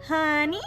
Honey?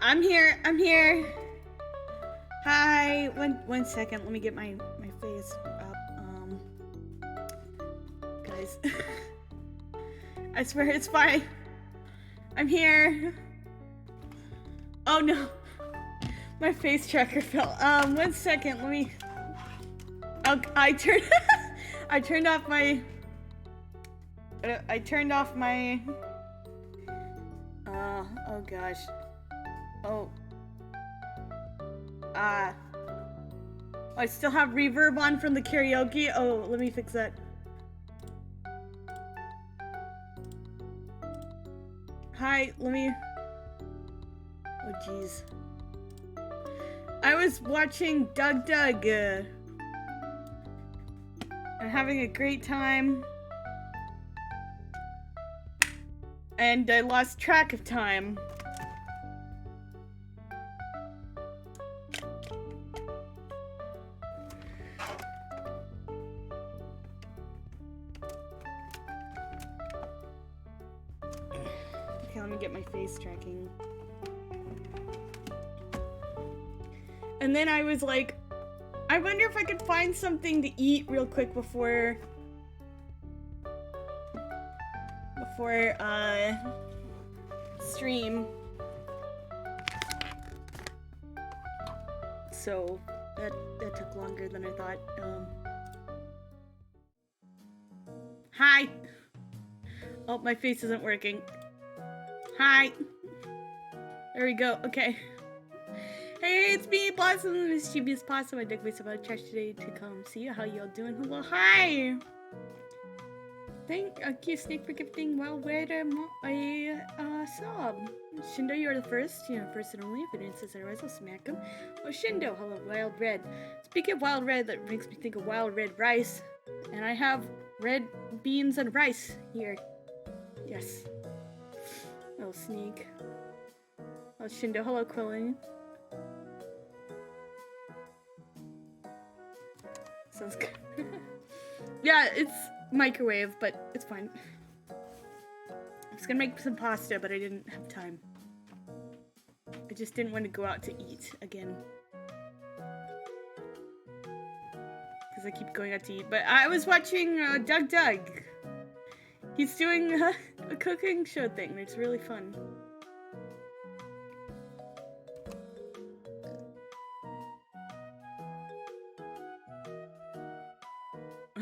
I'm here. I'm here. Hi. One second. Let me get my face up. Guys. I swear it's fine. I'm here. Oh no. My face tracker fell. 1 second. Let me. Oh, I turned off my. I turned off my. Oh gosh. Oh. I still have reverb on from the karaoke. Oh, let me fix that. Hi, let me. Oh jeez. I was watching Doug. I'm having a great time. And I lost track of time. Okay, let me get my face tracking. And then I was like, I wonder if I could find something to eat real quick before stream. So that took longer than I thought. Hi. Oh, my face isn't working. Hi. There we go. Okay. Hey, it's me, Opossum, mischievous possum. I dig myself out of trash today to come see you. How y'all doing? Hello, hi. Thank you, Snake, for gifting Wild Red a sub. Shindo, you're the first. You know, first and only. If it insists otherwise, I'll smack him. Oh, Shindo, hello, Wild Red. Speaking of Wild Red, that makes me think of Wild Red rice. And I have red beans and rice here. Yes. Oh, Sneak. Oh, Shindo, hello, Quillen. Sounds good. Yeah, it's microwave, but it's fine. I was gonna make some pasta, but I didn't have time. I just didn't want to go out to eat again. Because I keep going out to eat. But I was watching Doug. He's doing a cooking show thing, and it's really fun.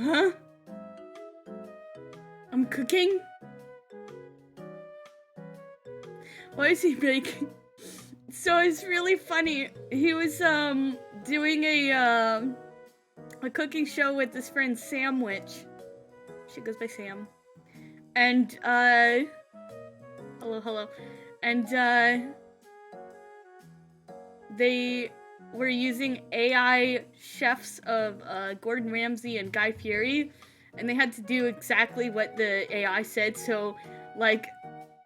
Huh? I'm cooking? What is he making? So it's really funny. He was doing a cooking show with his friend Samwich. She goes by Sam. And hello. And they were using AI chefs of Gordon Ramsay and Guy Fieri, and they had to do exactly what the AI said, so like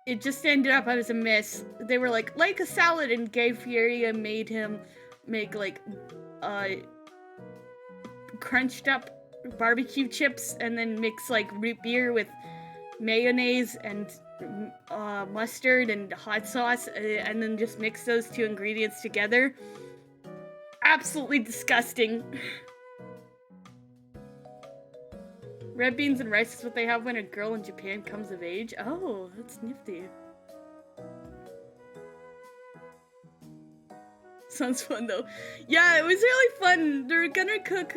it just ended up as a mess. They were like a salad, and Guy Fieri made him make like crunched up barbecue chips and then mix like root beer with mayonnaise and mustard and hot sauce, and then just mix those two ingredients together. Absolutely disgusting. Red beans and rice is what they have when a girl in Japan comes of age. Oh, that's nifty. Sounds fun though. Yeah, it was really fun. They're gonna cook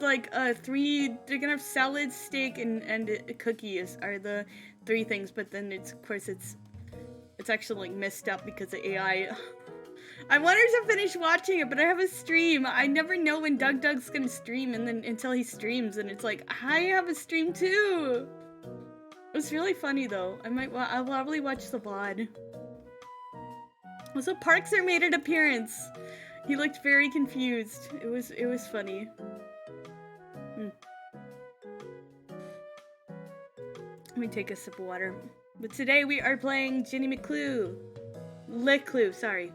they're gonna have salad, steak, and cookies are the 3 things, but then it's actually like messed up because of AI. I wanted to finish watching it, but I have a stream. I never know when Doug's gonna stream, and then until he streams, and it's like, I have a stream too. It was really funny though. I'll probably watch the VOD. Also, Parkser made an appearance. He looked very confused. It was funny. Let me take a sip of water. But today we are playing Ginny McClue. LeClue, sorry.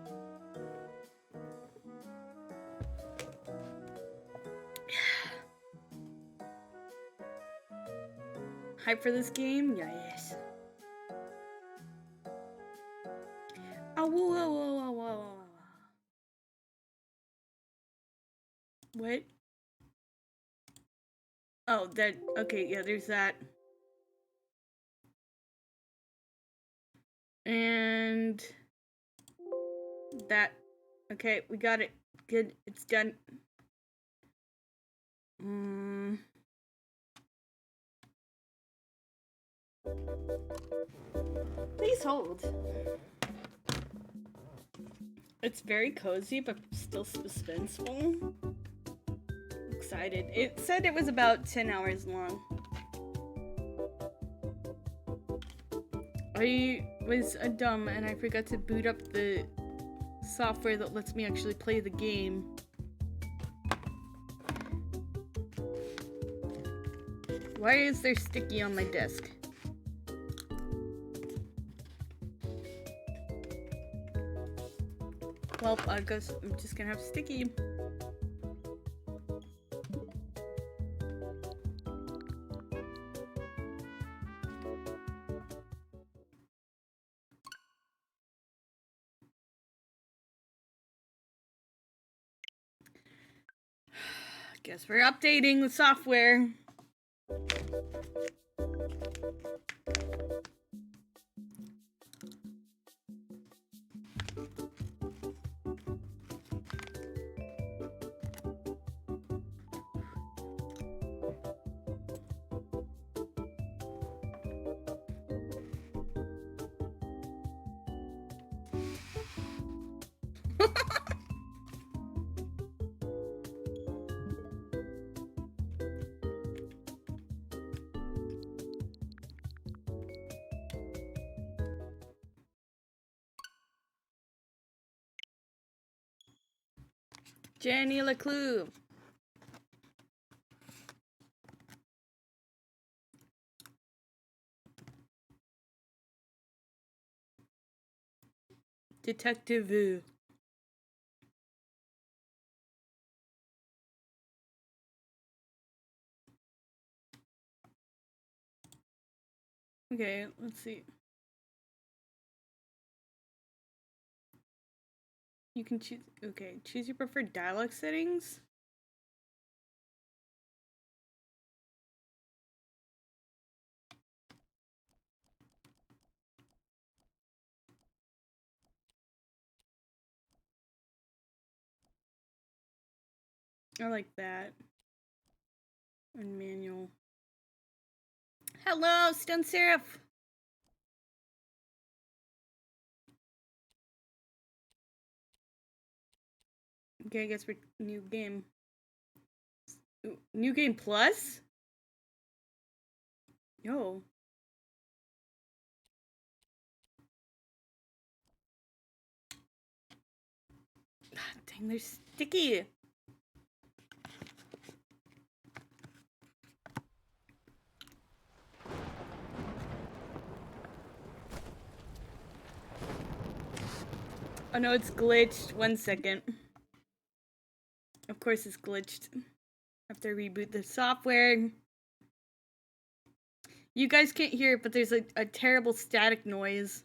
Hype for this game? Yes. Oh, whoa, whoa, whoa, whoa, whoa, whoa. What? Oh, that, okay, yeah, there's that. And that, okay, we got it. Good, it's done. Please hold. It's very cozy, but still suspenseful. Excited. It said it was about 10 hours long. I was dumb and I forgot to boot up the software that lets me actually play the game. Why is there sticky on my desk? Well, I guess I'm just gonna have sticky. Guess we're updating the software. Jenny LeClue. Detective. Okay, let's see. You can choose, okay, choose your preferred dialogue settings. I like that. And manual. Hello, Stone Seraph. Okay, I guess we're new game. New game plus? Yo. Dang, they're sticky. Oh no, it's glitched. 1 second. Of course it's glitched. I have to reboot the software. You guys can't hear it, but there's a terrible static noise.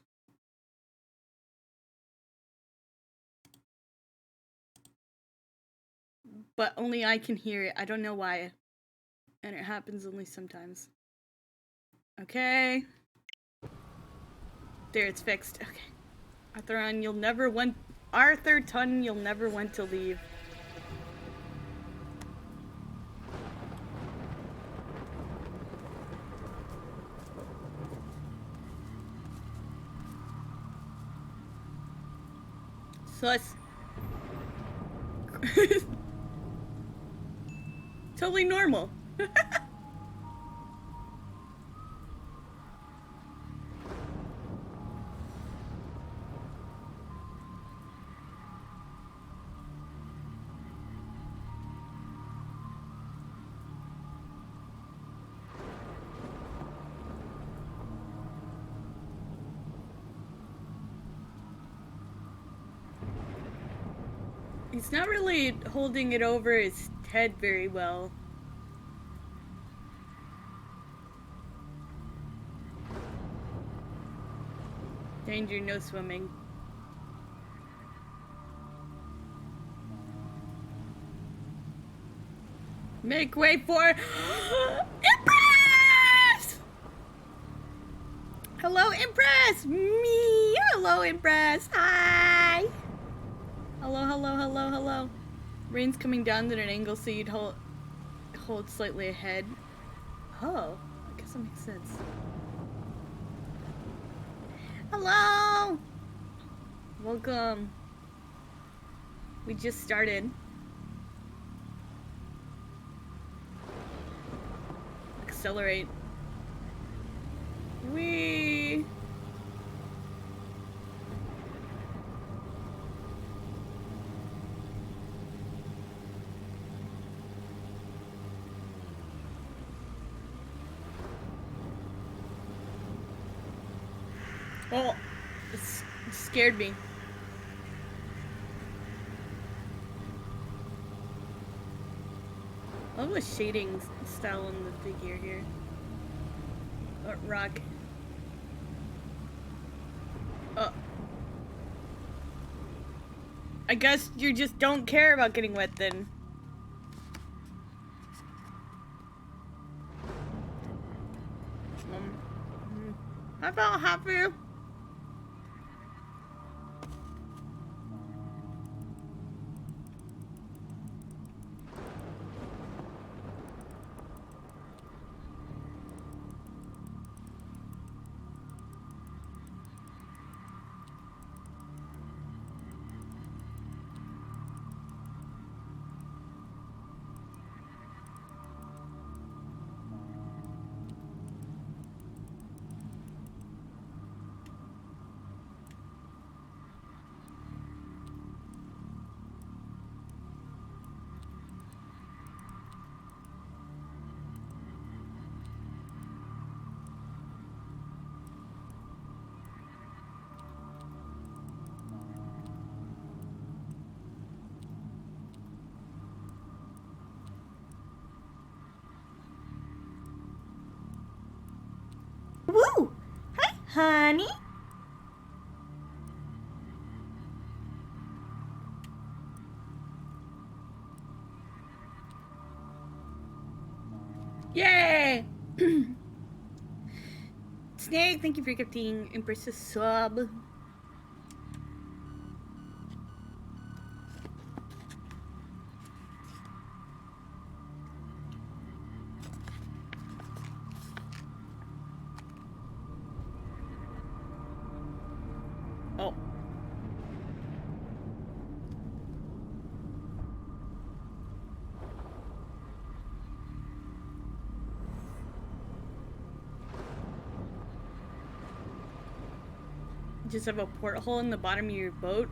But only I can hear it. I don't know why. And it happens only sometimes. Okay. There, it's fixed. Okay. Arthur, you'll never want... Arthur Tun, you'll never want to leave. Sus. Totally normal. He's not really holding it over his head very well. Danger, no swimming. Make way for Empress! Hello, Empress! Me! Hello, Empress! Hi! Hello, hello, hello, hello. Rain's coming down at an angle so you'd hold slightly ahead. Oh, I guess that makes sense. Hello! Welcome. We just started. Accelerate. Whee! Oh, it scared me. I love the shading style on the figure here. Or rock. Oh. I guess you just don't care about getting wet then. I felt happy. Woo! Hi, honey. Yay! Snake, thank you for gifting Empress's sub. Oh. Just have a porthole in the bottom of your boat.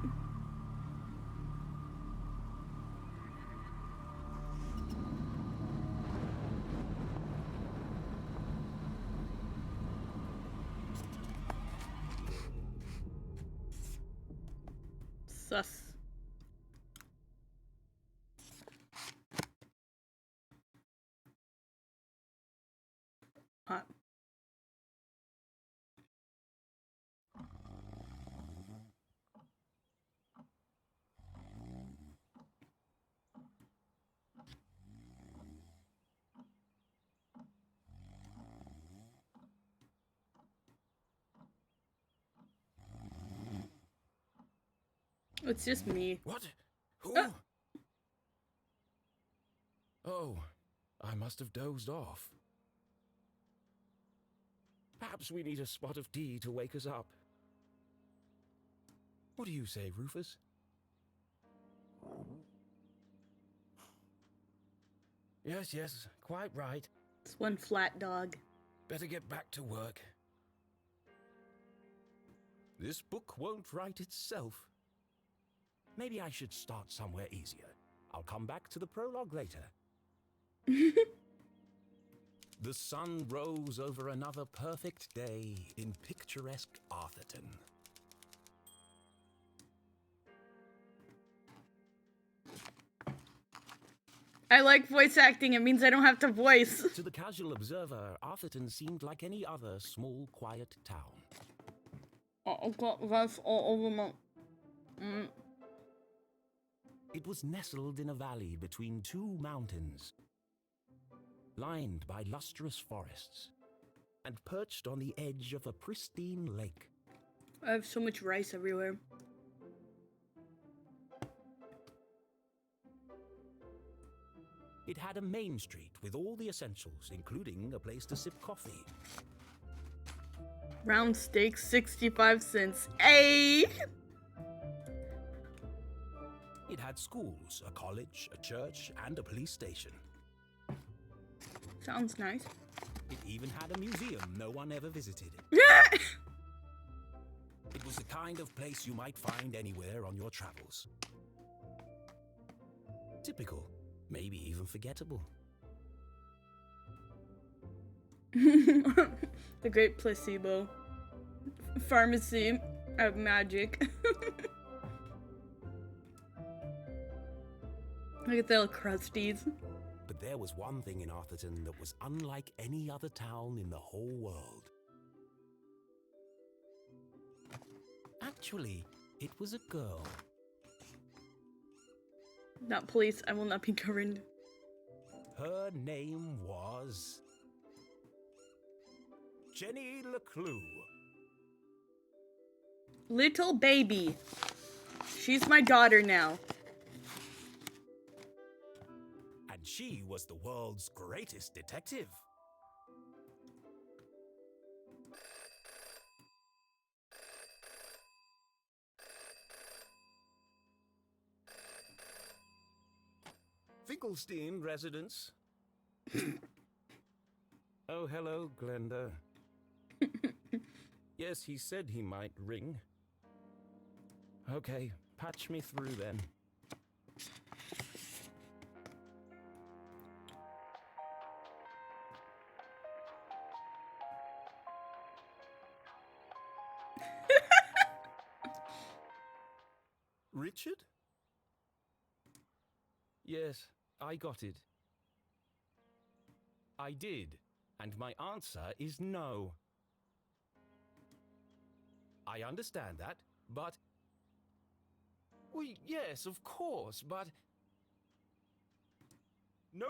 Sus. Huh. It's just me. What? Who? Ah. Oh, I must have dozed off. Perhaps we need a spot of tea to wake us up. What do you say, Rufus? Yes, quite right. It's one flat dog. Better get back to work. This book won't write itself. Maybe I should start somewhere easier. I'll come back to the prologue later. The sun rose over another perfect day in picturesque Arthurton. I like voice acting. It means I don't have to voice. To the casual observer, Arthurton seemed like any other small, quiet town. I've got rice all over my... It was nestled in a valley between two mountains. lined by lustrous forests, and perched on the edge of a pristine lake. I have so much rice everywhere. It had a main street with all the essentials, including a place to sip coffee. Round steak, 65 cents. Ay! It had schools, a college, a church, and a police station. Sounds nice. It even had a museum no one ever visited. Yeah! It was the kind of place you might find anywhere on your travels. Typical, maybe even forgettable. The great placebo. Pharmacy of magic. Look at the little crusties. But there was one thing in Arthurton that was unlike any other town in the whole world. Actually, it was a girl. Not police, I will not be governed. Her name was Jenny LeClue. Little baby. She's my daughter now. And she was the world's greatest detective. Finkelstein residence. Oh, hello, Glenda. Yes, he said he might ring. Okay, patch me through then. Richard? Yes, I got it. I did, and my answer is no. I understand that, but... Well, yes, of course, but... No,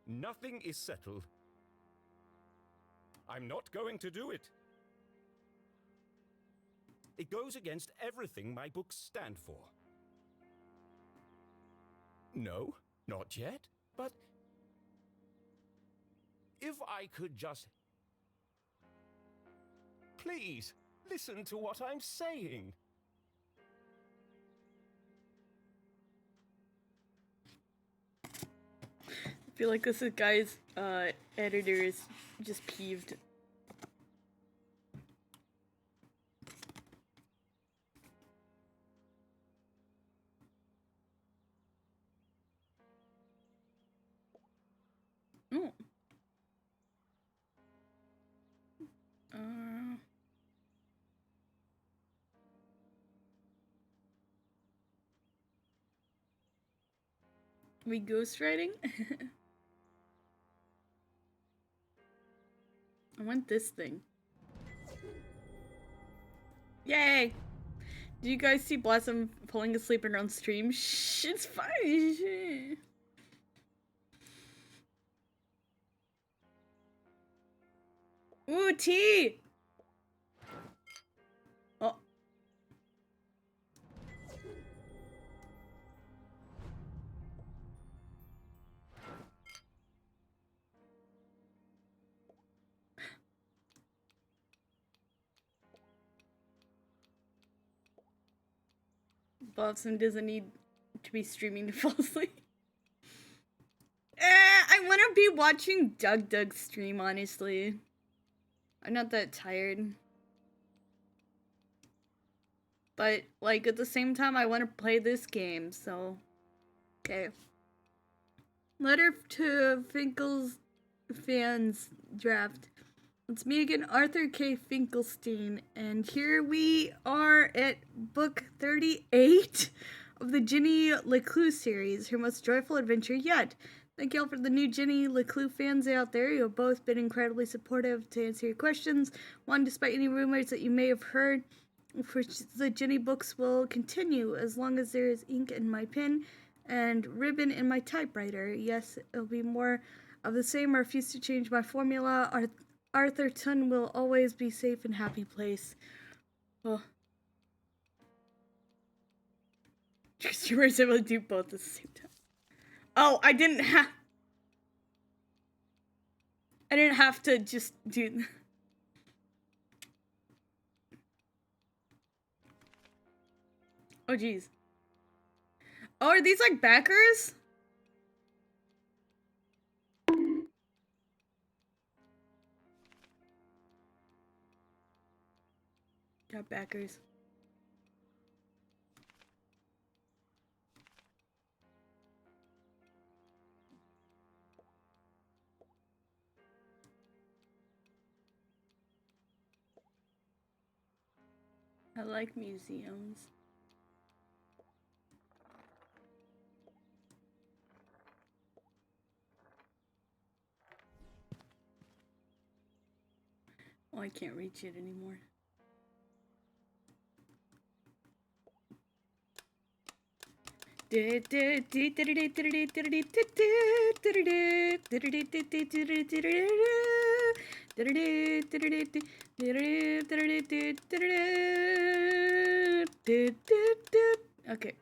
nothing is settled. I'm not going to do it. It goes against everything my books stand for. No, not yet, but... If I could just... Please, listen to what I'm saying. I feel like this guy's editor is just peeved. Oh. We ghostwriting? I want this thing. Yay! Do you guys see Blossom falling asleep in her own stream? Shh, it's fine. Ooh, tea! Oh. Blossom doesn't need to be streaming to fall asleep. I want to be watching Doug stream, honestly. I'm not that tired. But, like, at the same time, I want to play this game, so... Okay. Letter to Finkel's fans draft. It's me again, Arthur K. Finkelstein, and here we are at book 38 of the Jenny LeClue series, her most joyful adventure yet. Thank you all for the new Jenny LeClue fans out there. You have both been incredibly supportive to answer your questions. One, despite any rumors that you may have heard, for the Jenny books will continue as long as there is ink in my pen and ribbon in my typewriter. Yes, it'll be more Of the same, I refuse to change my formula. Arthurton will always be safe and happy place. Oh. Just you were able to do both at the same time. Oh, I didn't have to just do. Oh, jeez. Oh, are these like backers? Got backers. I like museums. Oh, I can't reach it anymore. Okay.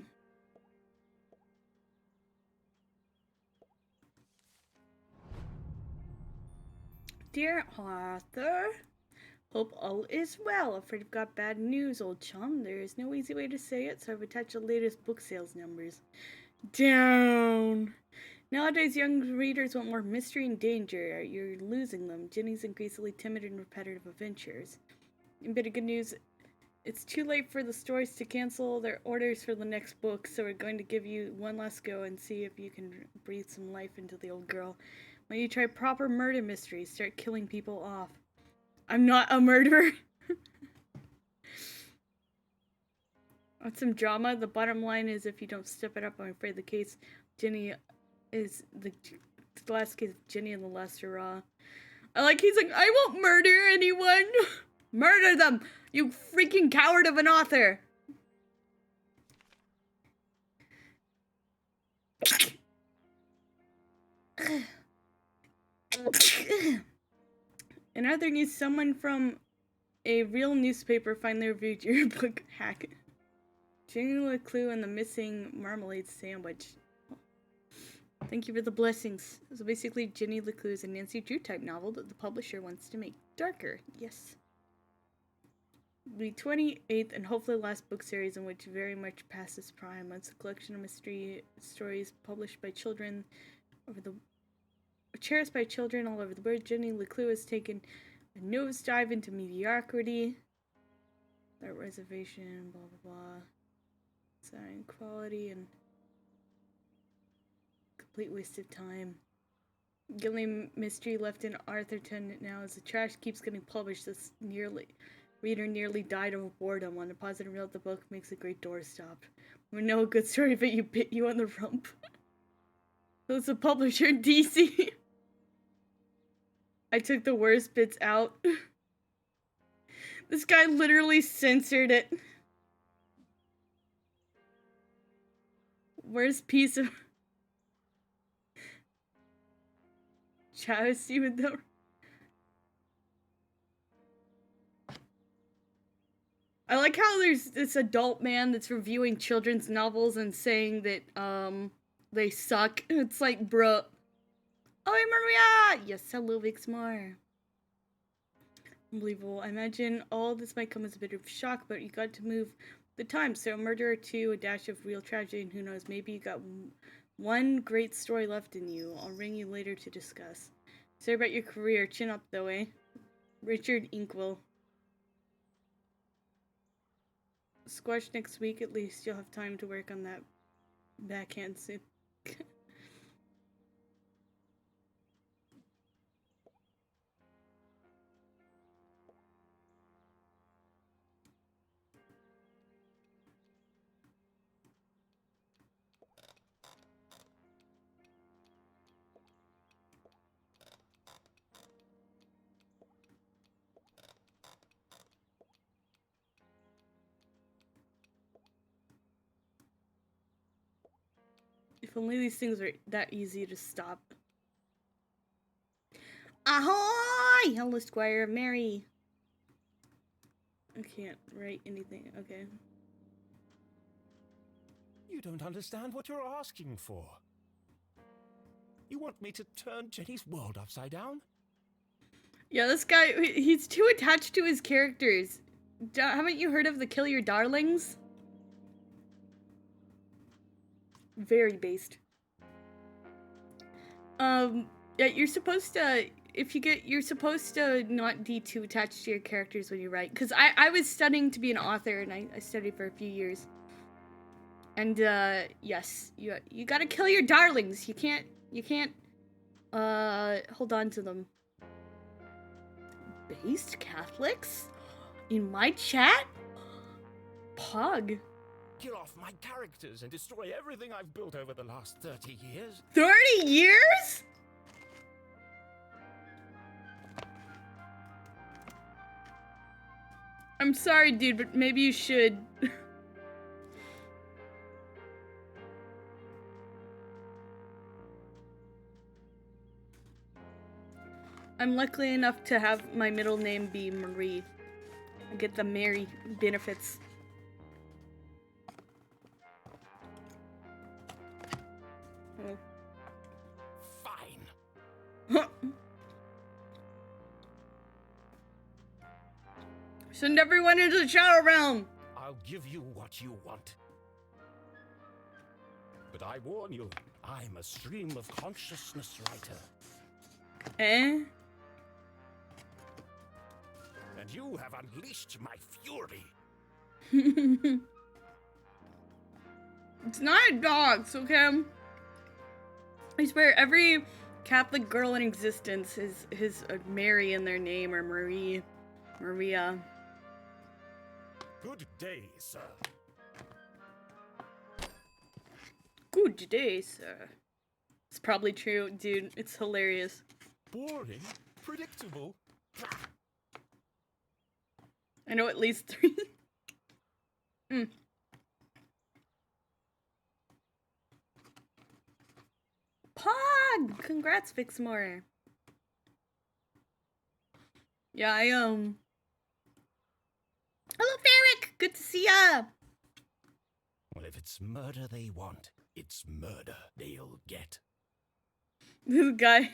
Dear Arthur, hope all is well. Afraid I've got bad news, old chum. There is no easy way to say it, so I've attached the latest book sales numbers. Down. Nowadays, young readers want more mystery and danger. You're losing them. Ginny's increasingly timid and repetitive adventures. A bit of good news, it's too late for the stores to cancel their orders for the next book, so we're going to give you one last go and see if you can breathe some life into the old girl. When you try proper murder mysteries, start killing people off. I'm not a murderer. Want some drama? The bottom line is if you don't step it up, I'm afraid the case Ginny is the last case of Ginny and the Last Hurrah. I like he's like, I won't murder anyone. Murder them, you freaking coward of an author. In other news, someone from a real newspaper finally reviewed your book, Hack. Ginny LeClue and the Missing Marmalade Sandwich. Thank you for the blessings. So basically, Ginny LeClue is a Nancy Drew type novel that the publisher wants to make darker. Yes. The 28th and hopefully last book series in which very much passes prime. It's a collection of mystery stories published by children cherished by children all over the world. Ginny LeClue has taken a nosedive into mediocrity. That reservation, blah blah blah. Design quality and complete waste of time. Guilty mystery left in Arthurton now as the trash keeps getting published. This reader nearly died of boredom. On a positive note, the book makes a great doorstop. We know a good story, but you bit you on the rump. So it's a publisher in DC. I took the worst bits out. This guy literally censored it. Worst piece of travesty with the. I like how there's this adult man that's reviewing children's novels and saying that they suck. It's like, bruh. Oh, Maria! Yes, hello, Vixmar. Unbelievable. I imagine all this might come as a bit of shock, but you got to move the time. So, a murder or two, a dash of real tragedy, and who knows, maybe you got one great story left in you. I'll ring you later to discuss. Sorry about your career. Chin up, though, eh? Richard Inkwell. Squash next week, at least you'll have time to work on that backhand suit. If only these things were that easy to stop. Ahoy! Hello, Squire. Mary. I can't write anything. Okay. You don't understand what you're asking for. You want me to turn Jenny's world upside down? Yeah, this guy, he's too attached to his characters. Haven't you heard of the Kill Your Darlings? Very based. Yeah, you're supposed to, you're supposed to not be too attached to your characters when you write. Because I was studying to be an author, and I studied for a few years. And, yes, you gotta kill your darlings. You can't, hold on to them. Based Catholics? In my chat? Pug. Kill off my characters and destroy everything I've built over the last 30 years? 30 years? I'm sorry, dude, but maybe you should. I'm lucky enough to have my middle name be Marie. I get the Mary benefits. Oh. Fine. Send everyone into the Shadow Realm! I'll give you what you want. But I warn you, I'm a stream of consciousness writer. Eh? And you have unleashed my fury. It's not dogs, okay? I swear, every Catholic girl in existence has a Mary in their name, or Marie. Maria. Good day, sir. Good day, sir. It's probably true, dude. It's hilarious. Boring? Predictable? I know at least 3. Pog! Congrats, Fixmore. Yeah, Hello, Ferric! Good to see ya! Well, if it's murder they want, it's murder they'll get. This guy.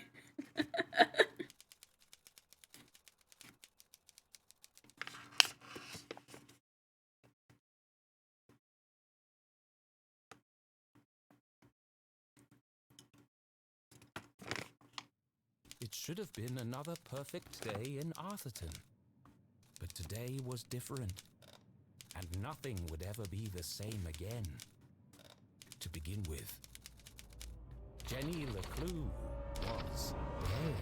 It should have been another perfect day in Arthurton. But today was different. And nothing would ever be the same again. To begin with, Jenny LeClue was dead.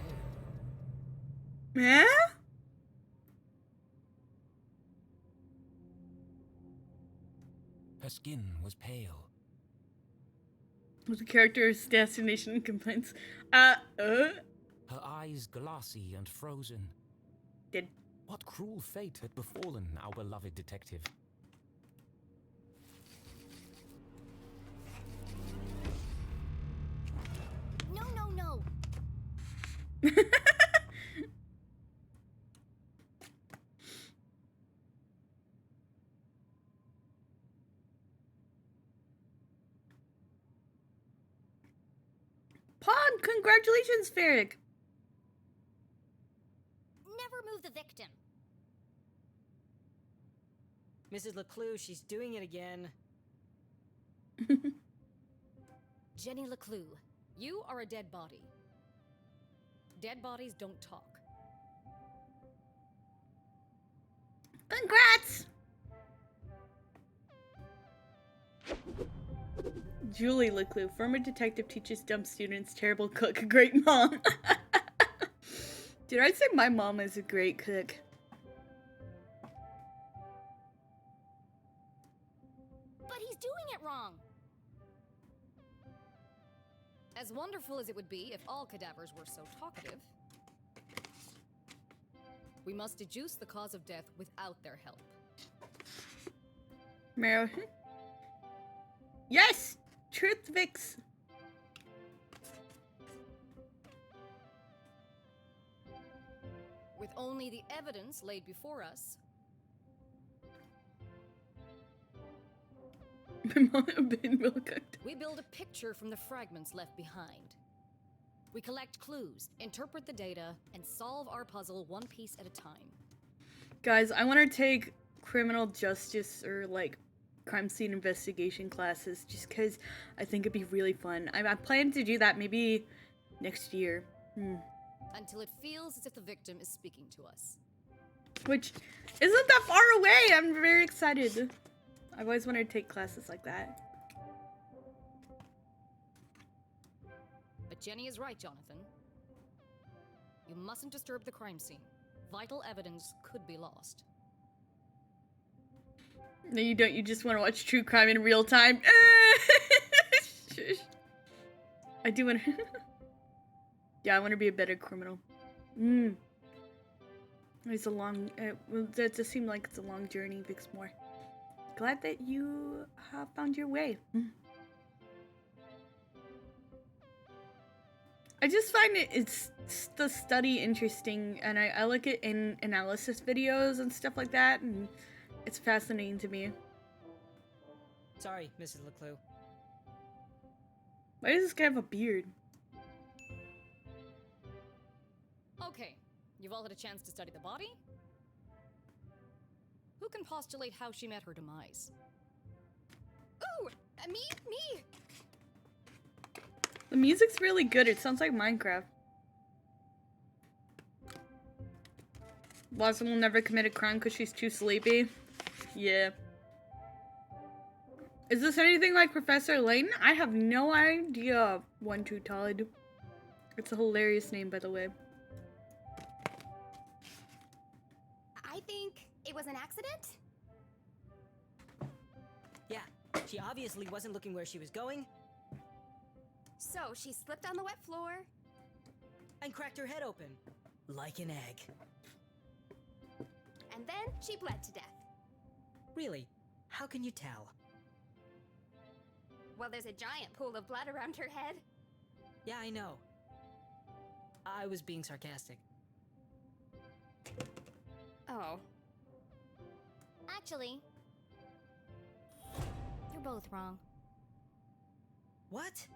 Yeah? Her skin was pale. The character's destination complaints. Her eyes glassy and frozen. Dead. What cruel fate had befallen our beloved detective? No, no, no. Pog, congratulations, Ferric. Never move the victim. Mrs. LeClue, she's doing it again. Jenny LeClue. You are a dead body. Dead bodies don't talk. Congrats! Julie LeClue, former detective, teaches dumb students, terrible cook, great mom. Dude, I'd say my mom is a great cook. But he's doing it wrong. As wonderful as it would be if all cadavers were so talkative, we must deduce the cause of death without their help. Meryl. Yes! Truth, Vix. With only the evidence laid before us, Been well cooked. we build a picture from the fragments left behind. We collect clues, interpret the data, and solve our puzzle one piece at a time. Guys, I want to take criminal justice or like crime scene investigation classes just because I think it'd be really fun. I plan to do that maybe next year. Until it feels as if the victim is speaking to us. Which isn't that far away. I'm very excited. I've always wanted to take classes like that. But Jenny is right, Jonathan. You mustn't disturb the crime scene. Vital evidence could be lost. No, you don't. You just want to watch true crime in real time. I do want to... Yeah, I want to be a better criminal. It's a long... well, it does seem like it's a long journey, Vixmore. Glad that you have found your way. I just find it's the study interesting, and I look at in analysis videos and stuff like that, and it's fascinating to me. Sorry, Mrs. LeClue. Why does this guy have a beard? Okay, you've all had a chance to study the body? Who can postulate how she met her demise? Ooh, me! The music's really good. It sounds like Minecraft. Blossom will never commit a crime because she's too sleepy. Yeah. Is this anything like Professor Layton? I have no idea. One True Todd. It's a hilarious name, by the way. I think it was an accident? Yeah, she obviously wasn't looking where she was going So she slipped on the wet floor. and cracked her head open. Like an egg. And then she bled to death. Really? How can you tell? Well, there's a giant pool of blood around her head. Yeah, I know. I was being sarcastic. Oh. Actually, you're both wrong. What?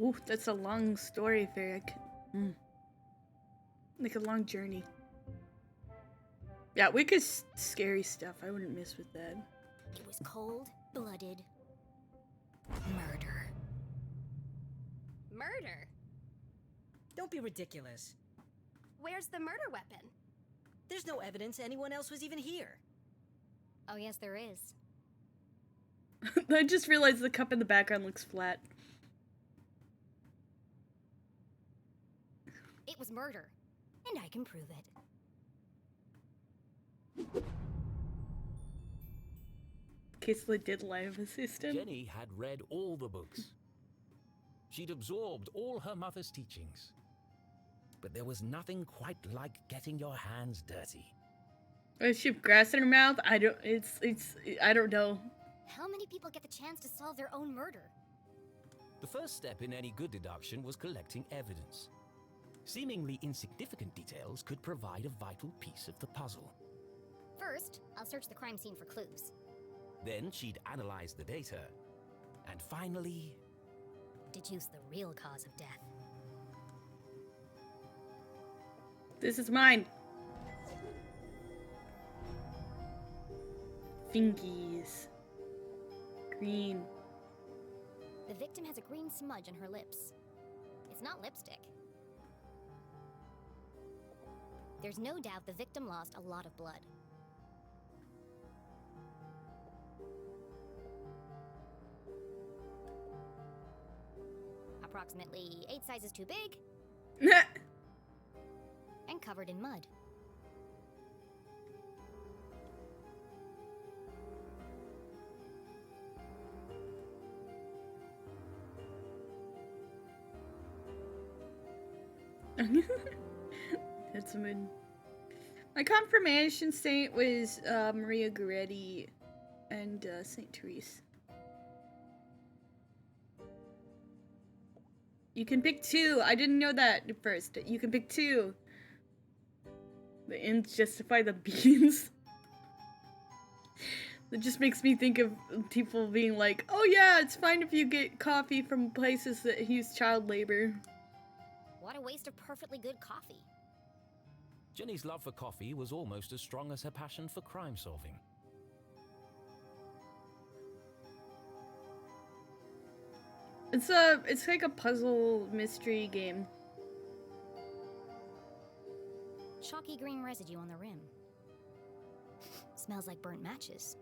Ooh, that's a long story, Ferric. Like a long journey. Yeah, wicked scary stuff. I wouldn't mess with that. It was cold-blooded murder. Murder? Don't be ridiculous. Where's the murder weapon? There's no evidence anyone else was even here. Oh, yes, there is. I just realized the cup in the background looks flat. It was murder, and I can prove it. Kisla did live assistant. Jenny had read all the books. She'd absorbed all her mother's teachings. But there was nothing quite like getting your hands dirty. Does she have grass in her mouth? I don't know. How many people get the chance to solve their own murder? The first step in any good deduction was collecting evidence. Seemingly insignificant details could provide a vital piece of the puzzle. First, I'll search the crime scene for clues. Then she'd analyze the data. And finally... Deduce the real cause of death. This is mine. Fingies. Green. The victim has a green smudge on her lips. It's not lipstick. There's no doubt the victim lost a lot of blood. Approximately 8 sizes too big and covered in mud. That's some My confirmation saint was Maria Goretti and Saint Therese. You can pick two. I didn't know that at first. You can pick two. The ends justify the beans. That just makes me think of people being like, oh yeah, it's fine if you get coffee from places that use child labor. What a waste of perfectly good coffee. Jenny's love for coffee was almost as strong as her passion for crime solving. It's like a puzzle mystery game. Chalky green residue on the rim. Smells like burnt matches.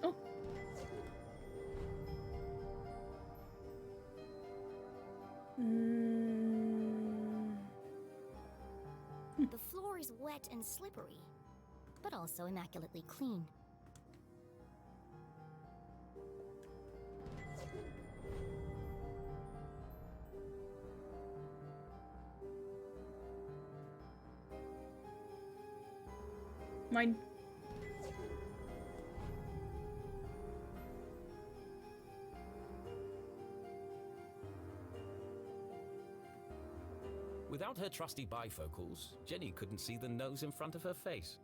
Oh. The floor is wet and slippery, but also immaculately clean. Mine. Without her trusty bifocals, Jenny couldn't see the nose in front of her face.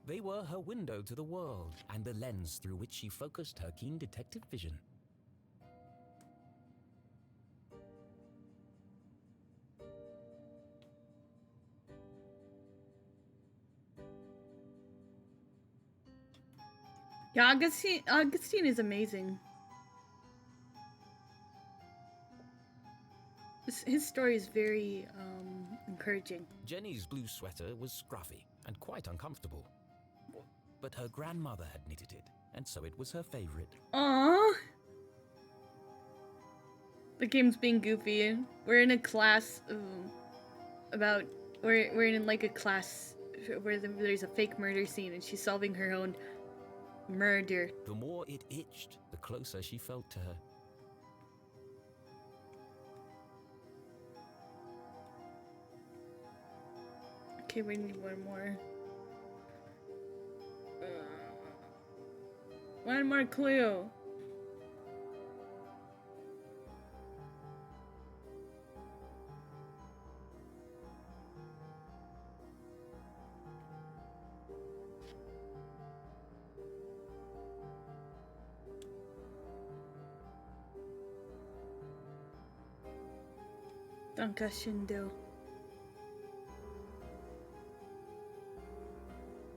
They were her window to the world, and the lens through which she focused her keen detective vision. Yeah, Augustine is amazing. His story is very encouraging. Jenny's blue sweater was scruffy and quite uncomfortable. But her grandmother had knitted it, and so it was her favorite. Aww. The game's being goofy. We're in a class we're in like a class where there's a fake murder scene and she's solving her own murder. The more it itched, the closer she felt to her. Okay, we need one more. One more clue. Dankashindo.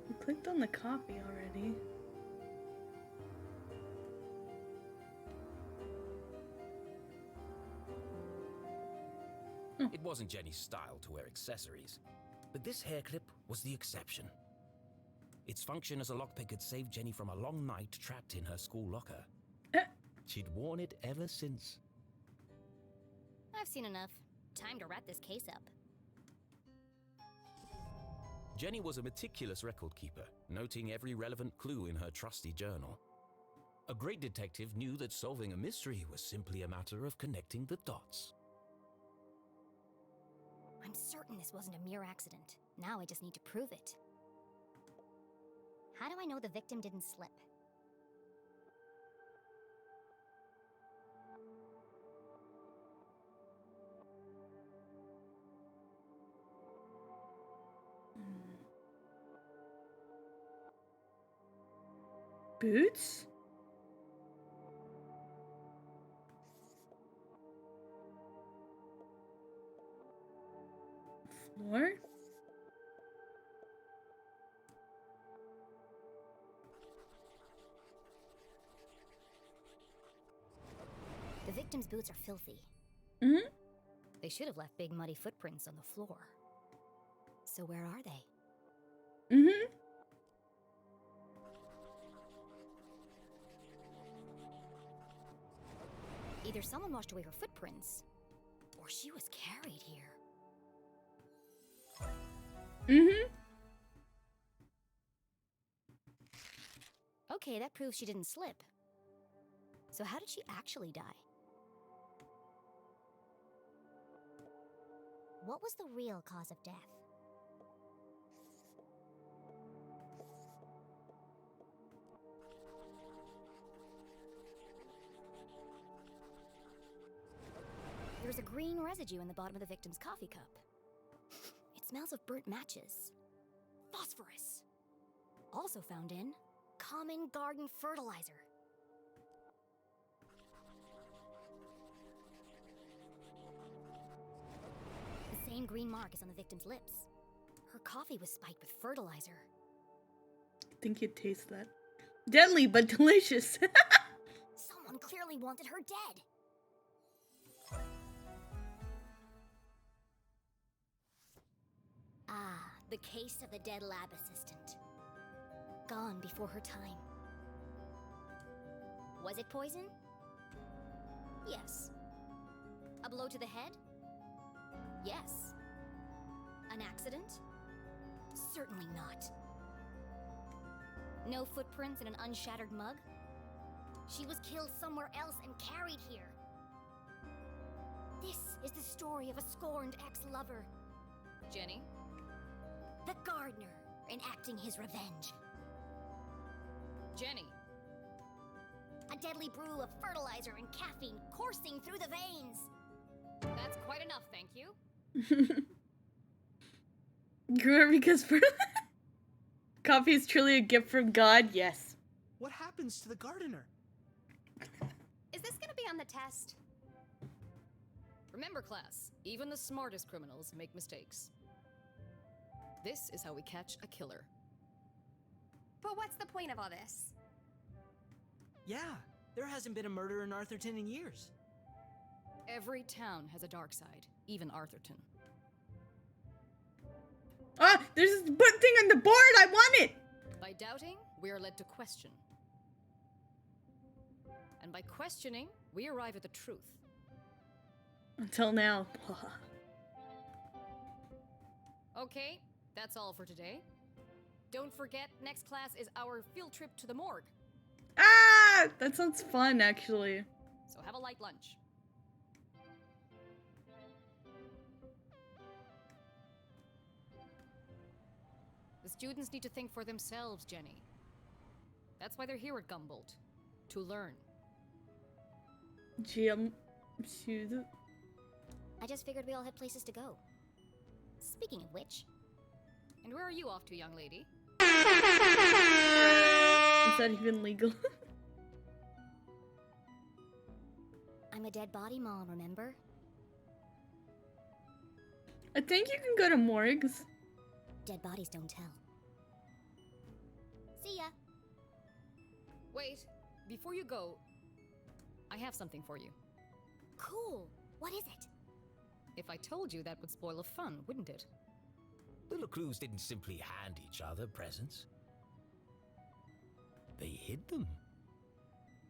We clicked on the copy already. It wasn't Jenny's style to wear accessories, but this hair clip was the exception. Its function as a lockpick had saved Jenny from a long night trapped in her school locker. She'd worn it ever since. I've seen enough. Time to wrap this case up. Jenny was a meticulous record keeper, noting every relevant clue in her trusty journal. A great detective knew that solving a mystery was simply a matter of connecting the dots. I'm certain this wasn't a mere accident. Now I just need to prove it. How do I know the victim didn't slip? Boots? Floor? The victim's boots are filthy. Mm-hmm. They should have left big muddy footprints on the floor. So where are they? Mm-hmm. Either someone washed away her footprints, or she was carried here. Mm-hmm. Okay, that proves she didn't slip. So how did she actually die? What was the real cause of death? There's a green residue in the bottom of the victim's coffee cup. It smells of burnt matches. Phosphorus. Also found in common garden fertilizer. The same green mark is on the victim's lips. Her coffee was spiked with fertilizer. I think you'd taste that. Deadly, but delicious. Someone clearly wanted her dead. Ah, the case of the dead lab assistant. Gone before her time. Was it poison? Yes. A blow to the head? Yes. An accident? Certainly not. No footprints in an unshattered mug? She was killed somewhere else and carried here. This is the story of a scorned ex-lover. Jenny? The gardener enacting his revenge. Jenny! A deadly brew of fertilizer and caffeine coursing through the veins. That's quite enough, thank you. Grew because coffee is truly a gift from God. Yes. What happens to the gardener? Is this gonna be on the test? Remember, class, even the smartest criminals make mistakes. This is how we catch a killer. But what's the point of all this? Yeah, there hasn't been a murder in Arthurton in years. Every town has a dark side, even Arthurton. Ah, there's this thing on the board. I want it. By doubting, we are led to question. And by questioning, we arrive at the truth. Until now. Okay, that's all for today. Don't forget, next class is our field trip to the morgue. Ah, that sounds fun, actually. So have a light lunch. The students need to think for themselves, Jenny. That's why they're here at Gumboldt. To learn. Shoes. I just figured we all had places to go. Speaking of which... And where are you off to, young lady? Is that even legal? I'm a dead body mom, remember? I think you can go to morgues. Dead bodies don't tell. See ya! Wait, before you go, I have something for you. Cool! What is it? If I told you, that would spoil the fun, wouldn't it? The LeClues didn't simply hand each other presents. They hid them.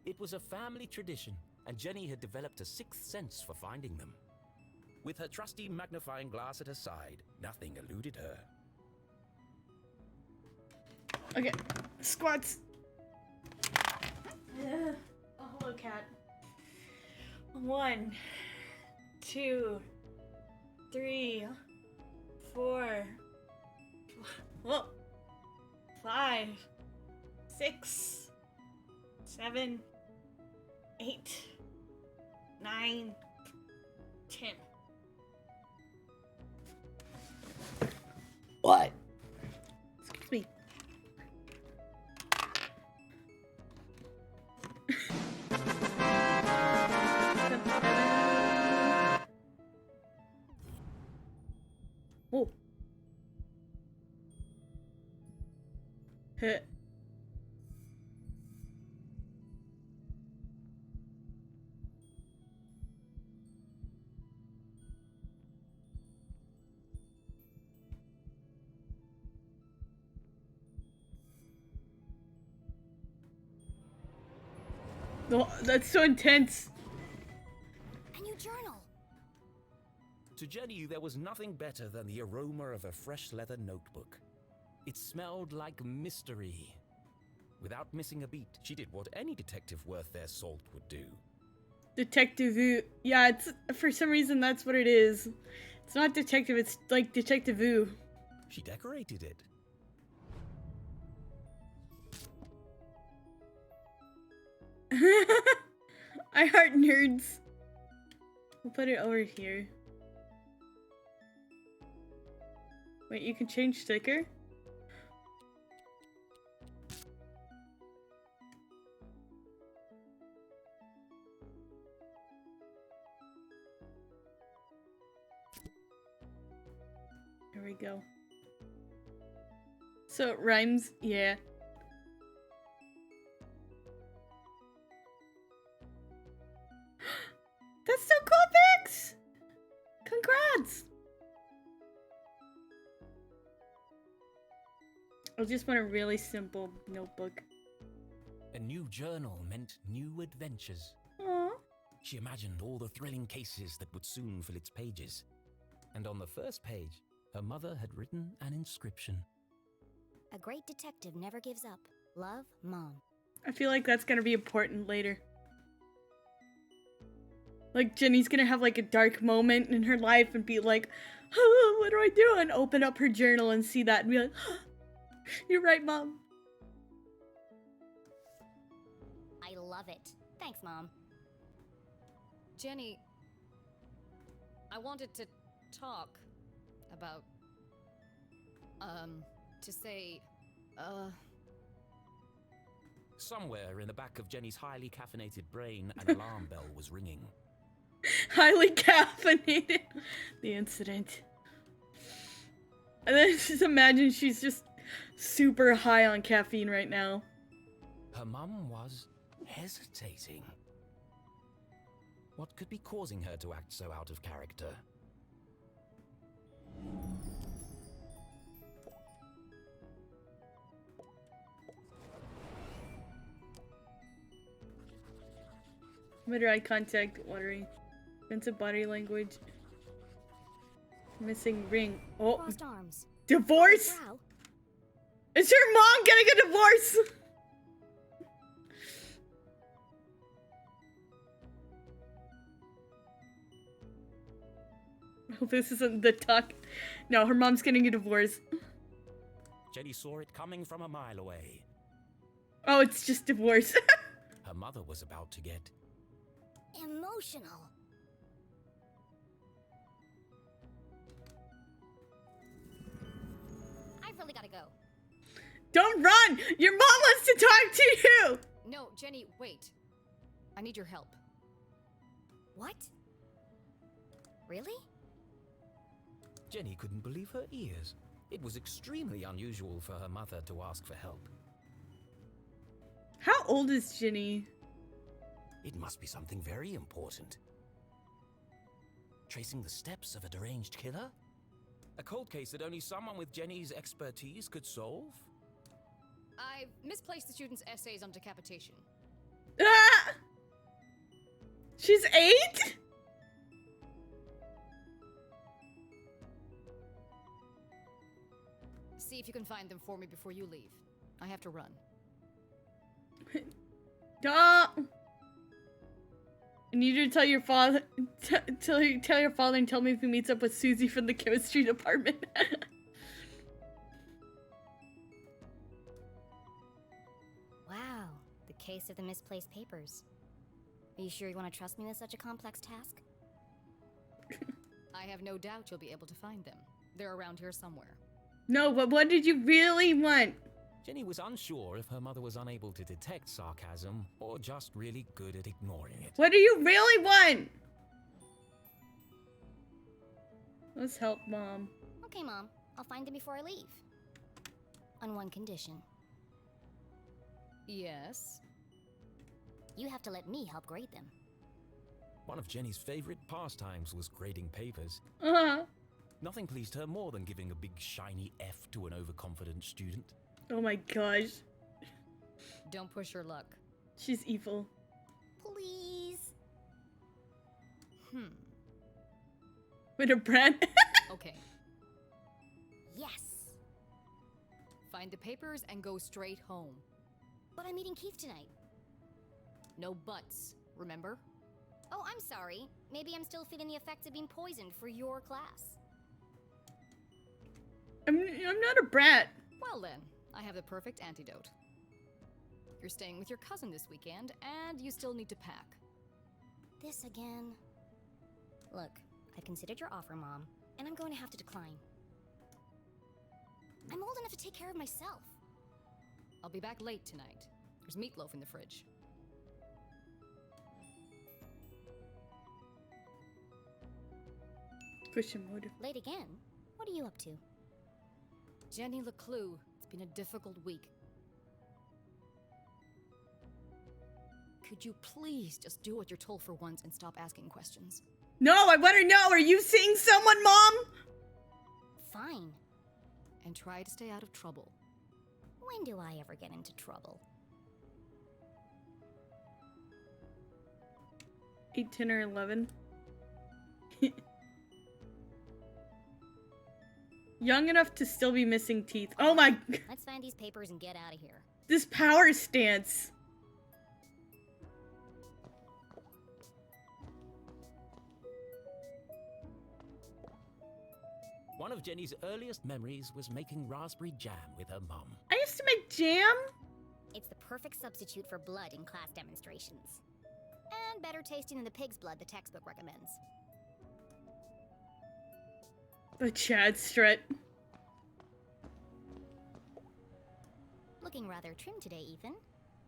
It was a family tradition, and Jenny had developed a sixth sense for finding them. With her trusty magnifying glass at her side, nothing eluded her. Okay, squats. Oh, hello, cat. 1, 2, 3, 4, 5, 6, 7, 8, 9, 10. What? Excuse me. Oh. Hit. Oh, that's so intense. A new journal! To Jenny, there was nothing better than the aroma of a fresh leather notebook. It smelled like mystery. Without missing a beat, she did what any detective worth their salt would do. Detective Vu. Yeah, it's for some reason that's what it is. It's not detective, it's like Detective Vu. She decorated it. I heart nerds. We'll put it over here. Wait, you can change sticker? There we go. So it rhymes? Yeah. That's so cool, Pix! Congrats! I just want a really simple notebook. A new journal meant new adventures. Aww. She imagined all the thrilling cases that would soon fill its pages. And on the first page, her mother had written an inscription. A great detective never gives up. Love, Mom. I feel like that's gonna be important later. Like, Jenny's gonna have like a dark moment in her life and be like, oh, what do I do? And open up her journal and see that and be like, oh, you're right, Mom. I love it. Thanks, Mom. Jenny, I wanted to talk about, to say, Somewhere in the back of Jenny's highly caffeinated brain, an alarm bell was ringing. Highly caffeinated. The incident. And then just imagine she's just super high on caffeine right now. Her mum was hesitating. What could be causing her to act so out of character? Mid eye contact, watering. Offensive body language. Missing ring. Oh, Crossed arms. divorce? Brow. Is your mom getting a divorce? I hope this isn't the talk. No, her mom's getting a divorce. Jenny saw it coming from a mile away. Oh, it's just divorce. Her mother was about to get Emotional. I've really gotta go. Don't run! Your mom wants to talk to you! no, Jenny, wait. I need your help. What? Really? Jenny couldn't believe her ears. It was extremely unusual for her mother to ask for help. How old is Ginny? It must be something very important. Tracing the steps of a deranged killer? A cold case that only someone with Jenny's expertise could solve? I've misplaced the student's essays on decapitation. Ah! She's 8? See if you can find them for me before you leave. I have to run. Duh! I need you to tell your father, tell your father and tell me if he meets up with Susie from the chemistry department. Wow, the case of the misplaced papers. Are you sure you want to trust me with such a complex task? I have no doubt you'll be able to find them. They're around here somewhere. No, but what did you really want? Jenny was unsure if her mother was unable to detect sarcasm or just really good at ignoring it. What do you really want? Let's help Mom. Okay, Mom. I'll find them before I leave. On one condition. Yes? You have to let me help grade them. One of Jenny's favorite pastimes was grading papers. Uh-huh. Nothing pleased her more than giving a big shiny F to an overconfident student. Oh my gosh. Don't push your luck. She's evil. Please. With a brand. Okay. Yes. Find the papers and go straight home. But I'm meeting Keith tonight. No buts, remember? Oh, I'm sorry. Maybe I'm still feeling the effects of being poisoned for your class. I'm not a brat. Well then, I have the perfect antidote. You're staying with your cousin this weekend, and you still need to pack. This again. Look, I've considered your offer, Mom, and I'm going to have to decline. I'm old enough to take care of myself. I'll be back late tonight. There's meatloaf in the fridge. Question motive. Late again? What are you up to? Jenny LeClue, it's been a difficult week. Could you please just do what you're told for once and stop asking questions? No, I want to know. Are you seeing someone, Mom? Fine. And try to stay out of trouble. When do I ever get into trouble? 8, 10, or 11. Young enough to still be missing teeth. Oh my... Let's find these papers and get out of here. This power stance. One of Jenny's earliest memories was making raspberry jam with her mum. I used to make jam. It's the perfect substitute for blood in class demonstrations. And better tasting than the pig's blood the textbook recommends. The Chad strut. Looking rather trim today, Ethan.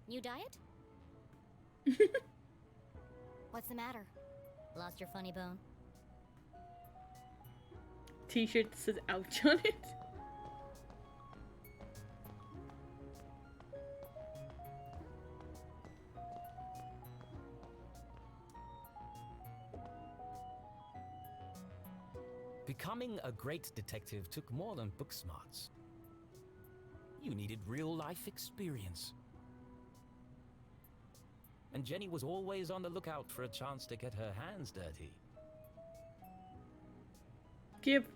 New diet? What's the matter? Lost your funny bone? T-shirt that says ouch on it. Becoming a great detective took more than book smarts. You needed real-life experience. And Jenny was always on the lookout for a chance to get her hands dirty. Give.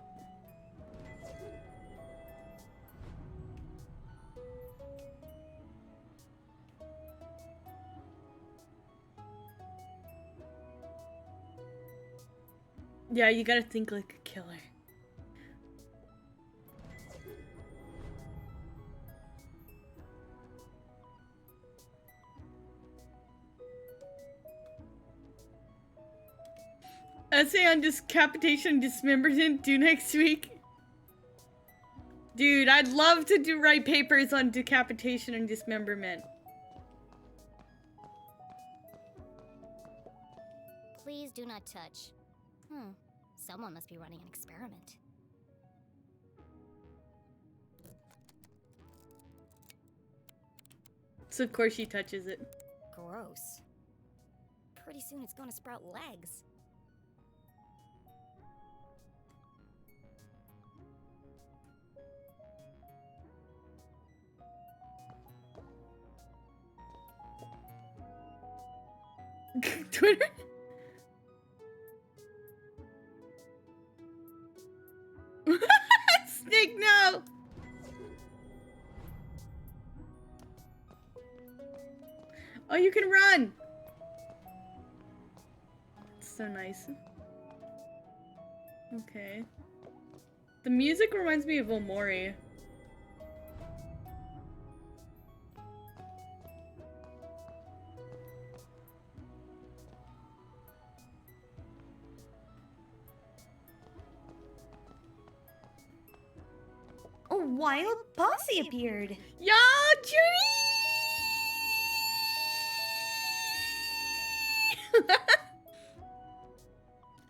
Yeah, you gotta think like a killer. Essay on decapitation and dismemberment due next week. Dude, I'd love to write papers on decapitation and dismemberment. Please do not touch. Someone must be running an experiment. So of course she touches it. Gross. Pretty soon it's gonna sprout legs. Twitter? Snake, no! Oh, you can run! That's so nice. Okay. The music reminds me of Omori. A wild posse appeared. Yo, Judy!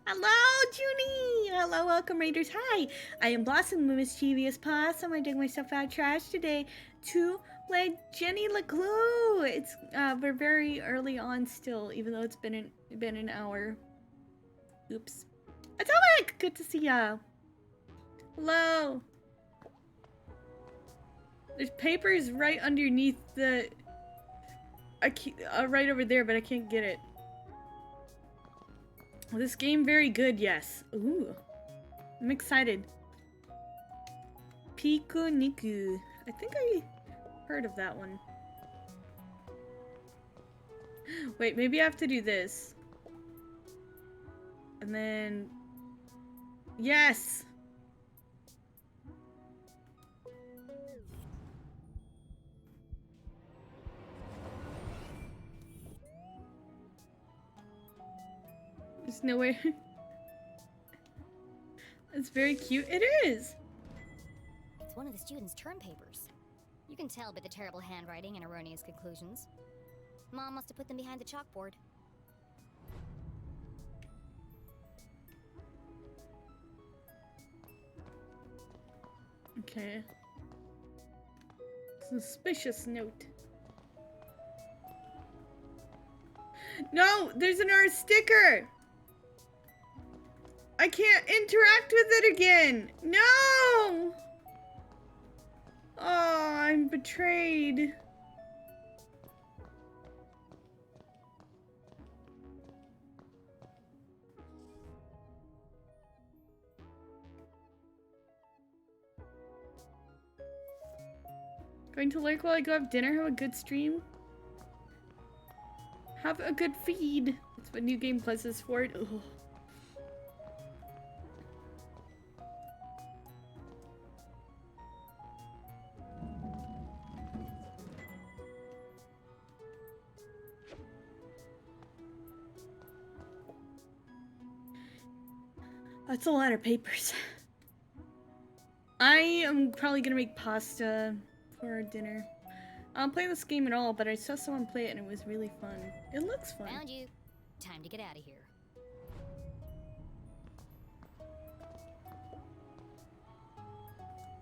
Hello, Junie! Hello, welcome, Raiders. Hi, I am Blossom, the mischievous possum. I dug myself out of trash today to play Jenny LeClue. It's we're very early on still, even though it's been an hour. Oops. Atomic! Good to see ya. Hello. There's papers right underneath the... right over there, but I can't get it. This game very good, yes. Ooh. I'm excited. Piku Niku. I think I heard of that one. Wait, maybe I have to do this. And then... Yes! There's no way. It's very cute. It is! It's one of the students' term papers. You can tell by the terrible handwriting and erroneous conclusions. Mom must have put them behind the chalkboard. Okay. Suspicious note. No! There's another sticker! I can't interact with it again! No! Oh, I'm betrayed. Going to lurk while I go have dinner, have a good stream. Have a good feed. That's what New Game Plus is for. Ugh. That's a lot of papers. I am probably gonna make pasta for dinner. I don't play this game at all, but I saw someone play it and it was really fun. It looks fun. Found you. Time to get out of here.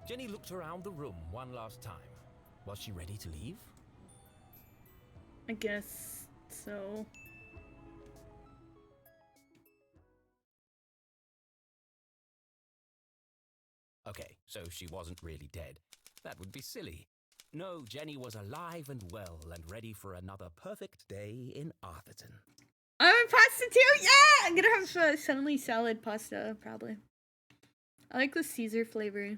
Jenny looked around the room one last time. Was she ready to leave? I guess so. Okay, so she wasn't really dead. That would be silly. No, Jenny was alive and well and ready for another perfect day in Arthurton. I'm having pasta too! Yeah! I'm gonna have suddenly salad pasta, probably. I like the Caesar flavor.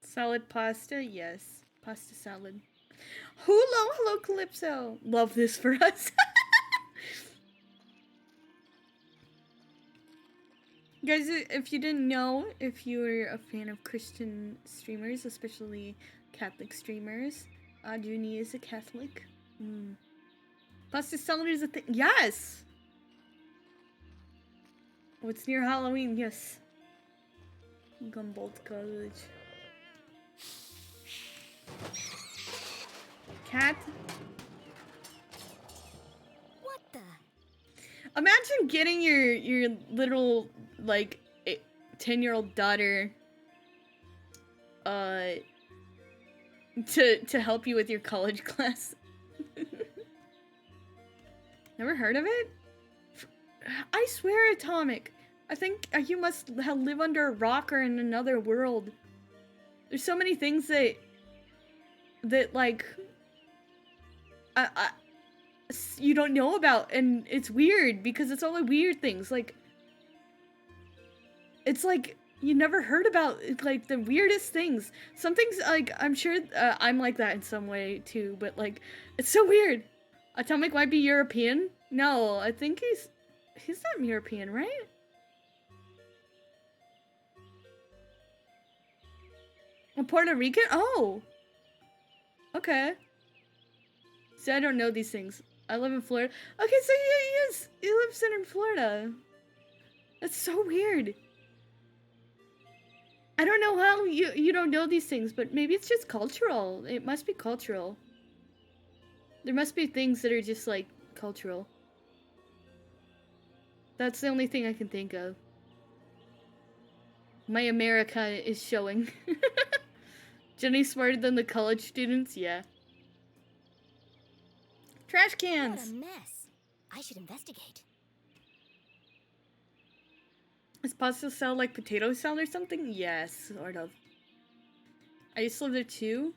Salad pasta? Yes. Pasta salad. Hello, Calypso! Love this for us. Guys, if you didn't know, if you were a fan of Christian streamers, especially Catholic streamers, Junie is a Catholic. Pasta salad is a thing. Yes! What's near Halloween? Yes. Gumboldt College. Cat? What the? Imagine getting your little, like, 10-year-old daughter to help you with your college class. Never heard of it? I swear, Atomic. I think you must live under a rock or in another world. There's so many things that like you don't know about, and it's weird because it's only weird things. Like, it's like you never heard about like the weirdest things. Some things, like, I'm sure I'm like that in some way too, but like it's so weird. Atomic might be European. No, I think he's not European, right? A Puerto Rican? Oh. Okay. See, I don't know these things. I live in Florida. Okay, so he lives in Florida. That's so weird. I don't know how you don't know these things, but maybe it's just cultural. It must be cultural. There must be things that are just, like, cultural. That's the only thing I can think of. My America is showing. Jenny's smarter than the college students? Yeah. Trash cans! What a mess. I should investigate. Does pasta sell like potato salad or something? Yes, sort of. I used to live there too.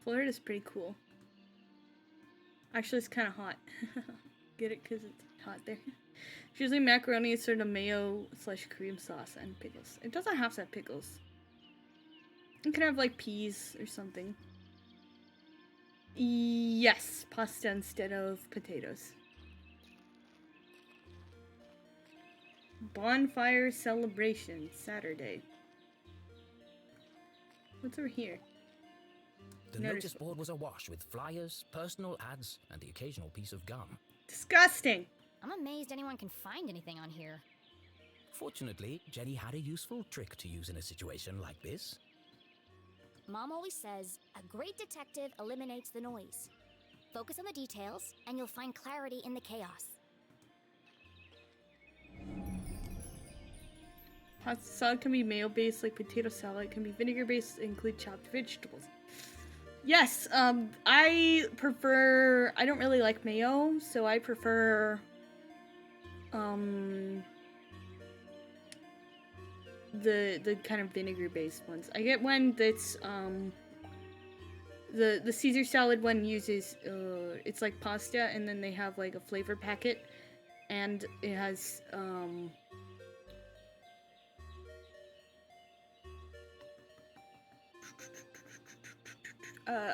Florida's pretty cool. Actually, it's kind of hot. Get it? Because it's hot there. It's usually macaroni, sort of mayo / cream sauce and pickles. It doesn't have to have pickles. You can have like peas or something. Yes, pasta instead of potatoes. Bonfire celebration, Saturday. What's over here? The notice board was awash with flyers, personal ads, and the occasional piece of gum. Disgusting! I'm amazed anyone can find anything on here. Fortunately, Jenny had a useful trick to use in a situation like this. Mom always says, a great detective eliminates the noise. Focus on the details, and you'll find clarity in the chaos. Pasta salad can be mayo-based like potato salad. It can be vinegar-based, include chopped vegetables. Yes, I don't really like mayo, so I prefer, the kind of vinegar-based ones. I get one that's, the Caesar salad one uses, it's like pasta, and then they have like a flavor packet, and it has,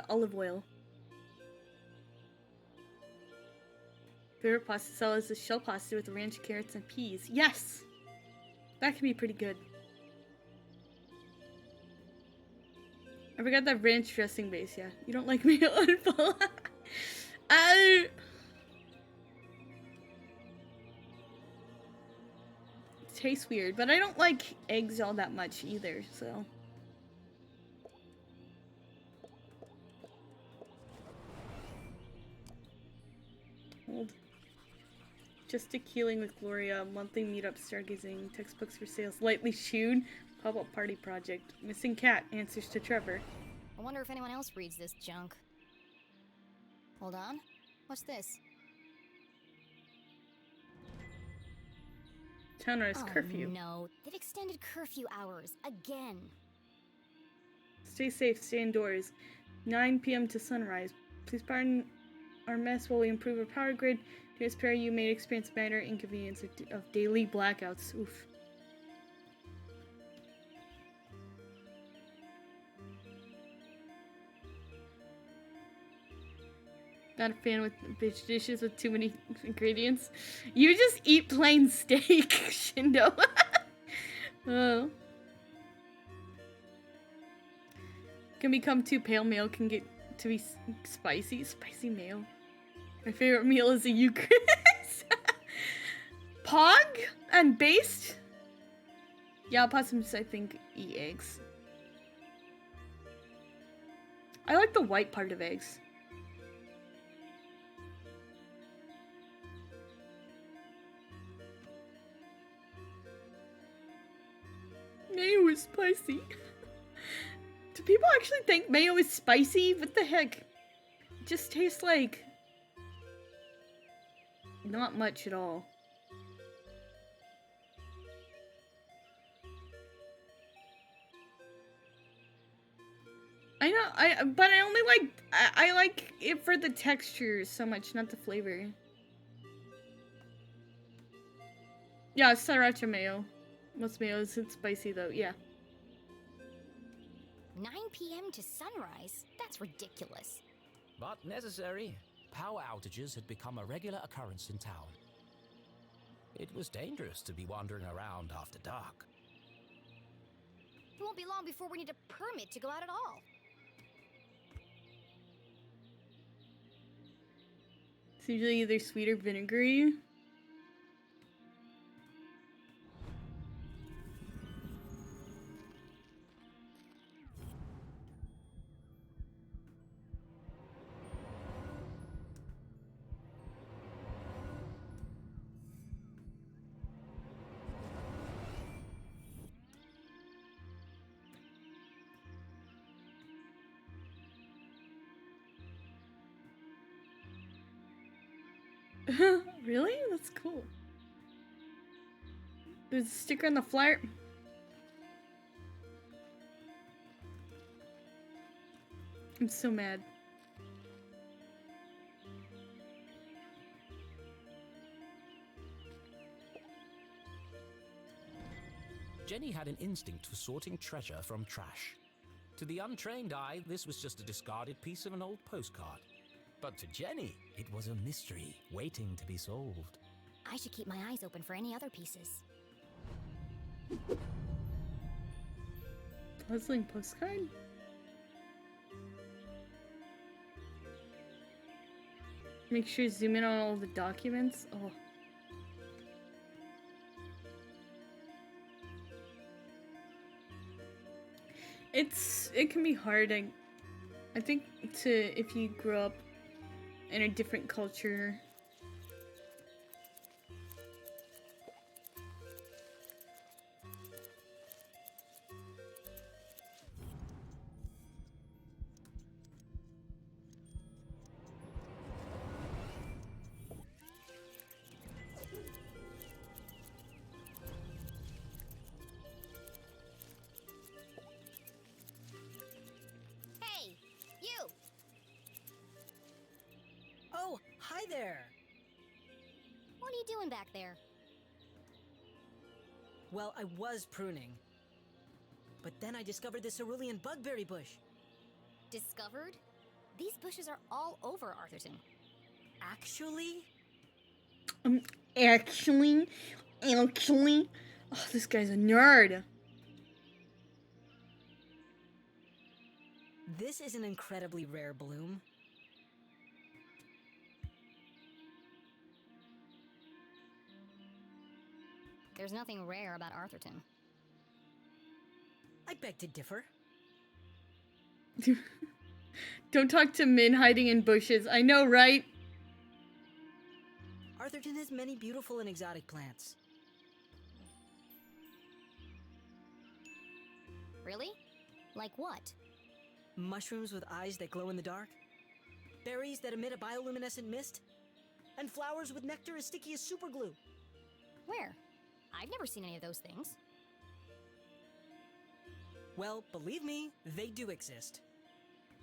olive oil. Favorite pasta salad is the shell pasta with ranch, carrots, and peas. Yes! That can be pretty good. I forgot that ranch dressing base, yeah. You don't like mayo on full. It tastes weird, but I don't like eggs all that much either, so. Hold. Just Healing with Gloria, monthly meetup, stargazing, textbooks for sales, lightly chewed, pop-up party project, missing cat, answers to Trevor. I wonder if anyone else reads this junk. Hold on. What's this? Townrise curfew. No, they've extended curfew hours again. Stay safe, stay indoors. 9 p.m. to sunrise. Please pardon our mess while we improve our power grid. To spare you may experience minor inconvenience of daily blackouts. Oof. Not a fan with bitch dishes with too many ingredients. You just eat plain steak, Shindo. Oh. Can become too pale. Mayo can get to be spicy. Spicy mayo. My favorite meal is a Eucharist. Pog and based. Yeah, opossums I think eat eggs. I like the white part of eggs. Mayo is spicy. Do people actually think mayo is spicy? What the heck? It just tastes like not much at all. I know, but I only like, I like it for the texture so much, not the flavor. Yeah, sriracha mayo. Most mayo isn't spicy though, yeah. 9 p.m. to sunrise? That's ridiculous. But necessary. Power outages had become a regular occurrence in town. It was dangerous to be wandering around after dark. It won't be long before we need a permit to go out at all. It's usually either sweet or vinegary. Really? That's cool. There's a sticker on the flyer. I'm so mad. Jenny had an instinct for sorting treasure from trash. To the untrained eye, this was just a discarded piece of an old postcard. But to Jenny, it was a mystery waiting to be solved. I should keep my eyes open for any other pieces. Puzzling postcard? Make sure you zoom in on all the documents. Oh. It can be hard. I think if you grow up in a different culture. Hey, you! Oh, hi there! What are you doing back there? Well, I was pruning. But then I discovered this cerulean bugberry bush. Discovered? These bushes are all over Arthurton. Actually? Actually, oh, this guy's a nerd. This is an incredibly rare bloom. There's nothing rare about Arthurton. I beg to differ. Don't talk to Min hiding in bushes. I know, right? Arthurton has many beautiful and exotic plants. Really? Like what? Mushrooms with eyes that glow in the dark. Berries that emit a bioluminescent mist. And flowers with nectar as sticky as superglue. Where? I've never seen any of those things. Well, believe me, they do exist.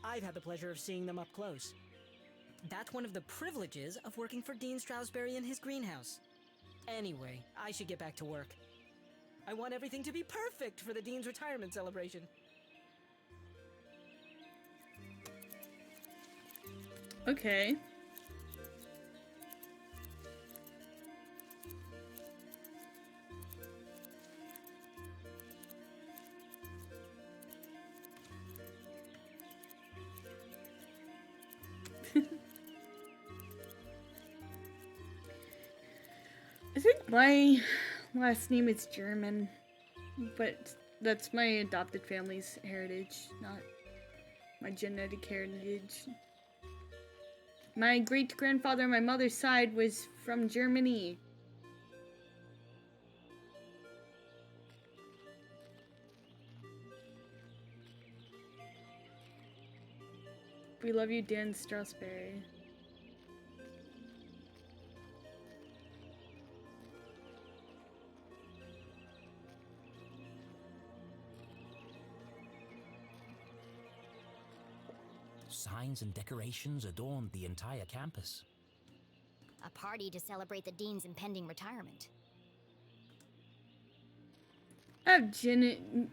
I've had the pleasure of seeing them up close. That's one of the privileges of working for Dean Stroudsbury in his greenhouse. Anyway, I should get back to work. I want everything to be perfect for the Dean's retirement celebration. Okay. I think my last name is German, but that's my adopted family's heritage, not my genetic heritage. My great-grandfather on my mother's side was from Germany. We love you, Dan Strasberry. Signs and decorations adorned the entire campus. A party to celebrate the Dean's impending retirement. I have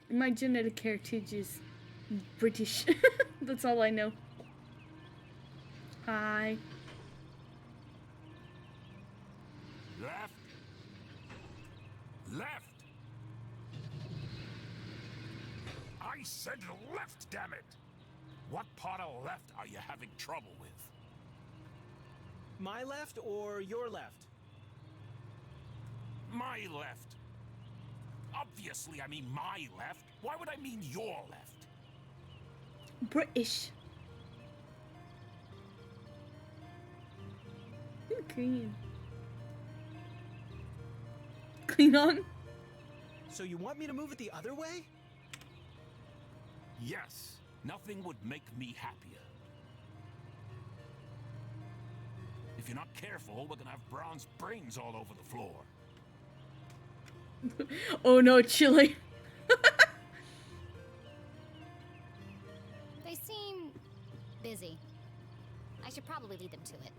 my genetic heritage is British. That's all I know. Hi. Left. Left. I said left, damn it. What part of left are you having trouble with? My left or your left? My left. Obviously, I mean my left. Why would I mean your left? British. Ooh, green. Clean on? So you want me to move it the other way? Yes. Nothing would make me happier. If you're not careful, we're gonna have bronze brains all over the floor. Oh no, Chile. They seem busy. I should probably lead them to it.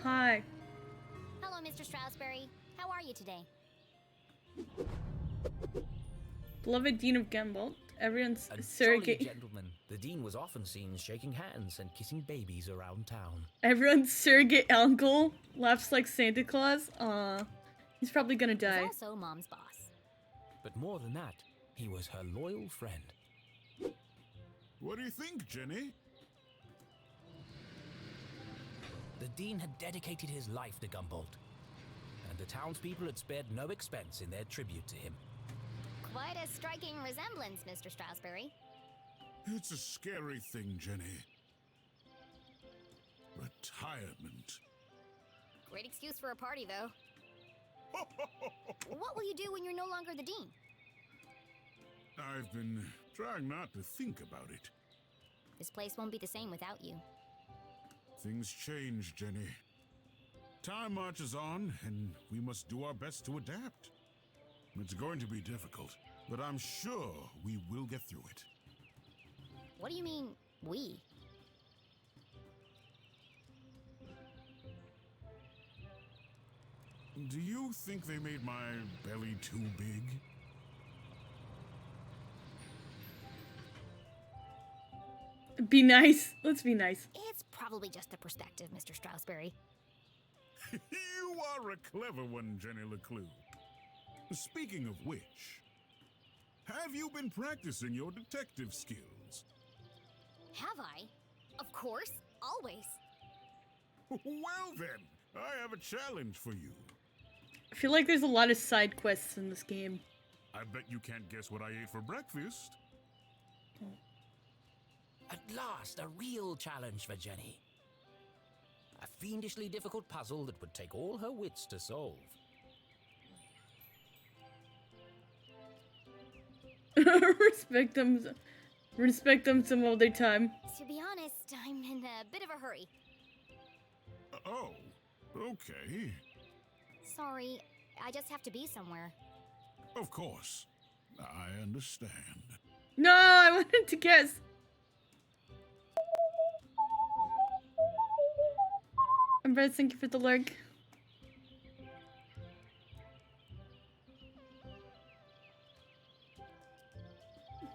hi. Hello, Mr. Strasberry. How are you today? Beloved Dean of Gumboldt. Everyone's A jolly surrogate. gentleman, the dean was often seen shaking hands and kissing babies around town. Everyone's surrogate uncle laughs like Santa Claus. Aw. He's probably gonna He's die. also Mom's boss. But more than that, he was her loyal friend. What do you think, Jenny? The dean had dedicated his life to Gumboldt, and the townspeople had spared no expense in their tribute to him. Quite a striking resemblance, Mr. Strasberry. It's a scary thing, Jenny. Retirement. Great excuse for a party, though. What will you do when you're no longer the dean? I've been trying not to think about it. This place won't be the same without you. Things change, Jenny. Time marches on, and we must do our best to adapt. It's going to be difficult, but I'm sure we will get through it. What do you mean, we? Do you think they made my belly too big? Be nice. Let's be nice. It's probably just a perspective, Mr. Strasberry. You are a clever one, Jenny LeClue. Speaking of which, have you been practicing your detective skills? Have I? Of course, always. Well then, I have a challenge for you. I feel like there's a lot of side quests in this game. I bet you can't guess what I ate for breakfast. At last, a real challenge for Jenny. A fiendishly difficult puzzle that would take all her wits to solve. Respect them some of their time. To be honest, I'm in a bit of a hurry. Oh, okay. Sorry, I just have to be somewhere. Of course. I understand. No, I wanted to guess. Umbrella, thank you for the lurk.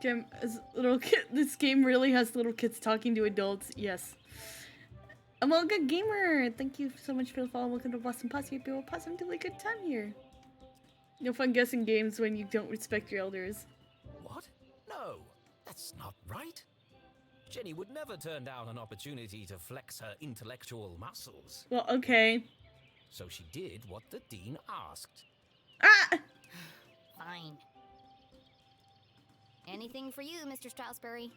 Jim, as little kid, this game really has little kids talking to adults. Yes. Amalga Gamer, thank you so much for the follow. Welcome to Opossum Posse. Hope you have a positively good time here. No fun guessing games when you don't respect your elders. What? No, that's not right. Jenny would never turn down an opportunity to flex her intellectual muscles. Well, okay. So she did what the dean asked. Ah! Fine. Anything for you, Mr. Strasberry.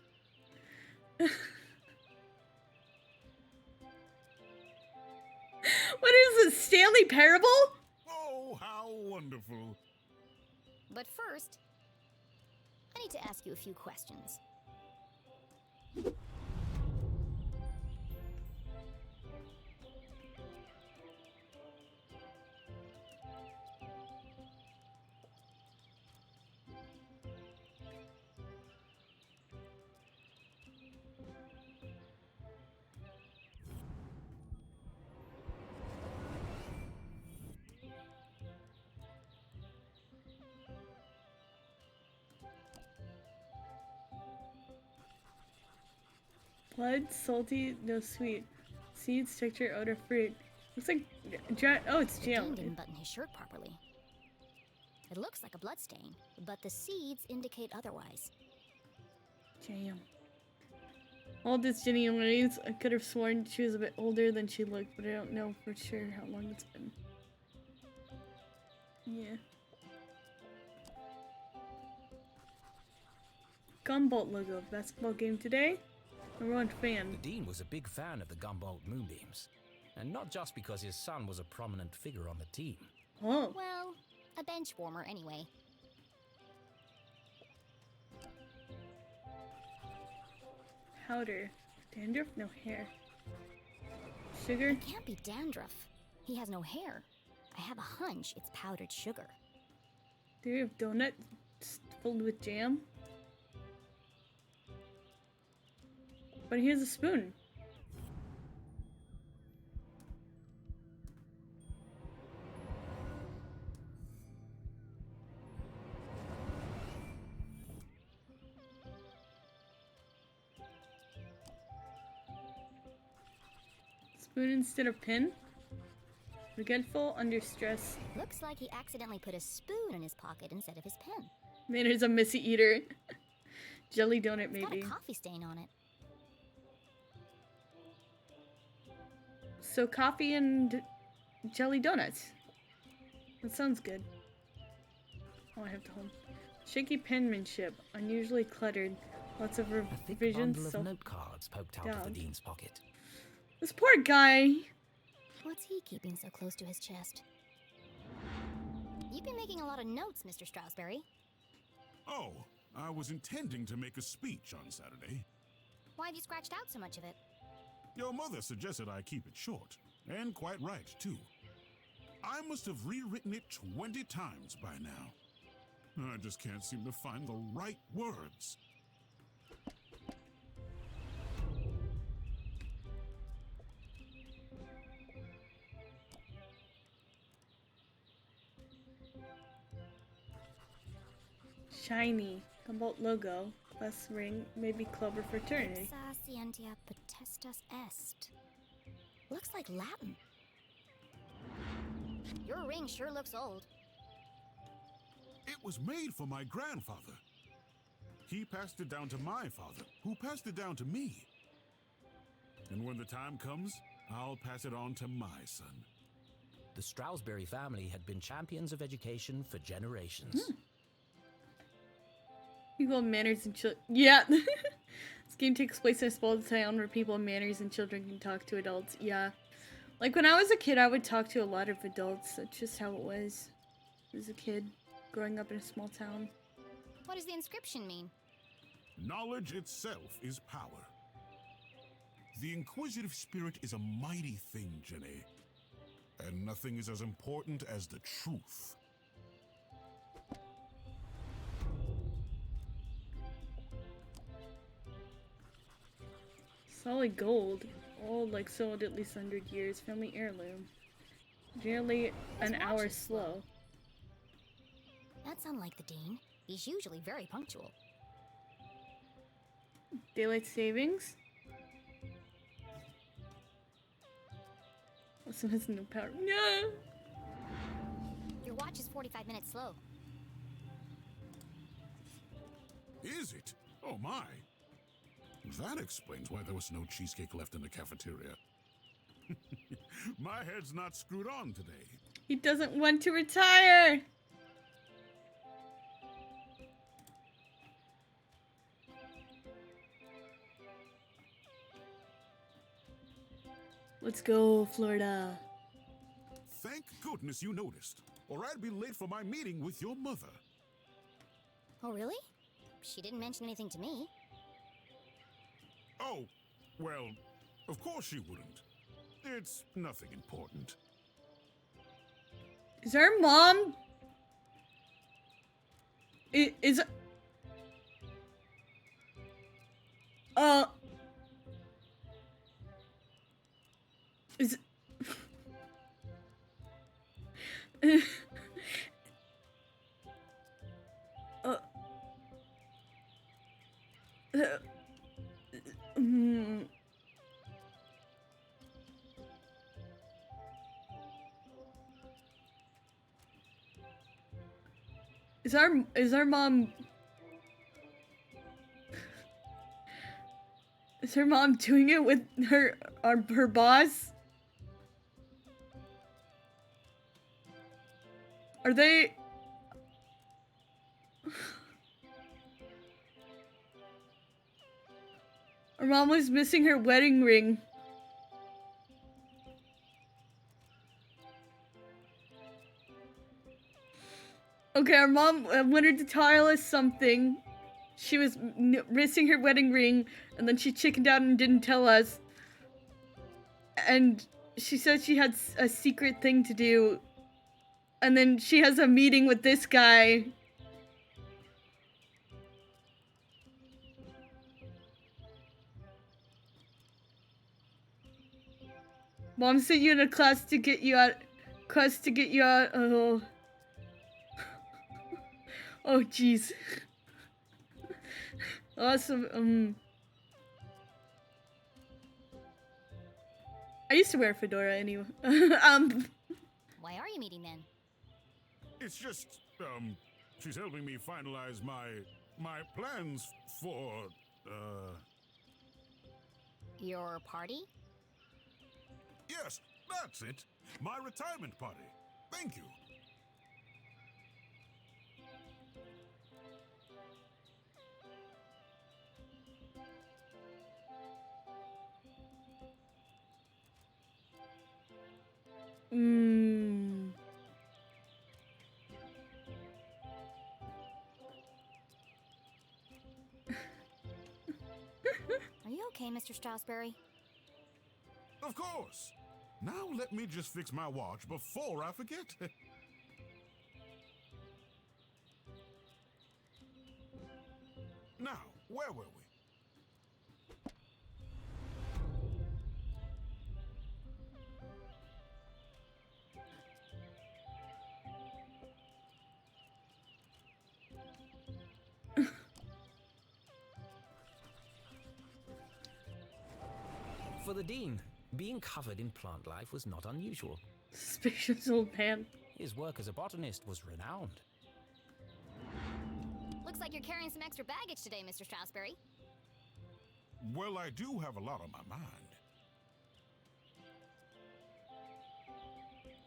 What is this, Stanley Parable? Oh, how wonderful. But first, I need to ask you a few questions. Blood, salty, no sweet. Seeds, texture, odor, fruit. Looks like oh, it's The jam. dean didn't button his shirt properly. It looks like a bloodstain, but the seeds indicate otherwise. Jam. All this Jenny Louise, I could have sworn she was a bit older than she looked, but I don't know for sure how long it's been. Yeah. Gumboldt logo, basketball game today. Number one fan. The dean was a big fan of the Gumboldt Moonbeams, and not just because his son was a prominent figure on the team. Oh. Well, a bench warmer anyway. Powder. Dandruff? No hair. Sugar? It can't be dandruff. He has no hair. I have a hunch it's powdered sugar. Do you have donuts filled with jam? But here's a spoon. Spoon instead of pin? Forgetful, under stress. Looks like he accidentally put a spoon in his pocket instead of his pen. Maynard's a messy eater. Jelly donut, It's maybe. got a coffee stain on it. So coffee and jelly donuts. That sounds good. Oh, I have to hold. Shaky penmanship, unusually cluttered. Lots of A thick revisions. bundle of note cards poked out of the dean's pocket. This poor guy. What's he keeping so close to his chest? You've been making a lot of notes, Mr. Stroudsberry. Oh, I was intending to make a speech on Saturday. Why have you scratched out so much of it? Your mother suggested I keep it short, and quite right, too. I must have rewritten it 20 times by now. I just can't seem to find the right words. Shiny. Humboldt logo. Plus ring. Maybe club or fraternity. Exa scientia potestas est. Looks like Latin. Your ring sure looks old. It was made for my grandfather. He passed it down to my father, who passed it down to me. And when the time comes, I'll pass it on to my son. The Stroudsberry family had been champions of education for generations. People have manners and children. Yeah. This game takes place in a small town where people have manners and children can talk to adults. Yeah. Like when I was a kid, I would talk to a lot of adults. That's just how it was. As a kid, growing up in a small town. What does the inscription mean? Knowledge itself is power. The inquisitive spirit is a mighty thing, Jenny. And nothing is as important as the truth. Solid gold. Old, like sold at least 100 years. Family heirloom. Generally an hour slow. That's unlike the Dean. He's usually very punctual. Daylight savings. Also has no power. No! Your watch is 45 minutes slow. Is it? Oh my. That explains why there was no cheesecake left in the cafeteria. My head's not screwed on today. He doesn't want to retire! Let's go, Florida. Thank goodness you noticed, or I'd be late for my meeting with your mother. Oh, really? She didn't mention anything to me. Oh, well, of course she wouldn't. It's nothing important. Is our mom... Is... Is... Is our mom... Is her mom doing it with her boss? Are they... Our mom was missing her wedding ring. Okay, our mom wanted to tell us something. She was missing her wedding ring, and then she chickened out and didn't tell us. And she said she had a secret thing to do. And then she has a meeting with this guy. Mom sent you in a class to get you out. Oh. Oh, jeez. Awesome. I used to wear a fedora anyway. Why are you meeting then? It's just, she's helping me finalize my plans for, Your party? Yes, that's it. My retirement party. Thank you. Mm. Are you okay, Mr. Strasberry? Of course. Now let me just fix my watch before I forget. Now, where were we? For the Dean, being covered in plant life was not unusual. Suspicious old man. His work as a botanist was renowned. Looks like you're carrying some extra baggage today, Mr. Strasberry. Well, I do have a lot on my mind.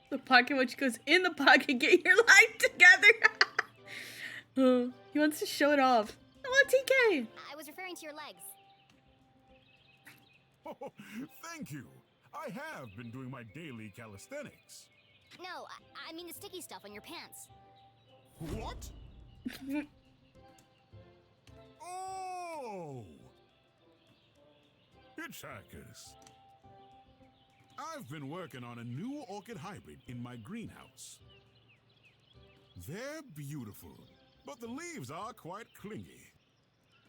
The pocket watch goes in the pocket. Get your life together. Oh, he wants to show it off. Hello, TK. I was referring to your legs. Oh, thank you. I have been doing my daily calisthenics. No, I mean the sticky stuff on your pants. What? Oh! Hitchhikers. I've been working on a new orchid hybrid in my greenhouse. They're beautiful, but the leaves are quite clingy.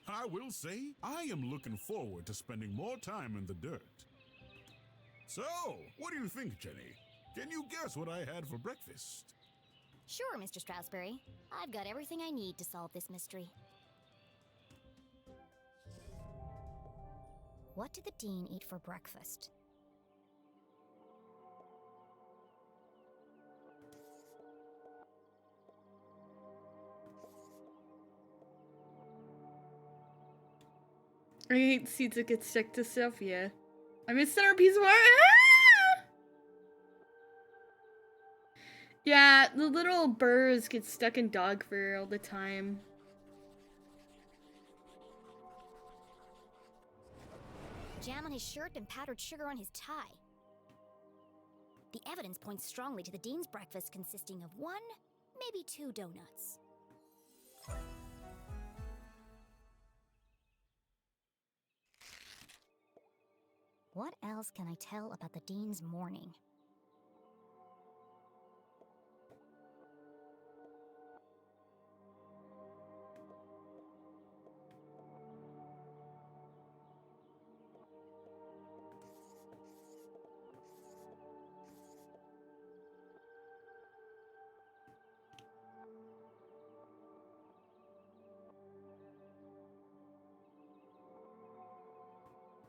I will say, I am looking forward to spending more time in the dirt. So, what do you think, Jenny? Can you guess what I had for breakfast? Sure, Mr. Strasberry. I've got everything I need to solve this mystery. What did the Dean eat for breakfast? I hate seeds that get stuck to stuff, yeah. I missed our piece of art. Ah! Yeah, the little burrs get stuck in dog fur all the time. Jam on his shirt and powdered sugar on his tie. The evidence points strongly to the Dean's breakfast consisting of 1, maybe 2 donuts. What else can I tell about the Dean's morning?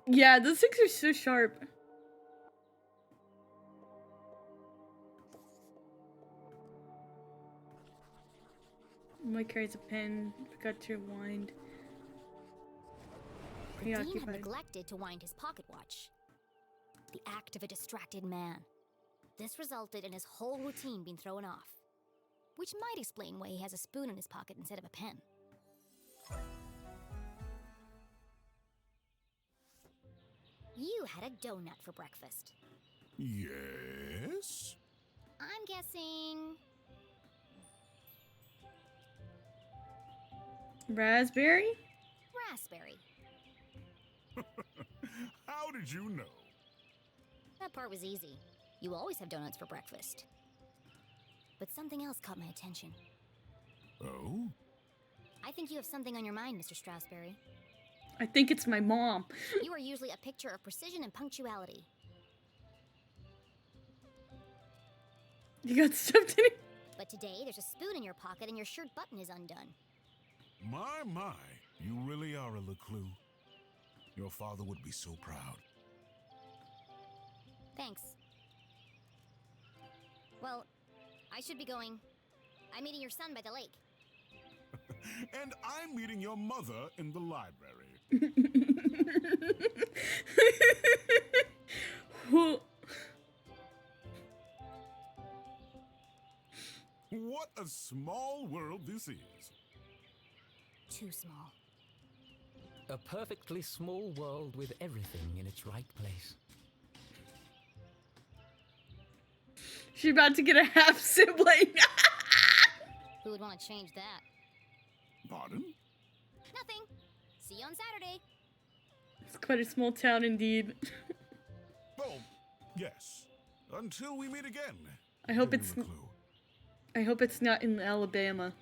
Yeah, those things are so sharp. Mike carries a pen. Forgot to rewind. The Dean had Preoccupied. neglected to wind his pocket watch. The act of a distracted man. This resulted in his whole routine being thrown off. Which might explain why he has a spoon in his pocket instead of a pen. You had a donut for breakfast. Yes? I'm guessing... Raspberry? raspberry. How did you know? That part was easy. You always have donuts for breakfast. But something else caught my attention. Oh? I think you have something on your mind, Mr. Strasberry. I think it's my mom. You are usually a picture of precision and punctuality. You got stuffed in it? But today, there's a spoon in your pocket and your shirt button is undone. My, you really are a LeClue. Your father would be so proud. Thanks. Well, I should be going. I'm meeting your son by the lake. And I'm meeting your mother in the library. What a small world this is. Too small. A perfectly small world with everything in its right place. She's about to get a half sibling. Who would want to change that? Pardon? Nothing. See you on Saturday. It's quite a small town indeed. Oh, yes. Until we meet again. I hope Jenny it's LeClue. I hope it's not in Alabama.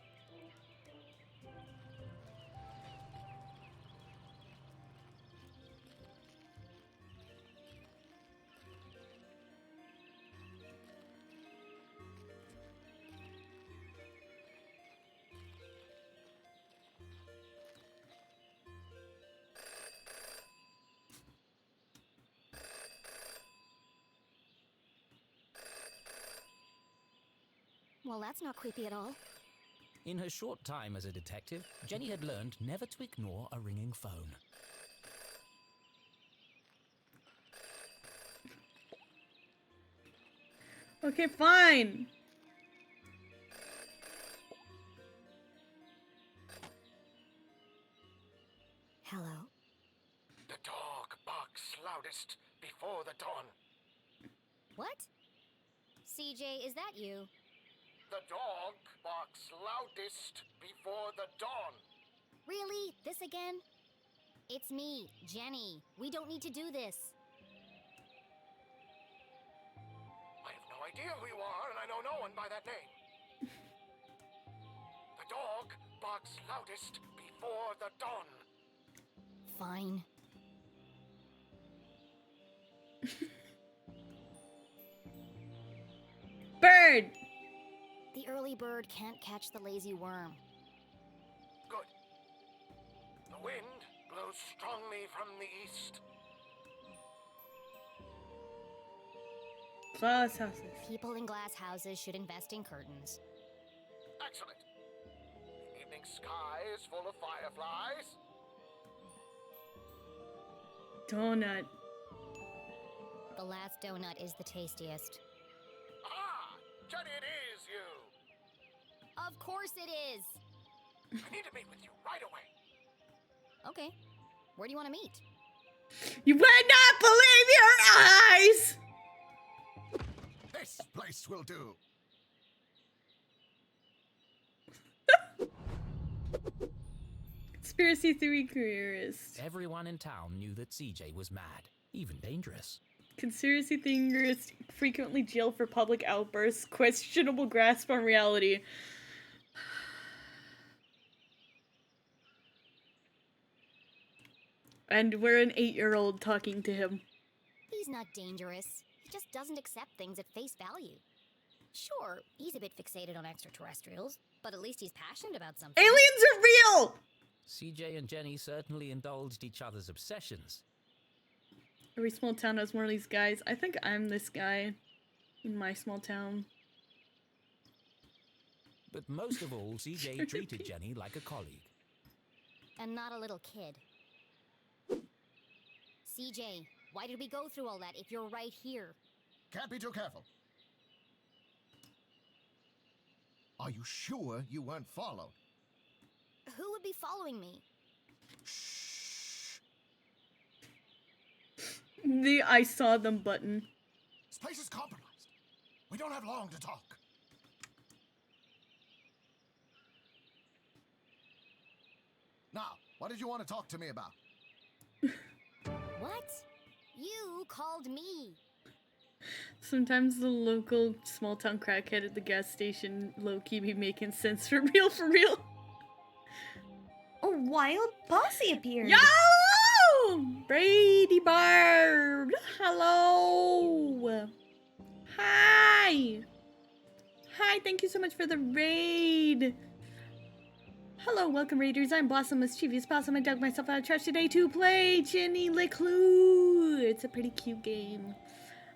Well, that's not creepy at all. In her short time as a detective, Jenny had learned never to ignore a ringing phone. Okay, fine. Hello? The dog barks loudest before the dawn. What? CJ, is that you? The dog barks loudest before the dawn. Really? This again? It's me, Jenny. We don't need to do this. I have no idea who you are, and I know no one by that name. The dog barks loudest before the dawn. Fine. Bird! The early bird can't catch the lazy worm. Good. The wind blows strongly from the east. Glass houses. People in glass houses should invest in curtains. Excellent. The evening sky is full of fireflies. Donut. The last donut is the tastiest. Ah! Jenny, it is you! Of course it is! I need to meet with you right away. Okay. Where do you want to meet? You would not believe your eyes! This place will do. Conspiracy theory theorist. Everyone in town knew that CJ was mad, even dangerous. Conspiracy theorists frequently jail for public outbursts, questionable grasp on reality. And we're an 8-year-old talking to him. He's not dangerous. He just doesn't accept things at face value. Sure, he's a bit fixated on extraterrestrials, but at least he's passionate about something. Aliens are real! CJ and Jenny certainly indulged each other's obsessions. Every small town has one of these guys. I think I'm this guy in my small town. But most of all, CJ treated Jenny like a colleague. And not a little kid. CJ, why did we go through all that if you're right here? Can't be too careful. Are you sure you weren't followed? Who would be following me? Shh. The I saw them button. This place is compromised. We don't have long to talk. Now, what did you want to talk to me about? What? You called me. Sometimes the local small town crackhead at the gas station low-key be making sense for real, for real. A wild posse appeared. Yo! Brady Barb! Hello! Hi! Hi, thank you so much for the raid! Hello, welcome raiders. I'm Blossom, mischievous possum. I dug myself out of trash today to play Jenny LeClue. It's a pretty cute game.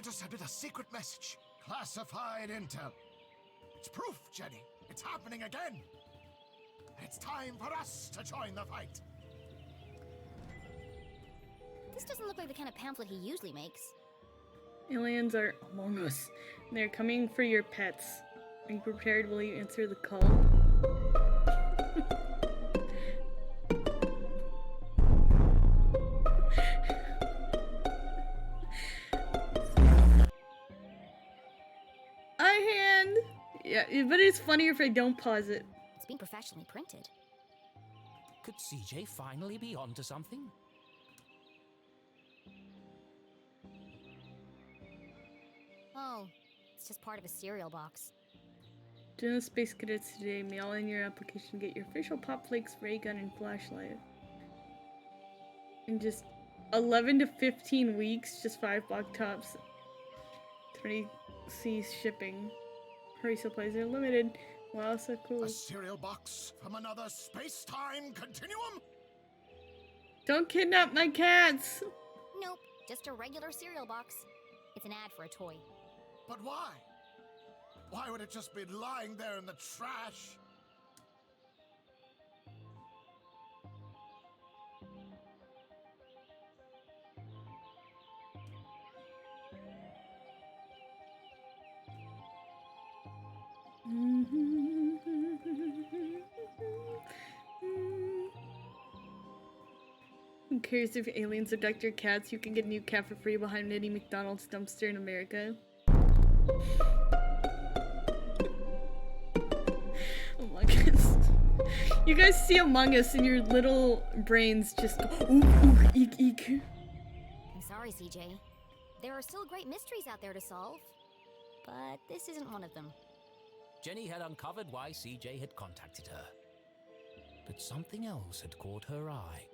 intercepted a secret message. Classified intel. It's proof, Jenny. It's happening again. It's time for us to join the fight. This doesn't look like the kind of pamphlet he usually makes. Aliens are among us. They're coming for your pets. Are you prepared? Will you answer the call? hand. Yeah, but it's funnier if I don't pause it. It's being professionally printed. Could CJ finally be onto something? Oh, it's just part of a cereal box. Join the Space Cadets today. Mail in your application. Get your official Pop Flakes ray gun and flashlight. In just 11 to 15 weeks, just 5 box tops. 20C shipping. Hurry, supplies are limited. Wow, so cool. A cereal box from another space-time continuum? Don't kidnap my cats! Nope, just a regular cereal box. It's an ad for a toy. But why? Why would it just be lying there in the trash? Who cares if aliens abduct your cats? You can get a new cat for free behind any McDonald's dumpster in America. Among Us. You guys see Among Us and your little brains just go, ooh, ooh, eek, eek. I'm sorry, CJ. There are still great mysteries out there to solve. But this isn't one of them. Jenny had uncovered why CJ had contacted her. But something else had caught her eye.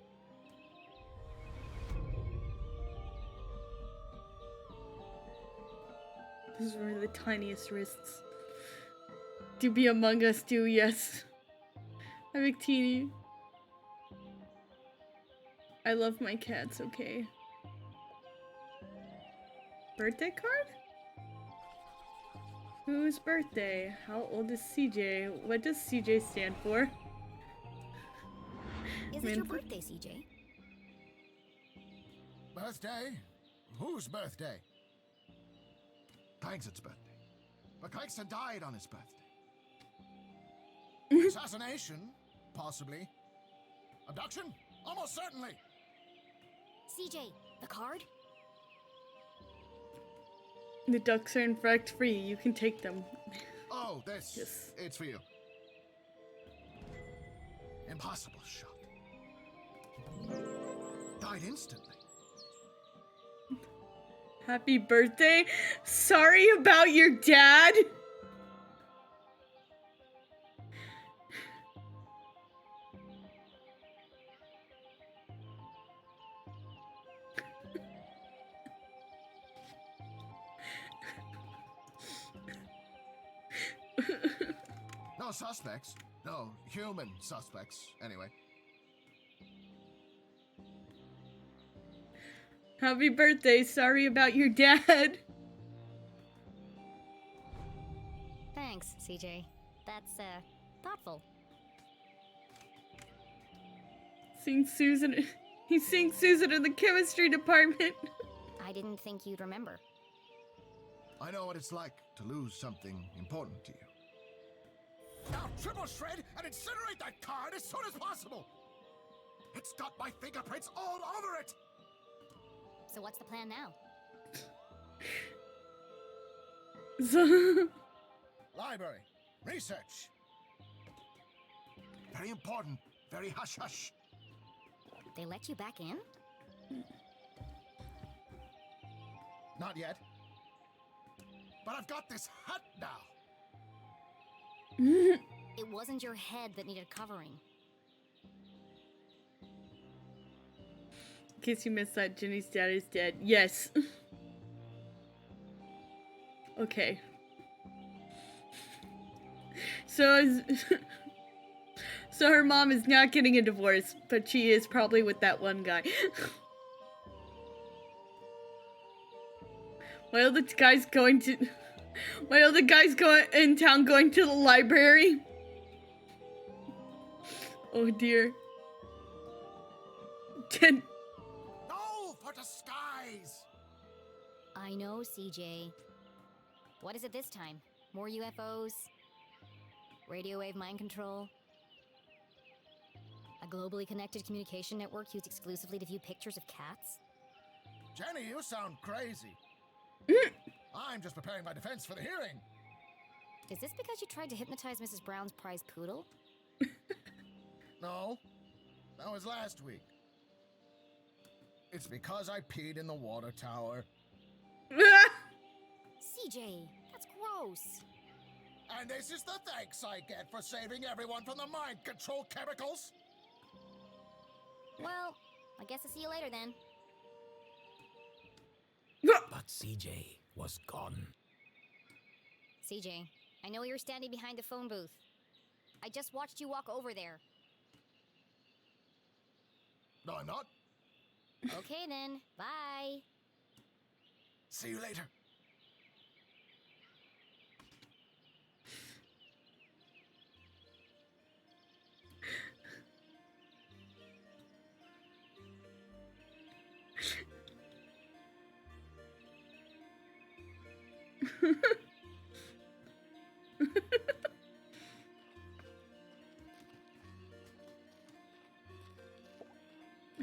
This is one of the tiniest wrists. Do be Among Us, do, yes. I'm McTeeny. I love my cats, okay. Birthday card? Whose birthday? How old is CJ? What does CJ stand for? Is it your birthday, CJ? Birthday? Whose birthday? Clankson's birthday. But Clankson died on his birthday. Assassination? Possibly. Abduction? Almost certainly. CJ, the card? The ducks are infract free. You can take them. Oh, this. Yes. It's for you. Impossible shot. Died instantly. Happy birthday. Sorry about your dad. No suspects. No human suspects, anyway. Happy birthday. Sorry about your dad. Thanks, CJ. That's, thoughtful. Seeing Susan. He's seeing Susan in the chemistry department. I didn't think you'd remember. I know what it's like to lose something important to you. Now triple shred and incinerate that card as soon as possible! It's got my fingerprints all over it! So what's the plan now? Library. Research. Very important. Very hush-hush. They let you back in? Not yet. But I've got this hat now. It wasn't your head that needed covering. In case you missed that, Jenny's dad is dead. Yes. Okay. So her mom is not getting a divorce, but she is probably with that one guy. Why are the guys going to... Why are the guys going in town going to the library? Oh dear. No, for disguise! I know, CJ. What is it this time? More UFOs? Radio wave mind control? A globally connected communication network used exclusively to view pictures of cats? Jenny, you sound crazy. I'm just preparing my defense for the hearing. Is this because you tried to hypnotize Mrs. Brown's prize poodle? No, that was last week. It's because I peed in the water tower. CJ, that's gross. And this is the thanks I get for saving everyone from the mind control chemicals. Well, I guess I'll see you later then. But CJ was gone. CJ, I know you're standing behind the phone booth. I just watched you walk over there. No, I'm not. Okay then, bye. See you later.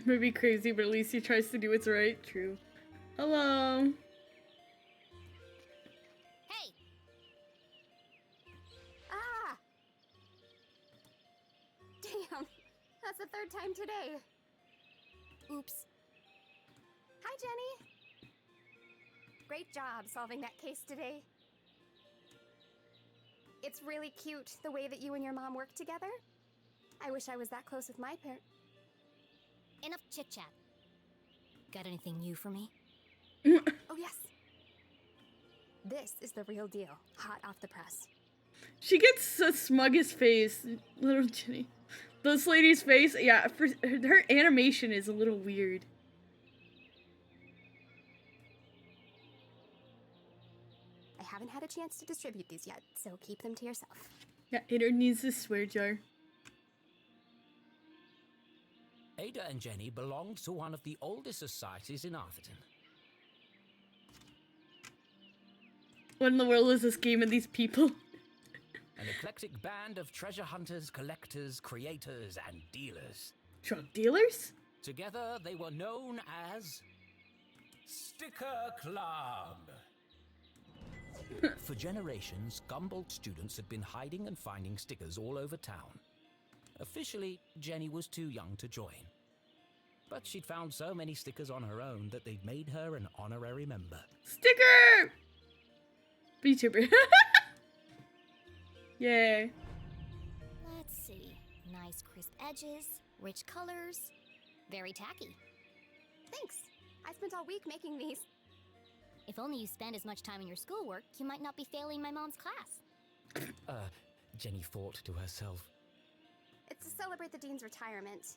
Maybe crazy, but at least he tries to do what's right. True. Hello. Hey! Ah! Damn, that's the third time today. Oops. Hi, Jenny. Great job solving that case today. It's really cute the way that you and your mom work together. I wish I was that close with my parents. Enough chit-chat. Got anything new for me? Oh, yes. This is the real deal, hot off the press. She gets the smuggest face, little Jenny. This lady's face, yeah, for, her animation is a little weird. I haven't had a chance to distribute these yet, so keep them to yourself. Yeah, Ada needs a swear jar. Ada and Jenny belonged to one of the oldest societies in Arthurton. What in the world is this game and these people? An eclectic band of treasure hunters, collectors, creators, and dealers. Drug dealers? Together, they were known as Sticker Club. For generations, Gumboldt students had been hiding and finding stickers all over town. Officially, Jenny was too young to join. But she'd found so many stickers on her own that they'd made her an honorary member. Sticker! Vtuber. Yay. Let's see. Nice crisp edges, rich colors, very tacky. Thanks. I spent all week making these. If only you spend as much time in your schoolwork, you might not be failing my mom's class. Jenny thought to herself. It's to celebrate the dean's retirement.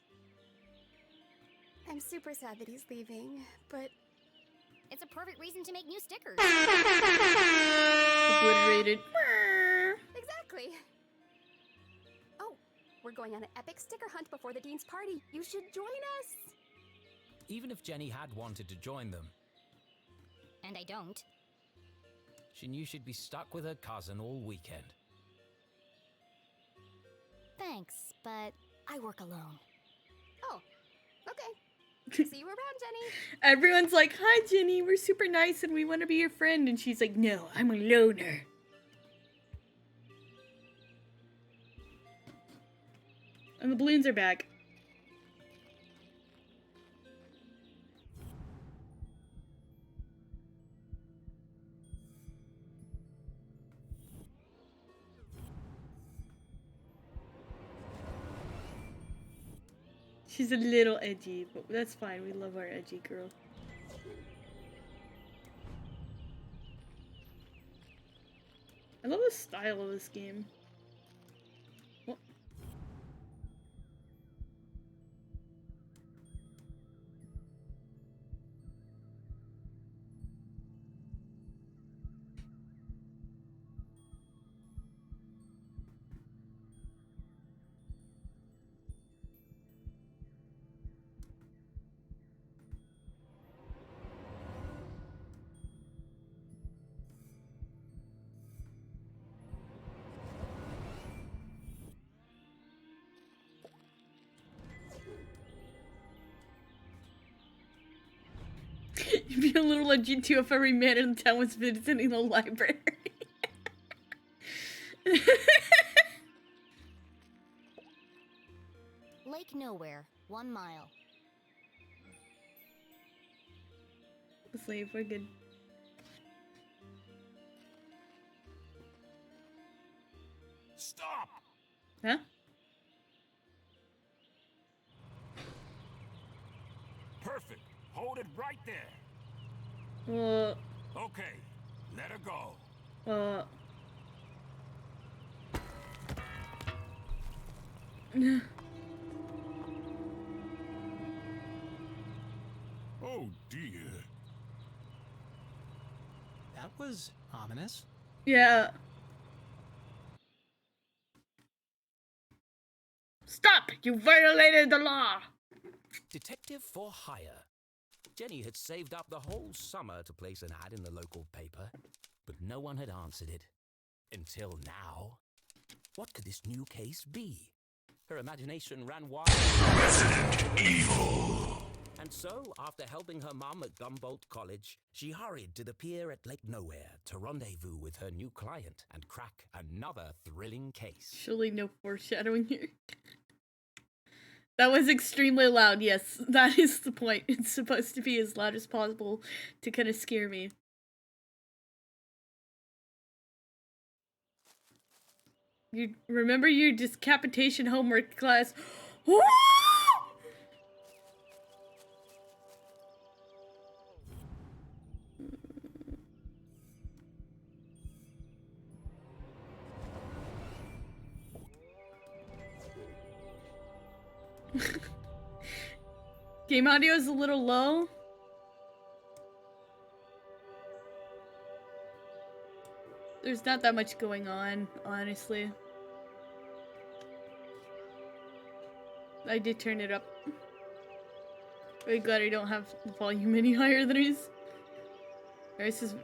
I'm super sad that he's leaving, but It's a perfect reason to make new stickers. Obliterated. exactly. Oh, we're going on an epic sticker hunt before the dean's party. You should join us. Even if Jenny had wanted to join them, And I don't. she knew she'd be stuck with her cousin all weekend. Thanks, but I work alone. Oh, okay. See you around, Jenny. Everyone's like, hi Jenny, we're super nice and we want to be your friend. And she's like, no, I'm a loner. And the balloons are back. She's a little edgy, but that's fine. We love our edgy girl. I love the style of this game. What? You'd be a little on G2 if every man in town was visiting the library. Lake Nowhere, 1 mile. Let's leave, we're good. Stop! Huh? Perfect. Hold it right there. Okay, let her go. Oh dear. That was ominous. Yeah. Stop! You violated the law! Detective for hire. Jenny had saved up the whole summer to place an ad in the local paper, but no one had answered it. Until now. What could this new case be? Her imagination ran wild. Resident Evil. And so, after helping her mum at Gumboldt College, she hurried to the pier at Lake Nowhere to rendezvous with her new client and crack another thrilling case. Surely no foreshadowing here. That was extremely loud, yes. That is the point. It's supposed to be as loud as possible to kind of scare me. You remember your decapitation homework class? Game audio is a little low. There's not that much going on, honestly. I did turn it up. Very glad I don't have the volume any higher than it is.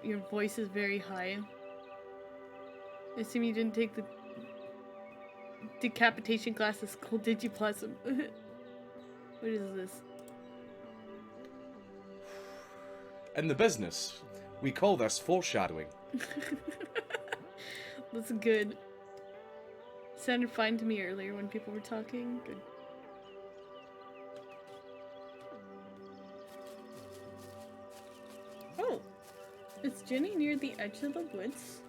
Your voice is very high. I assume you didn't take the decapitation class at school, did you, Opossum? What is this? In the business, we call this foreshadowing. That's good. Sounded fine to me earlier when people were talking. Good. Oh! Is Jenny near the edge of the woods?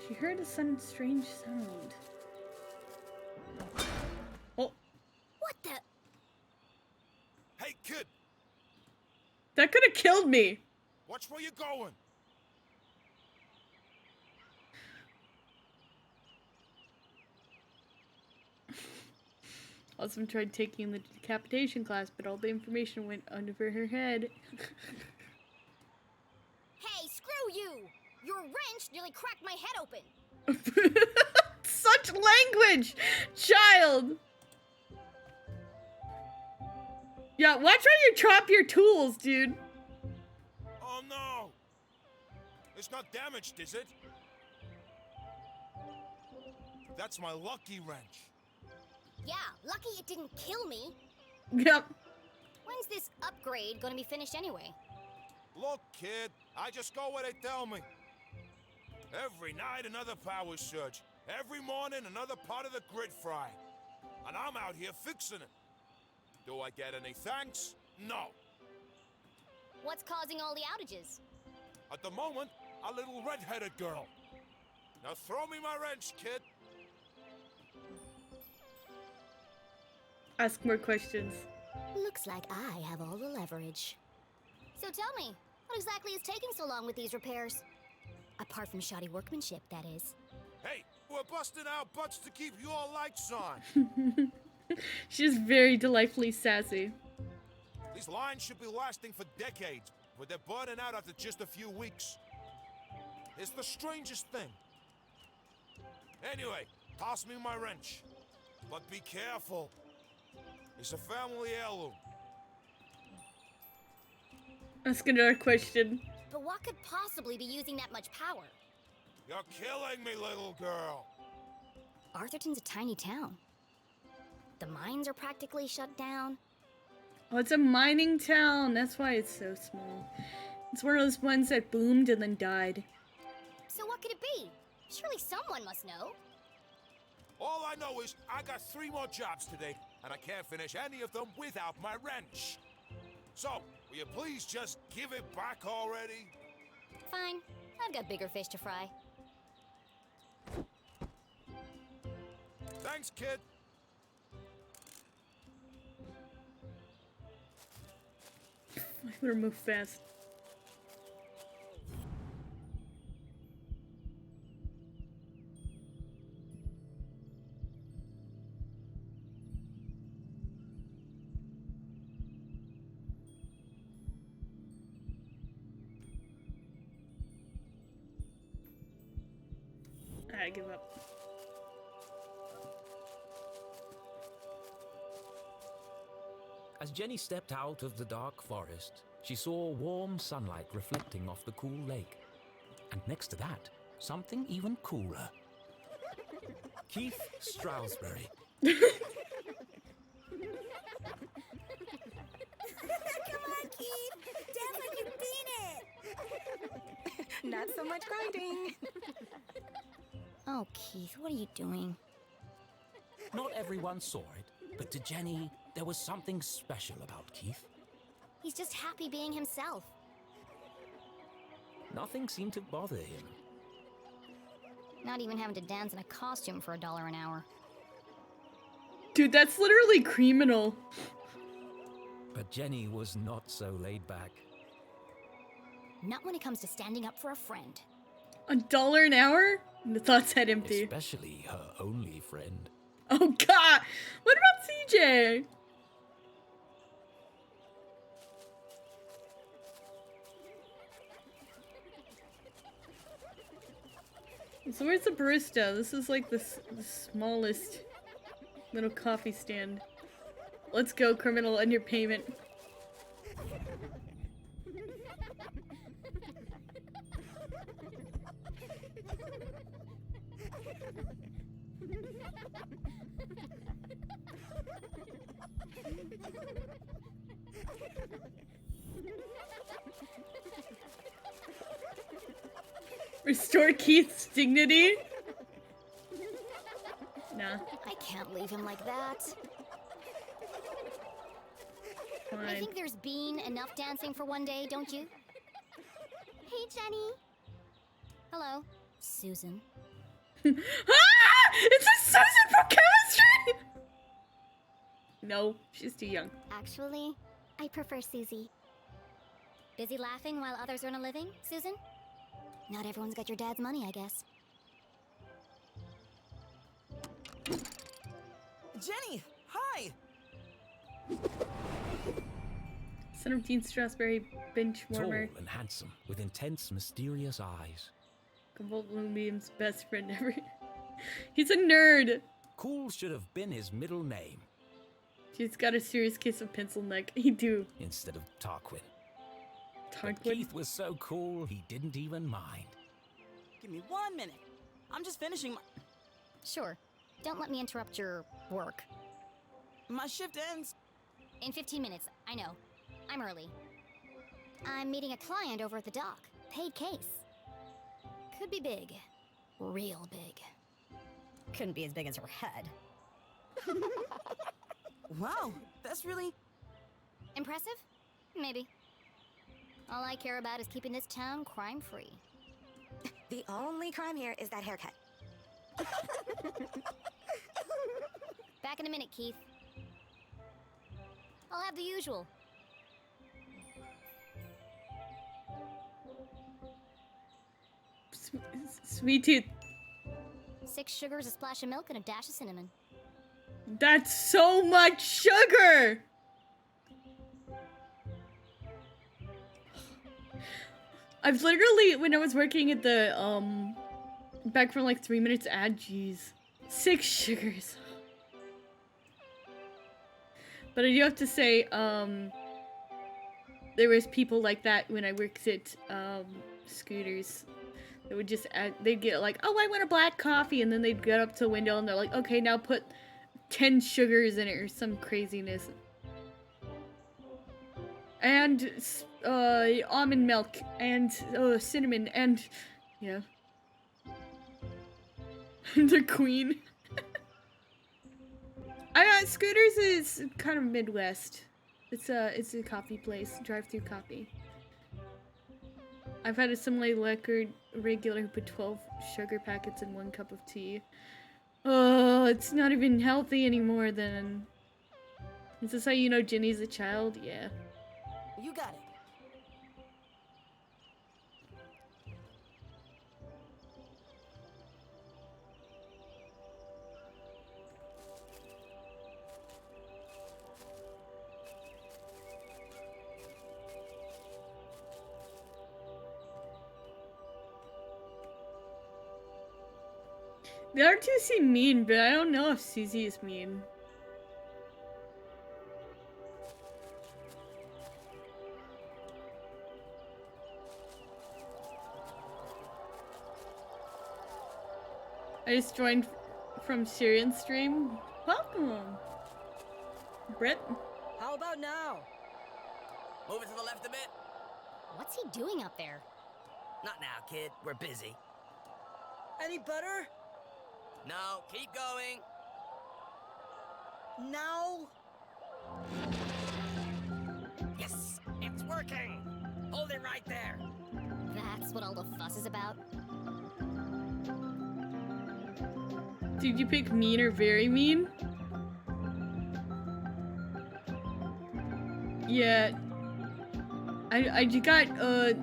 She heard a sudden strange sound. Oh! What the? Hey, kid! That could have killed me! Watch where you're going! Opossum tried taking the decapitation class, but all the information went under her head. Hey, screw you! Your wrench nearly cracked my head open! Such language! Child! Yeah, watch where you drop your tools, dude. Oh no! It's not damaged, is it? That's my lucky wrench. Yeah, lucky it didn't kill me. Yep. When's this upgrade gonna be finished anyway? Look, kid, I just go where they tell me. Every night another power surge. Every morning another part of the grid fry. And I'm out here fixing it. Do I get any thanks? No. What's causing all the outages? At the moment, a little red-headed girl. Now throw me my wrench, kid. Ask more questions. Looks like I have all the leverage. So tell me, what exactly is taking so long with these repairs? Apart from shoddy workmanship, that is. Hey, we're busting our butts to keep your lights on. She's very delightfully sassy. These lines should be lasting for decades, but they're burning out after just a few weeks. It's the strangest thing. Anyway, toss me my wrench. But be careful. It's a family heirloom. Ask another question. But what could possibly be using that much power? You're killing me, little girl. Arthurton's a tiny town. The mines are practically shut down. Oh, it's a mining town. That's why it's so small. It's one of those ones that boomed and then died. So what could it be? Surely someone must know. All I know is I got 3 more jobs today, and I can't finish any of them without my wrench. So, will you please just give it back already? Fine. I've got bigger fish to fry. Thanks, kid. I better move fast. I give up. As Jenny stepped out of the dark forest, she saw warm sunlight reflecting off the cool lake. And next to that, something even cooler. Keith Stroudsbury. Come on, Keith! Dance like you've seen it! Not so much grinding. Oh, Keith, what are you doing? Not everyone saw it, but to Jenny, there was something special about Keith. He's just happy being himself. Nothing seemed to bother him. Not even having to dance in a costume for $1 an hour. Dude, that's literally criminal. But Jenny was not so laid back. Not when it comes to standing up for a friend. $1 an hour? The thoughts head empty. Especially her only friend. Oh god! What about CJ? So where's the barista? This is like the smallest little coffee stand. Let's go, criminal, underpayment. Restore Keith's dignity? Nah. I can't leave him like that. Fine. I think there's been enough dancing for one day, don't you? Hey, Jenny. Hello, Susan. Ah! It's a Susan from chemistry! No, she's too young. Actually, I prefer Susie. Busy laughing while others earn a living, Susan? Not everyone's got your dad's money, I guess. Jenny! Hi! Son of Dean Strasberry, bench warmer. Tall and handsome, with intense, mysterious eyes. Bloombeam's best friend ever. He's a nerd! Cool should have been his middle name. He's got a serious case of pencil neck. He do. Instead of Tarquin. Tarquin? But Keith was so cool, he didn't even mind. Give me 1 minute. I'm just finishing my... Sure. Don't let me interrupt your work. My shift ends... In 15 minutes, I know. I'm early. I'm meeting a client over at the dock. Paid case. Could be big. Real big. Couldn't be as big as her head. Wow, that's really... Impressive? Maybe. All I care about is keeping this town crime-free. The only crime here is that haircut. Back in a minute, Keith. I'll have the usual. Sweet tooth. 6 sugars, a splash of milk, and a dash of cinnamon. That's so much sugar! I've literally, when I was working at the, back from like 3 minutes ad, jeez. 6 sugars. But I do have to say, there was people like that when I worked at, Scooters. They would just add, they'd get like, oh, I want a black coffee, and then they'd get up to the window and they're like, okay, now put 10 sugars in it or some craziness. and almond milk, and cinnamon, and yeah. The queen. Scooters is kind of Midwest. It's a coffee place, drive-through coffee. I've had a similar liquor regular who put 12 sugar packets in 1 cup of tea. Oh, it's not even healthy anymore then. Is this how you know Jenny's a child? Yeah. You got it. The other two seem mean, but I don't know if Susie is mean. I just joined from Syrian stream. Welcome, Brett. How about now? Move it to the left a bit. What's he doing up there? Not now, kid. We're busy. Any better? No, keep going. Now? Yes, it's working. Hold it right there. That's what all the fuss is about? Did you pick mean or very mean? Yeah. I got,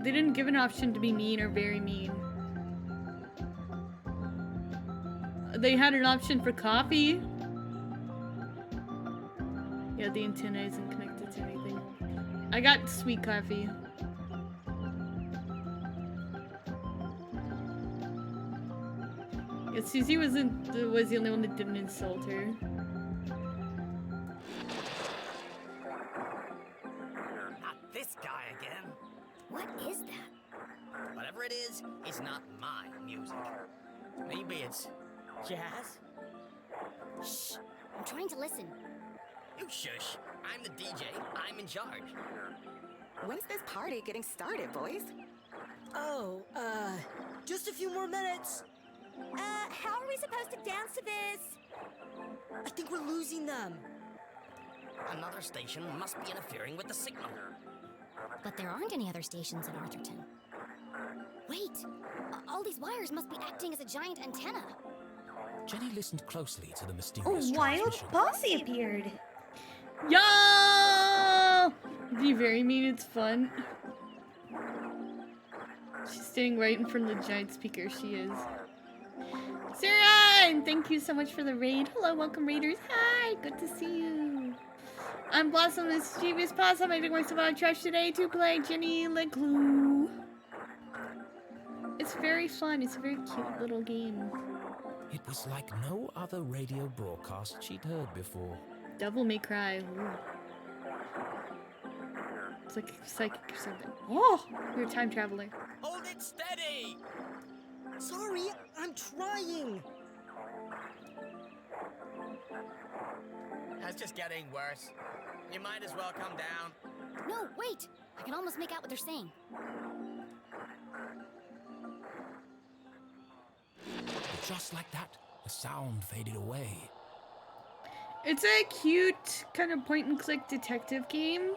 they didn't give an option to be mean or very mean. They had an option for coffee. Yeah, the antenna isn't connected to anything. I got sweet coffee. Yeah, Susie was the only one that didn't insult her. Not this guy again. What is that? Whatever it is, it's not my music. Maybe it's jazz? Shh! I'm trying to listen. You shush. I'm the DJ. I'm in charge. When's this party getting started, boys? Oh, just a few more minutes. How are we supposed to dance to this? I think we're losing them. Another station must be interfering with the signal. But there aren't any other stations in Arthurton. Wait! All these wires must be acting as a giant antenna. Jenny listened closely to the A mysterious wild transmission. posse appeared. Yo! Be very mean, it's fun. She's standing right in front of the giant speaker, she is. Syrian! Thank you so much for the raid. Hello, welcome raiders. Hi, good to see you. I'm Blossom, this is Mischievous Possum. I took myself out of trash today to play Jenny LeClue. It's very fun, it's a very cute little game. It was like no other radio broadcast she'd heard before. Devil May Cry. Ooh. It's like psychic or something. Oh! You're a time traveler. Hold it steady! Sorry, I'm trying. That's just getting worse. You might as well come down. No, wait! I can almost make out what they're saying. But just like that, the sound faded away. It's a cute kind of point-and-click detective game.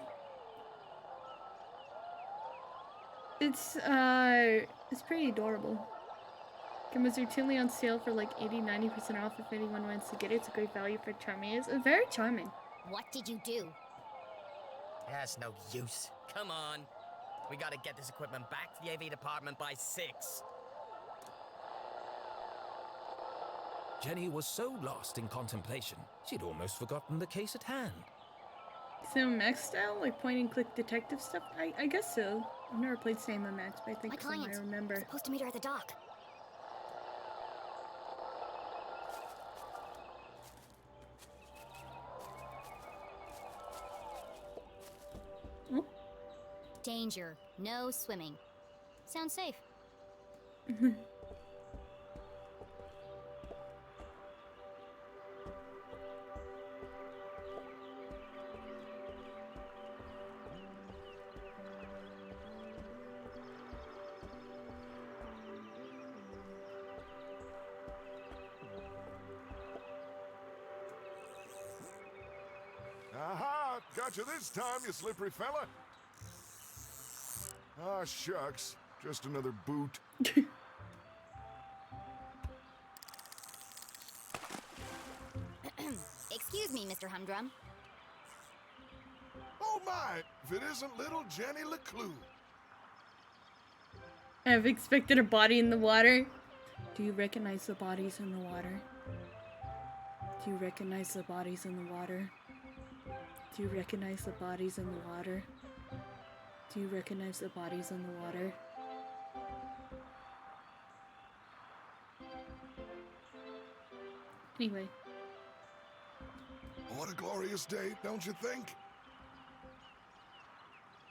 It's pretty adorable. Game was routinely on sale for like 80-90% off if anyone wants to get it. It's a great value for charming. It's very charming. What did you do? That's no use. Come on. We gotta get this equipment back to the AV department by 6. Jenny was so lost in contemplation, she'd almost forgotten the case at hand. Cinemax style, like point-and-click detective stuff? I guess so. I've never played Cinemax, but I think My so, I client. remember. I'm supposed to meet her at the dock. Oh. Danger. No swimming. Sounds safe. Aha! Got you this time, you slippery fella. Ah, shucks. Just another boot. Excuse me, Mr. Humdrum. Oh my! If it isn't little Jenny LeClue. I've expected a body in the water. Do you recognize the bodies in the water? Do you recognize the bodies in the water? Do you recognize the bodies in the water? Do you recognize the bodies in the water? Anyway. What a glorious day, don't you think?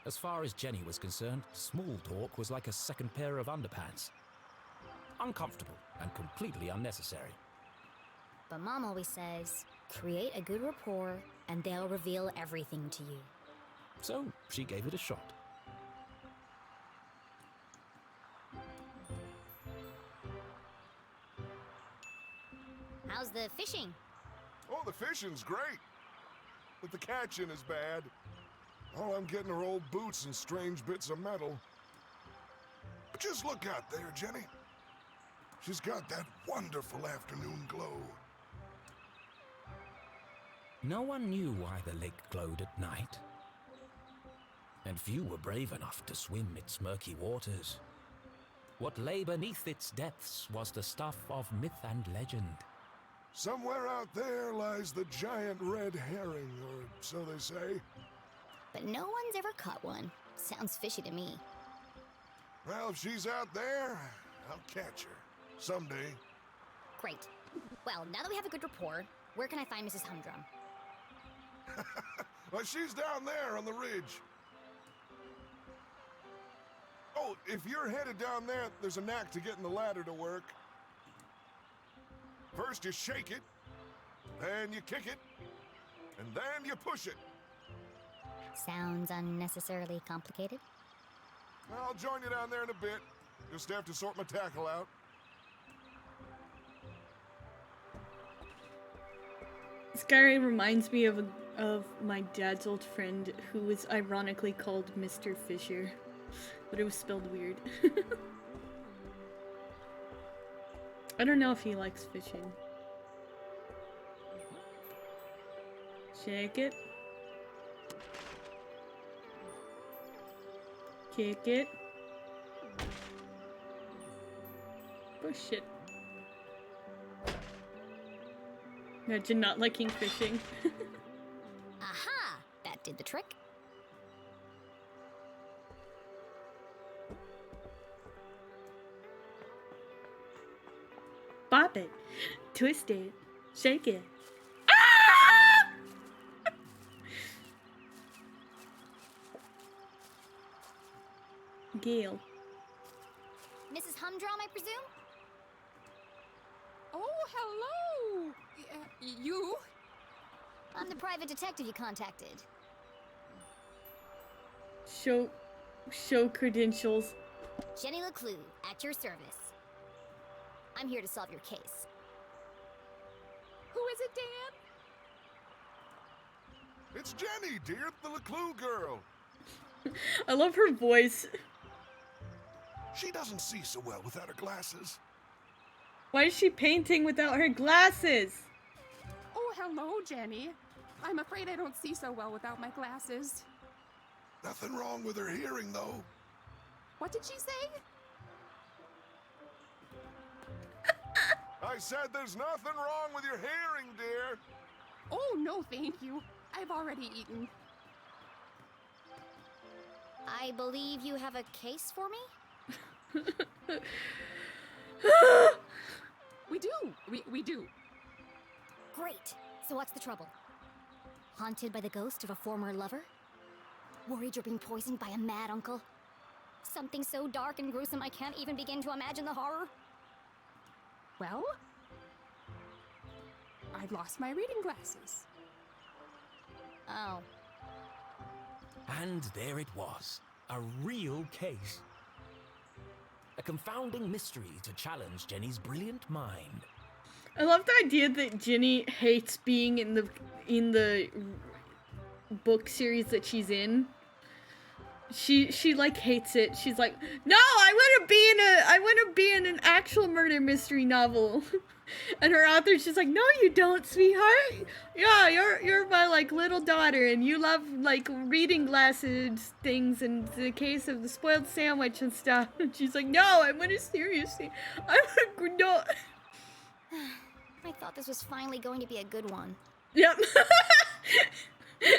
As far as Jenny was concerned, small talk was like a second pair of underpants. Uncomfortable and completely unnecessary. But Mom always says, create a good rapport and they'll reveal everything to you. So she gave it a shot. How's the fishing? Oh, the fishing's great. But the catching is bad. All I'm getting are old boots and strange bits of metal. But just look out there, Jenny. She's got that wonderful afternoon glow. No one knew why the lake glowed at night. And few were brave enough to swim its murky waters. What lay beneath its depths was the stuff of myth and legend. Somewhere out there lies the giant red herring, or so they say. But no one's ever caught one. Sounds fishy to me. Well, if she's out there, I'll catch her. Someday. Great. Well, now that we have a good rapport, where can I find Mrs. Humdrum? Well, she's down there on the ridge. Oh, if you're headed down there, there's a knack to getting the ladder to work. First you shake it, then you kick it, and then you push it. Sounds unnecessarily complicated. I'll join you down there in a bit. Just have to sort my tackle out. This guy reminds me of my dad's old friend who was ironically called Mr. Fisher, but it was spelled weird. I don't know if he likes fishing. Shake it. Kick it. Push it. Imagine not liking fishing. Aha! That did the trick. Pop it. Twist it. Shake it. Ah! Gail. Mrs. Humdrum, I presume? Oh, hello! You? I'm the private detective you contacted. Show credentials. Jenny LeClue, at your service. I'm here to solve your case. Who is it, Dan? It's Jenny, dear, the LeClue girl. I love her voice. She doesn't see so well without her glasses. Why is she painting without her glasses? Oh, hello, Jenny. I'm afraid I don't see so well without my glasses. Nothing wrong with her hearing, though. What did she say? I said there's nothing wrong with your hearing, dear. Oh, no, thank you. I've already eaten. I believe you have a case for me? We do. We do. Great. So what's the trouble? Haunted by the ghost of a former lover? Worried you're being poisoned by a mad uncle? Something so dark and gruesome I can't even begin to imagine the horror? Well, I lost my reading glasses. Oh. And there it was. A real case. A confounding mystery to challenge Jenny's brilliant mind. I love the idea that Jenny hates being in the book series that she's in. She like hates it. She's like, no, I want to be in an actual murder mystery novel. And her author's just like, no, you don't, sweetheart. Yeah, you're my like little daughter, and you love like reading glasses things and the case of the spoiled sandwich and stuff. And she's like, no, I want to seriously. I want no. I thought this was finally going to be a good one. Yep.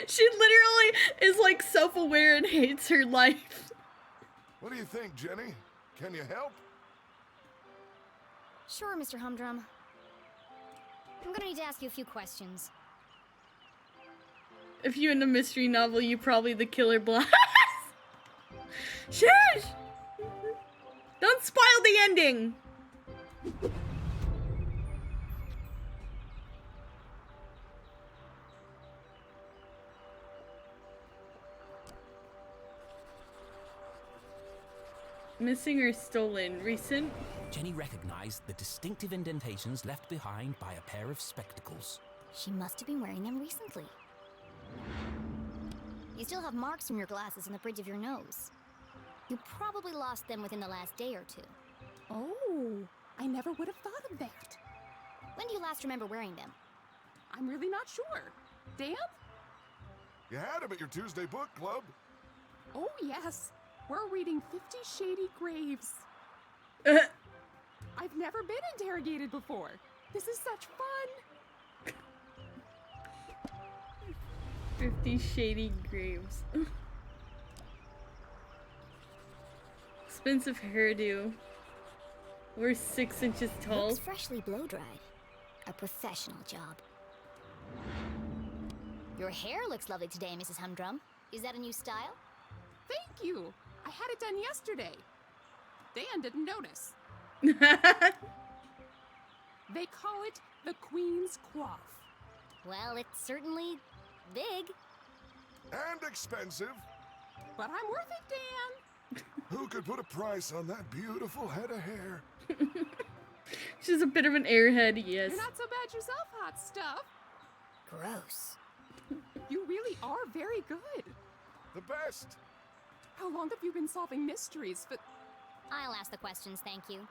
She literally is like self-aware and hates her life. What do you think, Jenny? Can you help? Sure, Mr. Humdrum. I'm gonna need to ask you a few questions. If you're in a mystery novel, you're probably the killer blast. Shush! Don't spoil the ending! Missing or stolen. Recent? Jenny recognized the distinctive indentations left behind by a pair of spectacles. She must have been wearing them recently. You still have marks from your glasses on the bridge of your nose. You probably lost them within the last day or two. Oh, I never would have thought of that. When do you last remember wearing them? I'm really not sure. Dan? You had him at your Tuesday book club. Oh, yes. We're reading 50 Shady Graves. I've never been interrogated before. This is such fun. 50 Shady Graves. Expensive hairdo. We're 6 inches tall. Looks freshly blow-dried. A professional job. Your hair looks lovely today, Mrs. Humdrum. Is that a new style? Thank you. I had it done yesterday. Dan didn't notice. They call it the Queen's Coif. Well, it's certainly big. And expensive. But I'm worth it, Dan. Who could put a price on that beautiful head of hair? She's a bit of an airhead, yes. You're not so bad yourself, hot stuff. Gross. You really are very good. The best. How long have you been solving mysteries? But I'll ask the questions, thank you.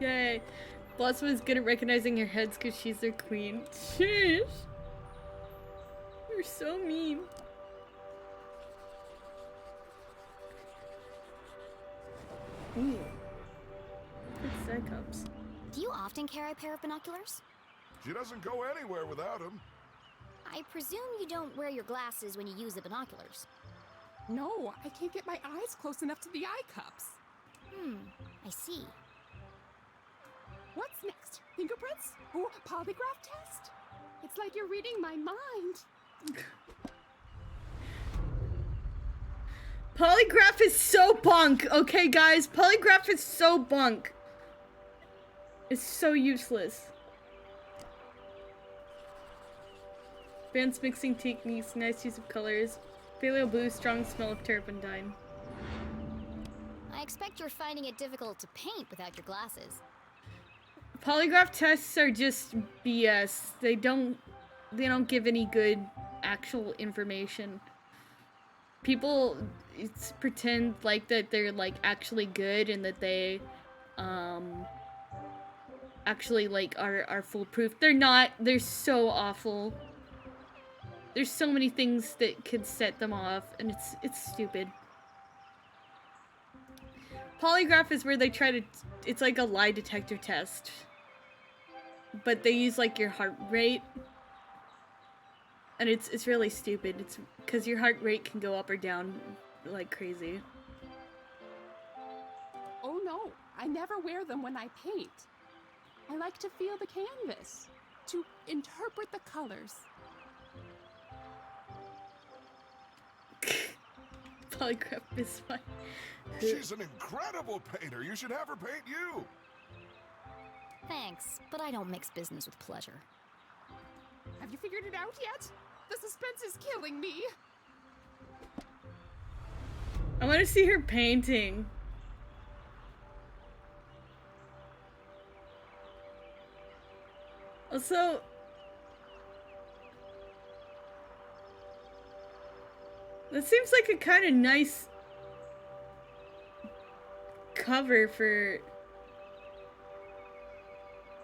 Yay. Blossom is good at recognizing your heads because she's their queen. Sheesh. You're so mean. Ooh. Good set cups. Do you often carry a pair of binoculars? She doesn't go anywhere without him. I presume you don't wear your glasses when you use the binoculars. no, I can't get my eyes close enough to the eye cups. I see. What's next? Fingerprints? Or polygraph test? It's like you're reading my mind. Polygraph is so bunk, okay guys? Polygraph is so bunk. It's so useless. Advanced mixing techniques, nice use of colors. Paleo blue, strong smell of turpentine. I expect you're finding it difficult to paint without your glasses. Polygraph tests are just BS. They don't give any good actual information. People pretend like that they're like actually good and that they actually like are foolproof. They're not. They're so awful. There's so many things that could set them off, and it's stupid. Polygraph is where they try to, it's like a lie detector test. But they use like your heart rate. And it's really stupid. It's because your heart rate can go up or down like crazy. Oh no, I never wear them when I paint. I like to feel the canvas, to interpret the colors. Polygraph is fine. She's an incredible painter. You should have her paint you. Thanks, but I don't mix business with pleasure. Have you figured it out yet? The suspense is killing me. I want to see her painting. Also, that seems like a kind of nice cover for...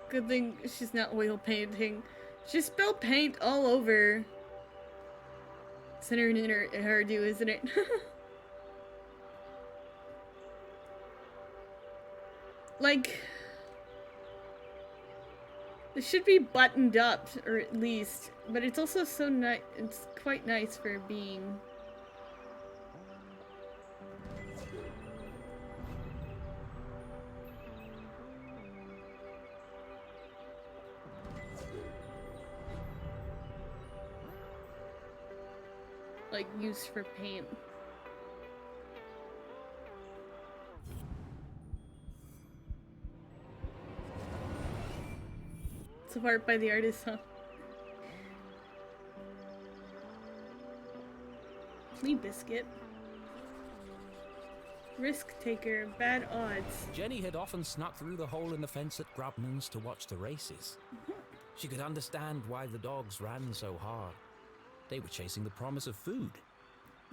Good thing she's not oil painting. She spilled paint all over. It's in her hairdo, isn't it? Like, it should be buttoned up, or at least, but it's also so nice. It's quite nice for being. Like, used for paint. It's art by the artist, huh? Me biscuit. Risk taker, bad odds. Jenny had often snuck through the hole in the fence at Grubman's to watch the races. She could understand why the dogs ran so hard. They were chasing the promise of food.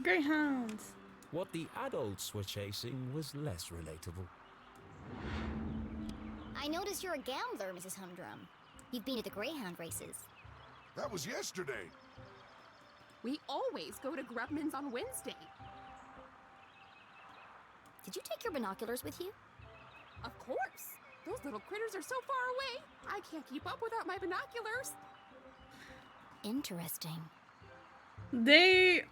Greyhounds. What the adults were chasing was less relatable. I noticed you're a gambler, Mrs. Humdrum. You've been at the Greyhound races. That was yesterday. We always go to Grubman's on Wednesday. Did you take your binoculars with you? Of course. Those little critters are so far away. I can't keep up without my binoculars. Interesting. They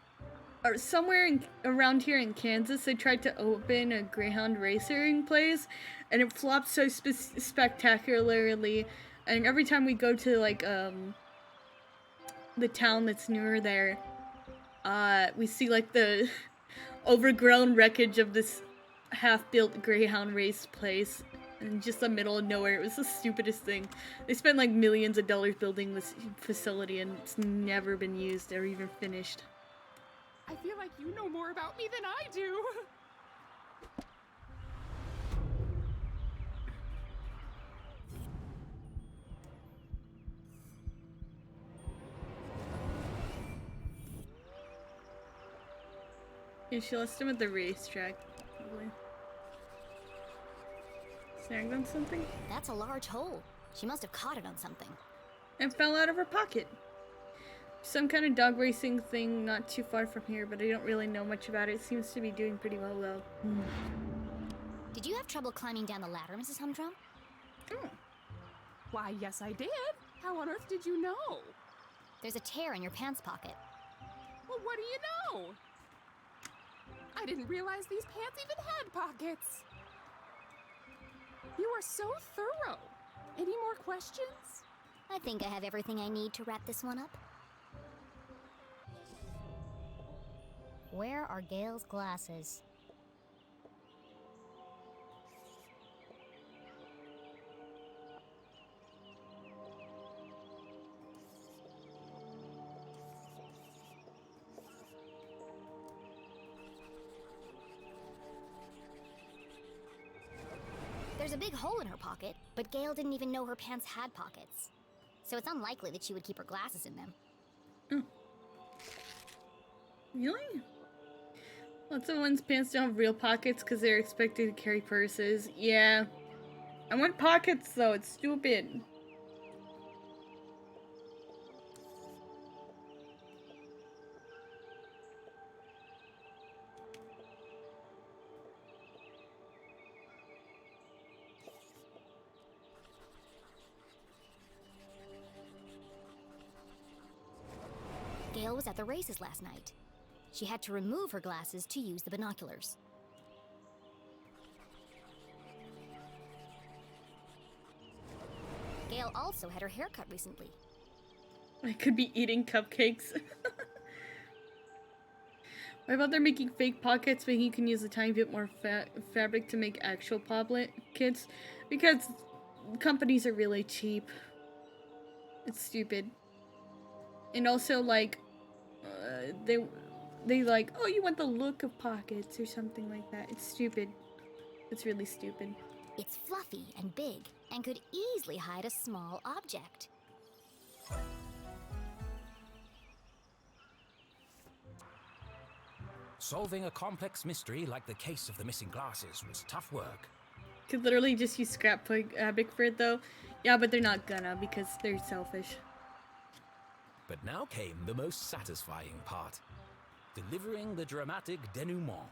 are somewhere around here in Kansas. They tried to open a Greyhound racing place, and it flopped so spectacularly. And every time we go to like the town that's near there, we see like the overgrown wreckage of this half-built Greyhound race place in just the middle of nowhere. It was the stupidest thing. They spent like millions of dollars building this facility, and it's never been used or even finished. I feel like you know more about me than I do. Yeah, she lost him at the racetrack, probably. Snagged on something? That's a large hole. She must have caught it on something. And fell out of her pocket. Some kind of dog racing thing not too far from here, but I don't really know much about it. It seems to be doing pretty well, though. Did you have trouble climbing down the ladder, Mrs. Humdrum? Why, yes I did. How on earth did you know? There's a tear in your pants pocket. Well, what do you know? I didn't realize these pants even had pockets. You are so thorough. Any more questions? I think I have everything I need to wrap this one up. Where are Gail's glasses? There's a big hole in her pocket, but Gail didn't even know her pants had pockets. So it's unlikely that she would keep her glasses in them. Really? Lots of one's pants don't have real pockets because they're expected to carry purses. Yeah. I want pockets though, it's stupid. Gail was at the races last night. She had to remove her glasses to use the binoculars. Gail also had her hair cut recently. I could be eating cupcakes. What about they're making fake pockets, but you can use a tiny bit more fabric to make actual pockets? Because companies are really cheap. It's stupid. And also, like, they like, oh, you want the look of pockets or something like that. It's stupid. It's really stupid. It's fluffy and big and could easily hide a small object. Solving a complex mystery like the case of the missing glasses was tough work. Could literally just use scrapbook for it though. Yeah, but they're not gonna because they're selfish. But now came the most satisfying part. Delivering the dramatic denouement.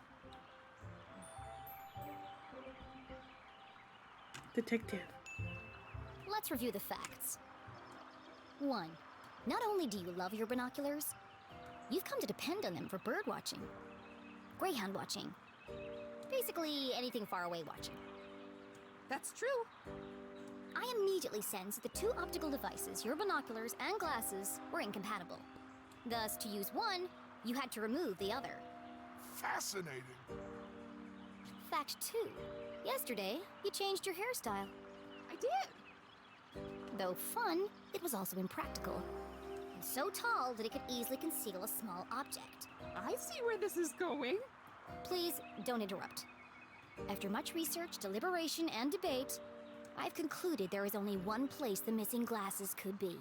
Detective. Let's review the facts. 1. Not only do you love your binoculars, you've come to depend on them for bird watching, greyhound watching, basically anything far away watching. That's true. I immediately sensed that the two optical devices, your binoculars and glasses, were incompatible. Thus, to use one, you had to remove the other. Fascinating. Fact 2. Yesterday, you changed your hairstyle. I did. Though fun, it was also impractical. And so tall that it could easily conceal a small object. I see where this is going. Please, don't interrupt. After much research, deliberation, and debate, I've concluded there is only one place the missing glasses could be.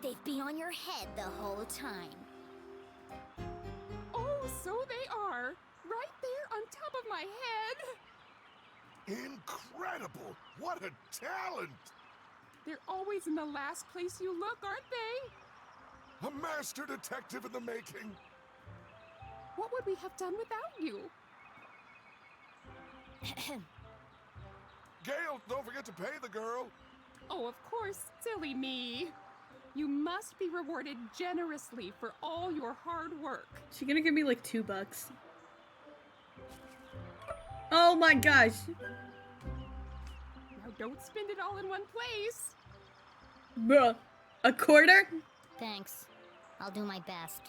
They've been on your head the whole time. Oh, so they are. Right there on top of my head. Incredible! What a talent! They're always in the last place you look, aren't they? A master detective in the making. What would we have done without you? Gail, don't forget to pay the girl. Oh, of course, silly me. You must be rewarded generously for all your hard work. She's gonna give me like $2. Oh my gosh. Now don't spend it all in one place. Bruh. A quarter? Thanks. I'll do my best.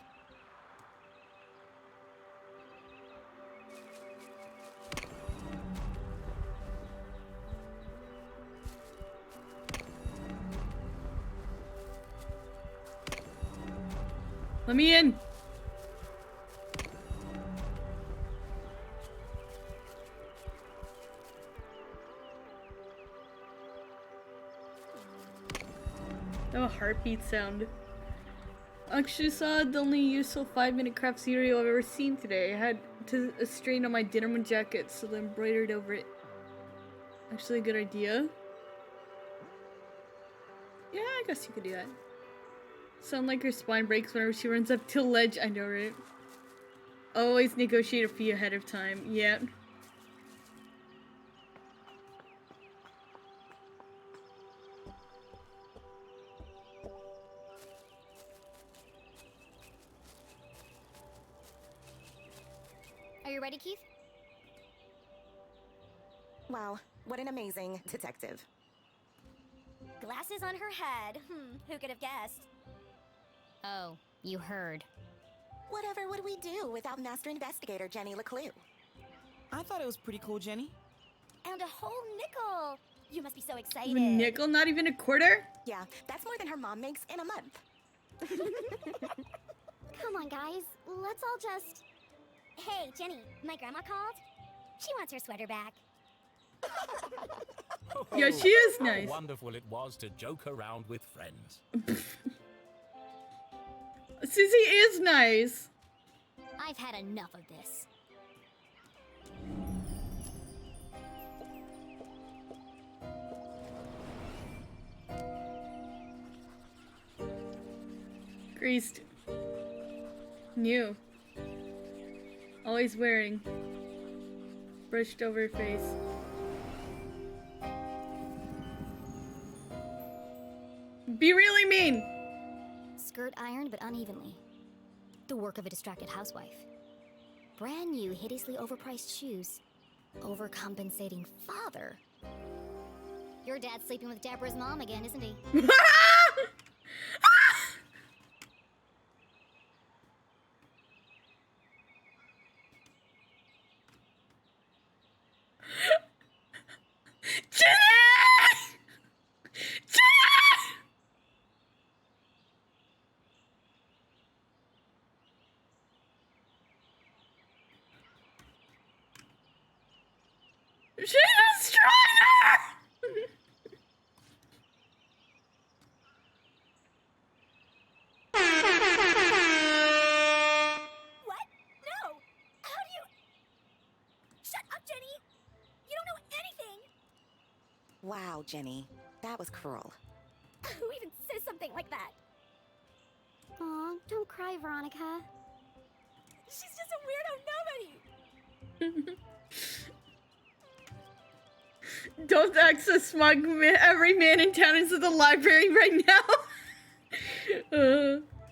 Let me in. I have a heartbeat sound. Actually saw the only useful 5-minute craft cereal I've ever seen today. I had a strain on my denim jacket, so then embroidered over it. Actually a good idea. Yeah, I guess you could do that. Sound like her spine breaks whenever she runs up to a ledge. I know, right? Always negotiate a fee ahead of time. Yeah. Are you ready, Keith? Wow, what an amazing detective. Glasses on her head. Who could have guessed? Oh, you heard. Whatever would we do without Master Investigator Jenny LeClue? I thought it was pretty cool, Jenny. And a whole nickel! You must be so excited. A nickel? Not even a quarter? Yeah, that's more than her mom makes in a month. Come on, guys. Let's all just... Hey, Jenny, my grandma called. She wants her sweater back. Yeah, she is nice. How wonderful it was to joke around with friends. Susie is nice. I've had enough of this. Greased. New. Always wearing. Brushed over face. Be really mean! Skirt ironed but unevenly. The work of a distracted housewife. Brand new, hideously overpriced shoes. Overcompensating father. Your dad's sleeping with Deborah's mom again, isn't he? Wow, Jenny. That was cruel. Who even says something like that? Aw, don't cry, Veronica. She's just a weirdo nobody! Don't access smug every man in town into the library right now.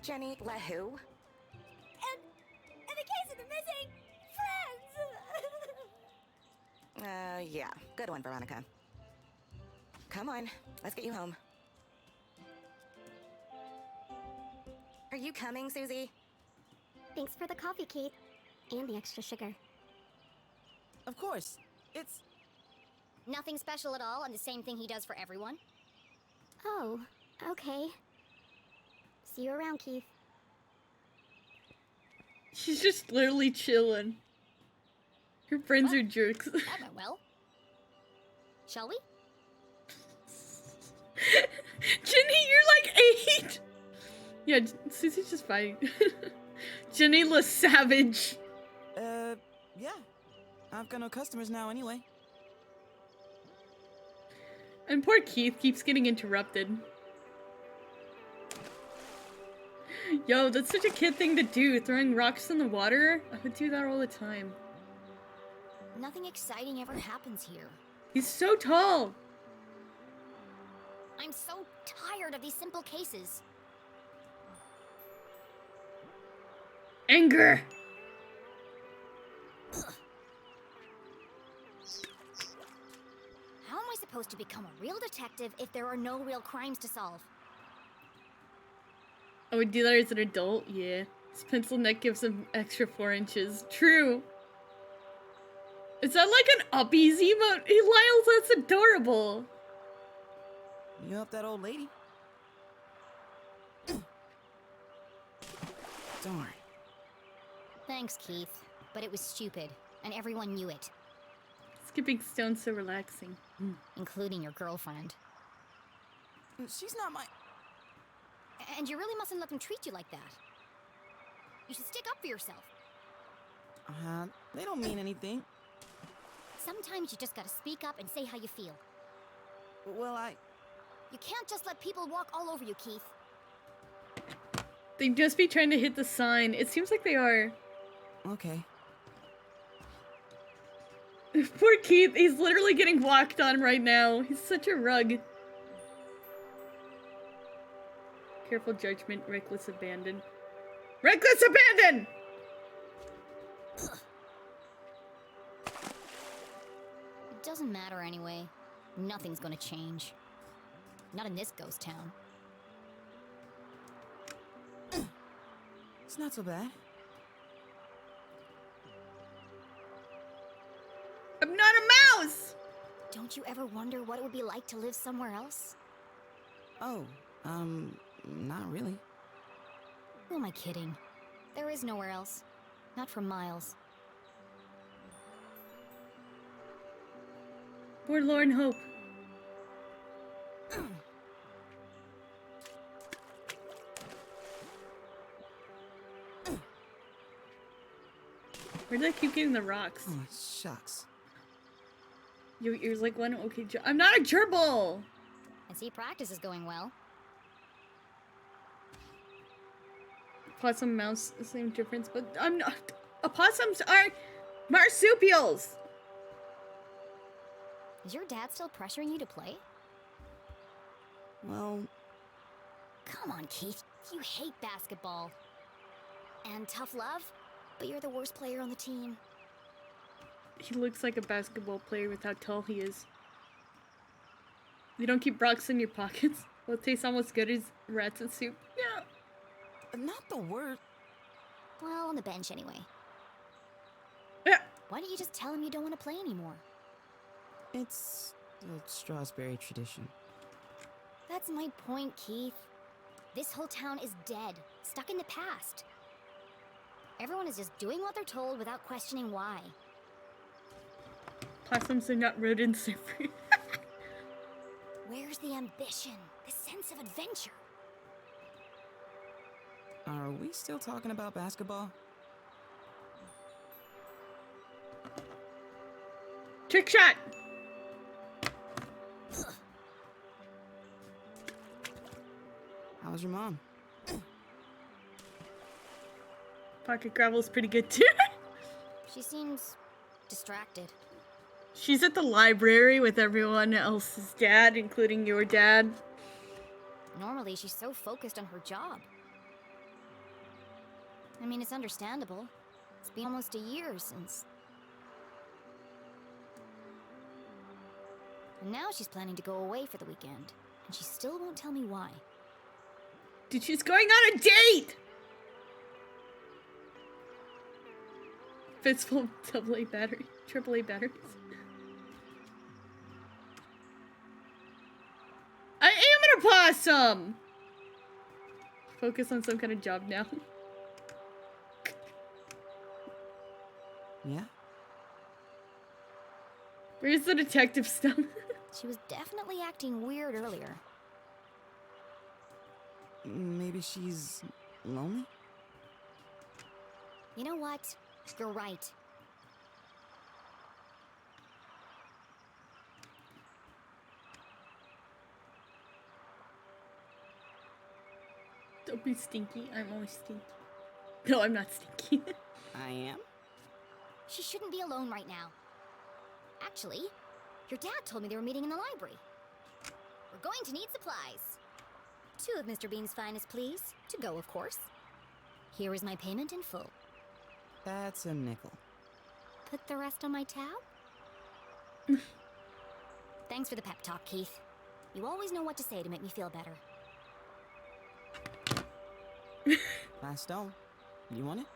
Jenny, let who? And in the case of the missing friends! Yeah. Good one, Veronica. Come on, let's get you home. Are you coming, Susie? Thanks for the coffee, Keith. And the extra sugar. Of course. It's... Nothing special at all, and the same thing he does for everyone? Oh, okay. See you around, Keith. She's just literally chilling. Her friends are jerks. That went well. Shall we? Jenny, you're like 8! Yeah, Susie's just fine. Jenny la savage. Yeah. I've got no customers now anyway. And poor Keith keeps getting interrupted. Yo, that's such a kid thing to do, throwing rocks in the water. I would do that all the time. Nothing exciting ever happens here. He's so tall. I'm so tired of these simple cases. Anger. How am I supposed to become a real detective if there are no real crimes to solve? I would do that as an adult, yeah. His pencil neck gives him extra 4 inches. True. Is that like an uppies emote? Hey, Lyles, that's adorable. You help that old lady? Darn. Thanks, Keith. But it was stupid, and everyone knew it. Skipping stone's so relaxing. Including your girlfriend. She's not my... And you really mustn't let them treat you like that. You should stick up for yourself. They don't mean anything. Sometimes you just gotta speak up and say how you feel. Well, You can't just let people walk all over you, Keith. They'd just be trying to hit the sign. It seems like they are. Okay. Poor Keith, he's literally getting walked on right now. He's such a rug. Careful judgment, reckless abandon. Reckless abandon! It doesn't matter anyway. Nothing's gonna change. Not in this ghost town. It's not so bad. I'm not a mouse! Don't you ever wonder what it would be like to live somewhere else? Oh, not really. Who am I kidding? There is nowhere else. Not for miles. Forlorn hope. Where did I keep getting the rocks? Oh, shucks. Your ears like one? Okay, I'm not a gerbil! I see practice is going well. Opossum, mouse, the same difference, but I'm not. Opossums are marsupials! Is your dad still pressuring you to play? Well... Come on, Keith. You hate basketball. And tough love, but you're the worst player on the team. He looks like a basketball player with how tall he is. You don't keep rocks in your pockets? Well, it tastes almost good as rats and soup. Yeah. Not the word. Well, on the bench anyway. Yeah. Why don't you just tell him you don't want to play anymore? It's a Strasberry tradition. That's my point, Keith. This whole town is dead, stuck in the past. Everyone is just doing what they're told without questioning why. Possums are not rodents, they're free. Where's the ambition? The sense of adventure? Are we still talking about basketball? Trick shot! How's your mom? Pocket Gravel's pretty good too. She seems distracted. She's at the library with everyone else's dad, including your dad. Normally, she's so focused on her job. I mean, it's understandable. It's been almost a year since... And now she's planning to go away for the weekend, and she still won't tell me why. Dude, she's going on a date! Fistful of AA battery, AAA batteries. I am an opossum! Focus on some kind of job now. Yeah? Where's the detective stuff? She was definitely acting weird earlier. Maybe she's lonely? You know what? You're right. Don't be stinky. I'm always stinky. No, I'm not stinky. I am? She shouldn't be alone right now. Actually, your dad told me they were meeting in the library. We're going to need supplies. 2 of Mr. Bean's finest, please. To go, of course. Here is my payment in full. That's a nickel. Put the rest on my tab? Thanks for the pep talk, Keith. You always know what to say to make me feel better. Last stone. You want it?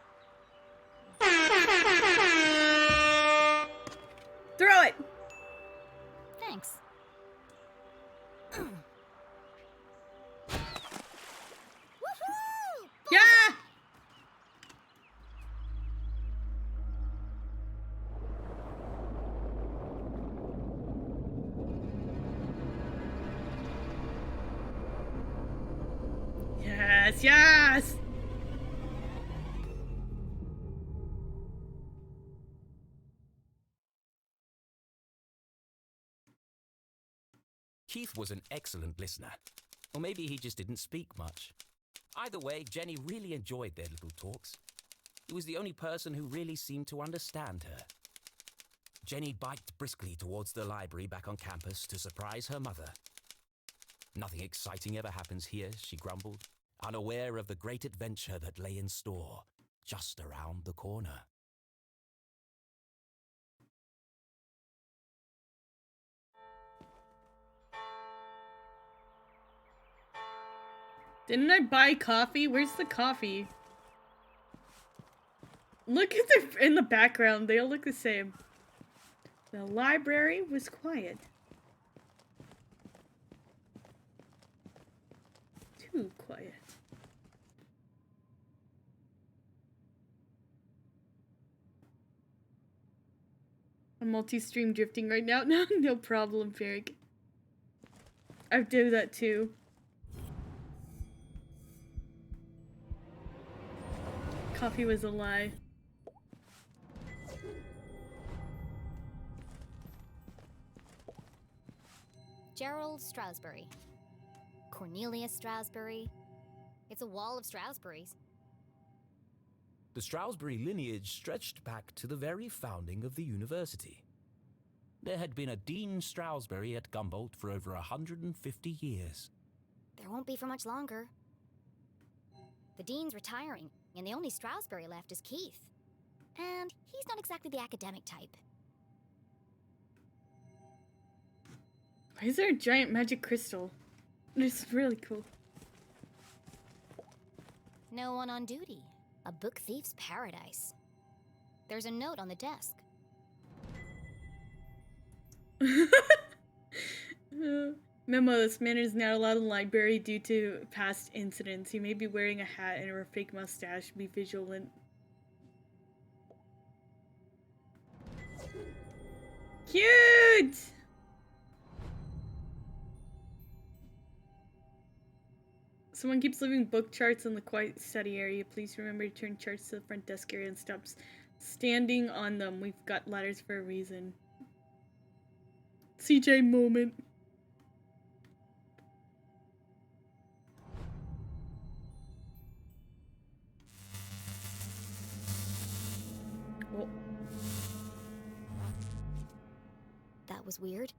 Throw it! Thanks. Woohoo! Yeah! Yes, yes! Keith was an excellent listener. Or maybe he just didn't speak much. Either way, Jenny really enjoyed their little talks. He was the only person who really seemed to understand her. Jenny biked briskly towards the library back on campus to surprise her mother. Nothing exciting ever happens here, she grumbled, unaware of the great adventure that lay in store just around the corner. Didn't I buy coffee? Where's the coffee? Look at them in the background. They all look the same. The library was quiet. Too quiet. I'm multi-stream drifting right now. No, no problem, Ferric. I do that too. Coffee was a lie. Gerald Strasberry. Cornelius Strasberry. It's a wall of Strasberries. The Strasberry lineage stretched back to the very founding of the university. There had been a Dean Strasberry at Gumboldt for over 150 years. There won't be for much longer. The dean's retiring, and the only Strasberry left is Keith. And he's not exactly the academic type. Why is there a giant magic crystal? It's really cool. No one on duty. A book thief's paradise. There's a note on the desk. Memo, this man is not allowed in the library due to past incidents. He may be wearing a hat and or a fake mustache. Be vigilant. Cute! Someone keeps leaving book charts in the quiet study area. Please remember to turn charts to the front desk area and stop standing on them. We've got ladders for a reason. CJ moment. was weird.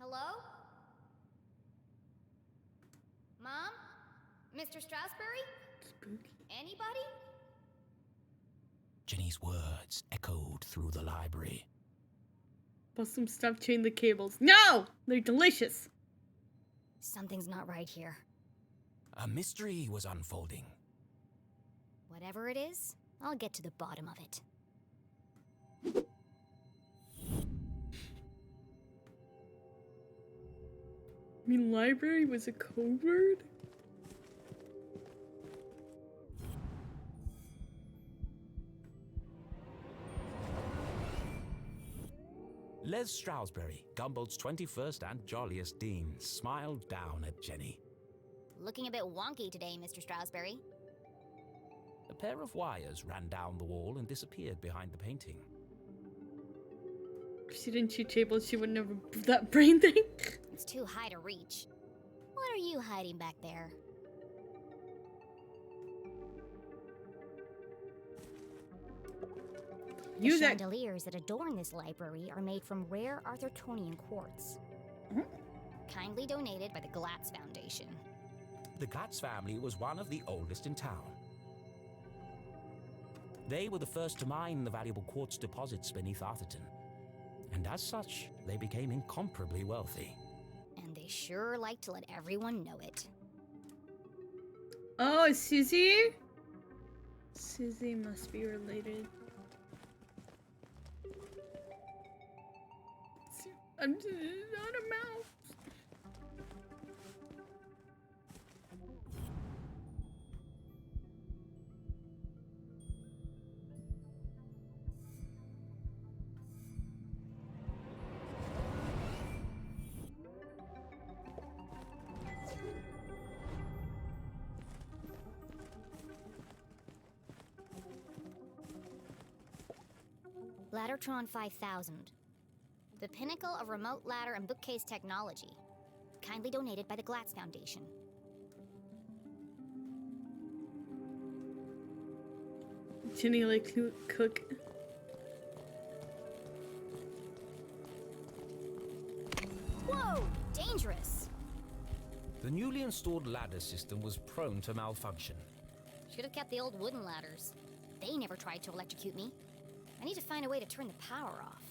Hello? Mom? Mr. Strasberry? Spooky. Anybody? Jenny's words echoed through the library. Opossum, stop chaining the cables. No! They're delicious. Something's not right here. A mystery was unfolding. Whatever it is, I'll get to the bottom of it. I mean, library was a code word? Les Stroudsbury, Gumbold's 21st and jolliest dean, smiled down at Jenny. Looking a bit wonky today, Mr. Strasberry. A pair of wires ran down the wall and disappeared behind the painting. If she didn't shoot tables, she wouldn't have that brain thing. It's too high to reach. What are you hiding back there? The chandeliers that adorn this library are made from rare Arthurtonian quartz. Kindly donated by the Glatz Foundation. The Glatz family was one of the oldest in town. They were the first to mine the valuable quartz deposits beneath Arthurton. And as such, they became incomparably wealthy. And they sure like to let everyone know it. Oh, Susie? Susie must be related. I'm just not a mouse. Laddertron 5000. The pinnacle of remote ladder and bookcase technology. Kindly donated by the Glatz Foundation. Jenny LeClue cook. Whoa! Dangerous! The newly installed ladder system was prone to malfunction. Should have kept the old wooden ladders. They never tried to electrocute me. I need to find a way to turn the power off.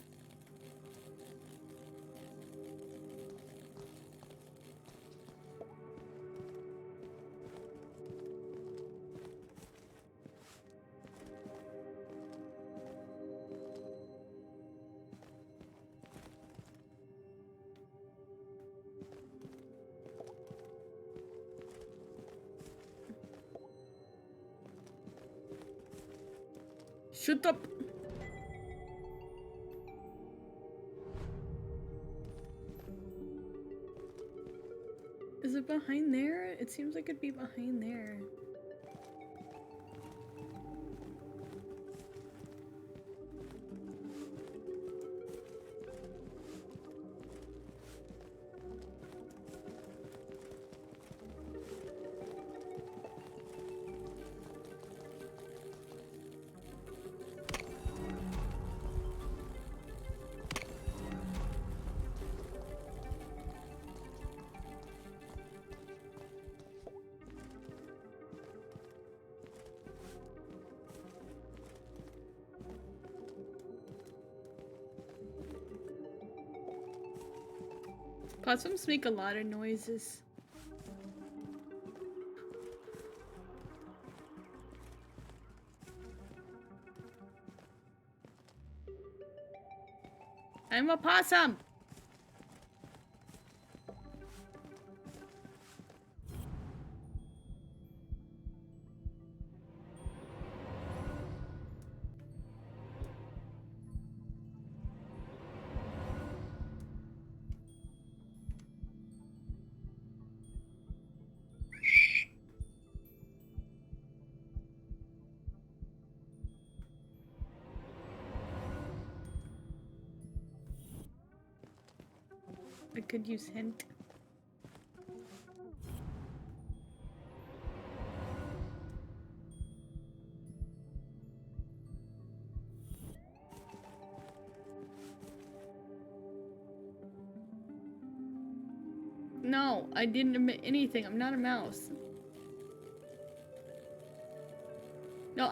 Shut up! Is it behind there? It seems like it'd be behind there. Possums make a lot of noises. I'm a possum! I could use hint. no, I didn't admit anything. I'm not a mouse. No,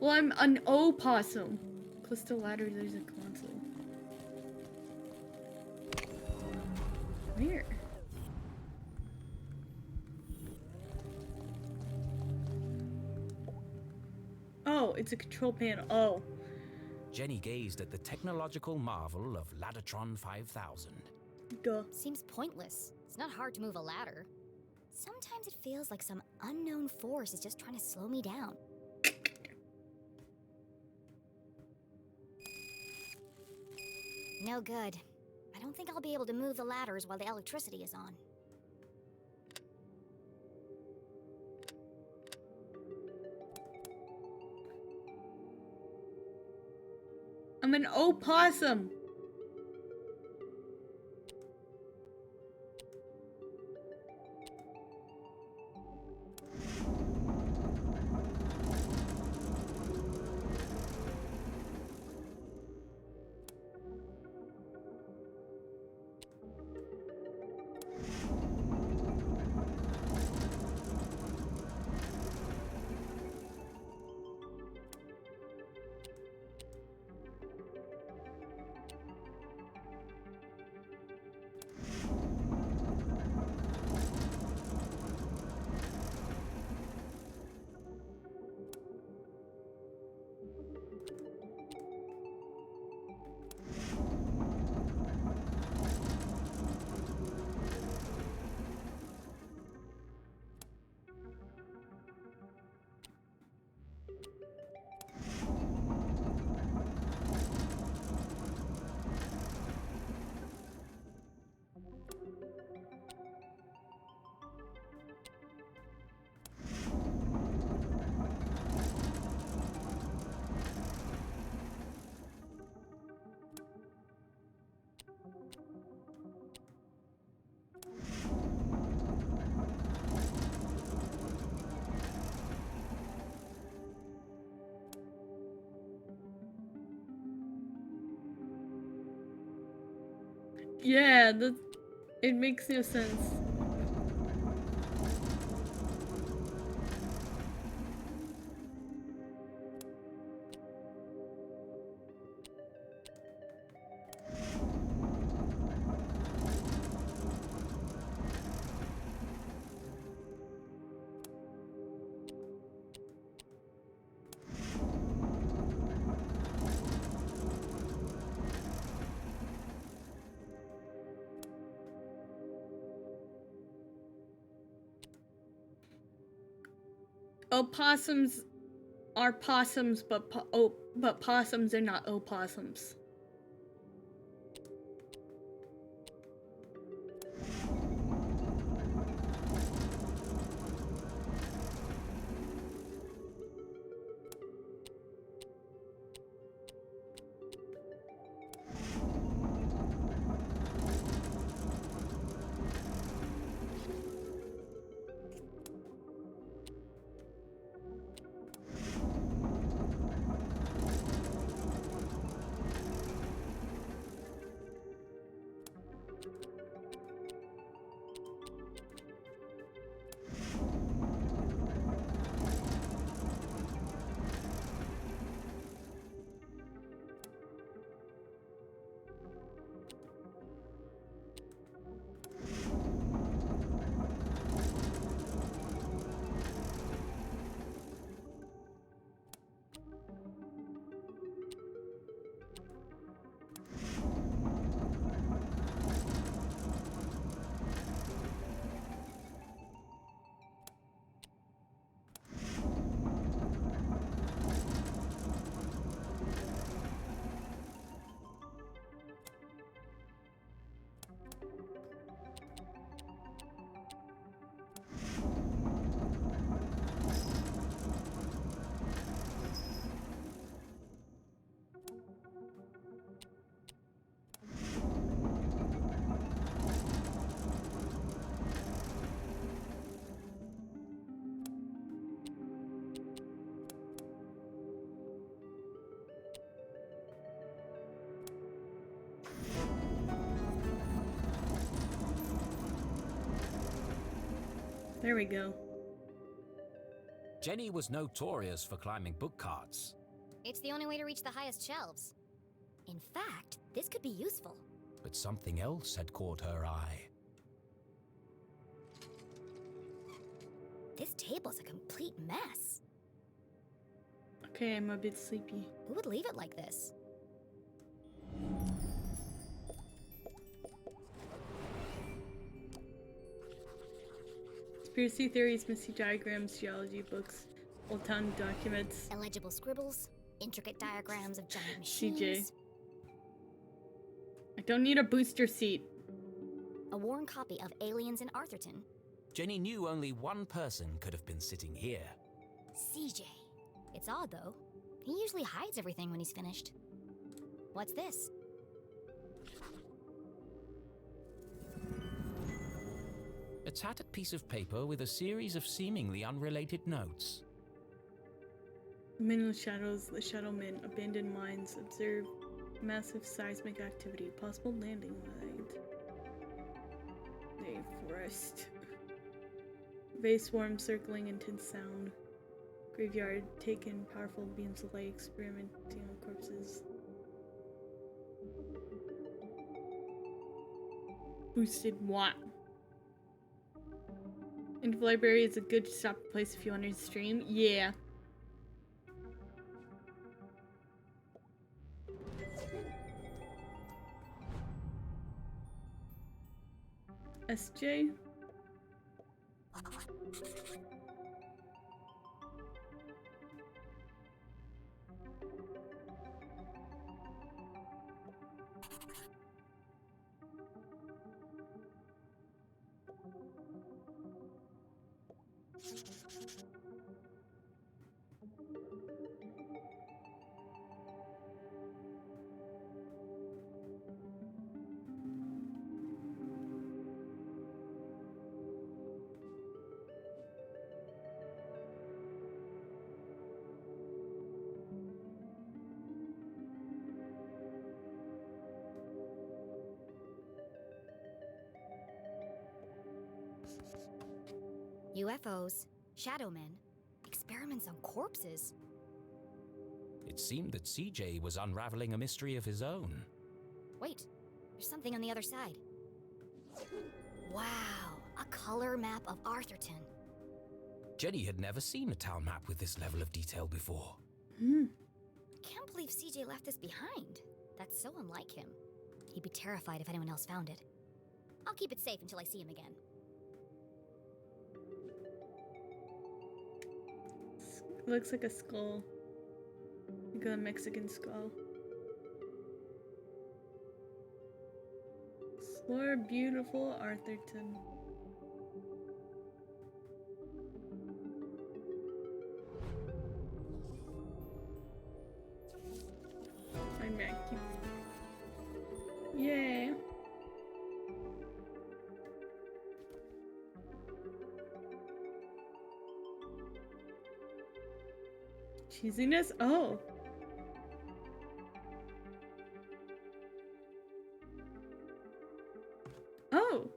well, I'm an opossum. Close to the ladder, there's a console. Where? Oh, it's a control panel. Oh. Jenny gazed at the technological marvel of Laddertron 5000. Duh. Seems pointless. It's not hard to move a ladder. Sometimes it feels like some unknown force is just trying to slow me down. No good. I don't think I'll be able to move the ladders while the electricity is on. I'm an opossum. Yeah, it makes no sense. Opossums are possums, but possums are not opossums. There we go. Jenny was notorious for climbing book carts. It's the only way to reach the highest shelves. In fact, this could be useful. But something else had caught her eye. This table's a complete mess. Okay, I'm a bit sleepy. Who would leave it like this? Conspiracy theories, messy diagrams, geology books, old town documents. Illegible scribbles, intricate diagrams of giant machines. CJ. I don't need a booster seat. A worn copy of Aliens in Arthurton. Jenny knew only one person could have been sitting here. CJ. It's odd, though. He usually hides everything when he's finished. What's this? A tattered piece of paper with a series of seemingly unrelated notes. Mineral shadows, the Shuttlemen, abandoned mines, observe massive seismic activity, possible landing light. A forest. Vase swarm circling intense sound. Graveyard, taken powerful beams of light, experimenting on corpses. Boosted what? And the library is a good stop place if you want to stream. Yeah. SJ? UFOs, Shadowmen, experiments on corpses. It seemed that CJ was unraveling a mystery of his own. Wait, there's something on the other side. Wow, a color map of Arthurton. Jenny had never seen a town map with this level of detail before. Can't believe CJ left this behind. That's so unlike him. He'd be terrified if anyone else found it. I'll keep it safe until I see him again. It looks like a skull. Like a Mexican skull. Explore beautiful Arthurton. I'm back. Yay. Cheesiness? Oh. Oh.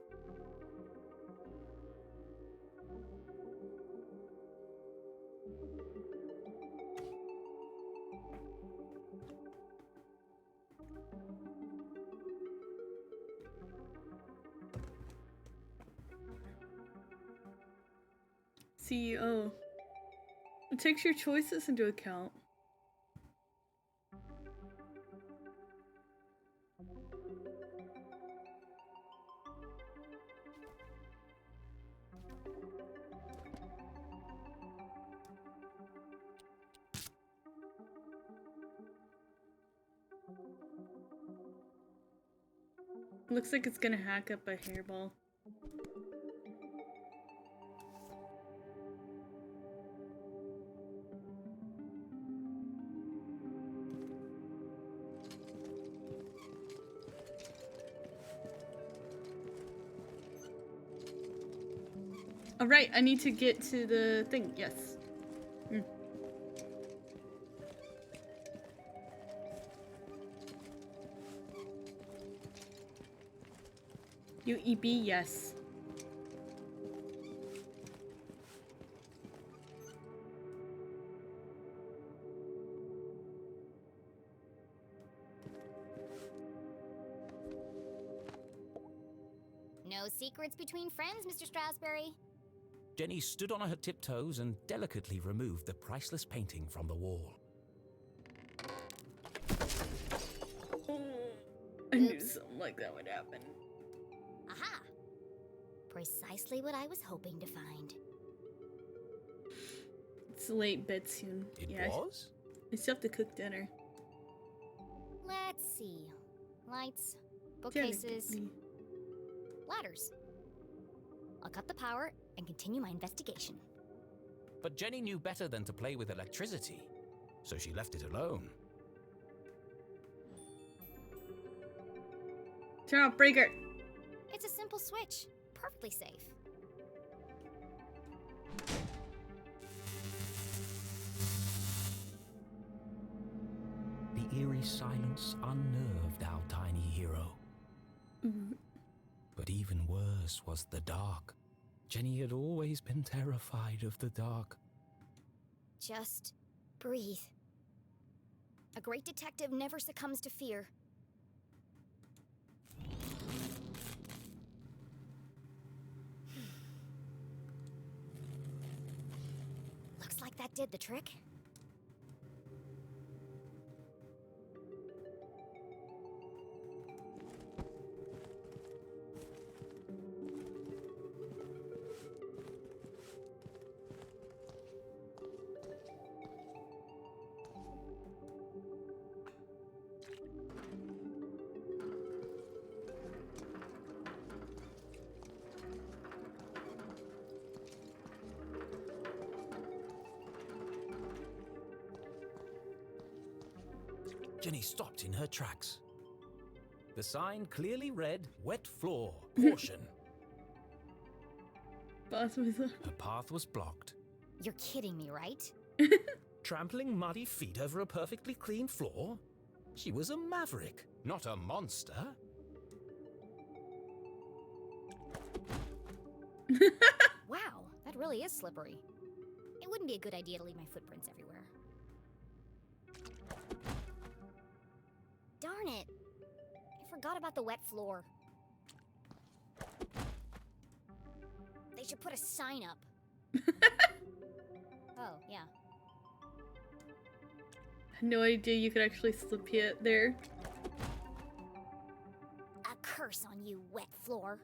CEO. It takes your choices into account. Looks like it's gonna hack up a hairball. All right, I need to get to the thing. Yes. UEB, yes. No secrets between friends, Mr. Strasberry. Jenny stood on her tiptoes and delicately removed the priceless painting from the wall. I knew something like that would happen. Aha! Precisely what I was hoping to find. It's late bed soon. It yeah, was? I still have to cook dinner. Let's see. Lights, bookcases, ladders. I'll cut the power and continue my investigation. But Jenny knew better than to play with electricity, so she left it alone. Turn off breaker. It's a simple switch. Perfectly safe. The eerie silence unnerved our tiny hero. But even worse was the dark. Jenny had always been terrified of the dark. Just breathe. A great detective never succumbs to fear. Looks like that did the trick. Jenny stopped in her tracks. The sign clearly read, "Wet floor, caution." Her path was blocked. You're kidding me, right? Trampling muddy feet over a perfectly clean floor? She was a maverick, not a monster. Wow, that really is slippery. It wouldn't be a good idea to leave my footprints everywhere. Darn it! I forgot about the wet floor. They should put a sign up. Oh, yeah. I had no idea you could actually slip it there. A curse on you, wet floor.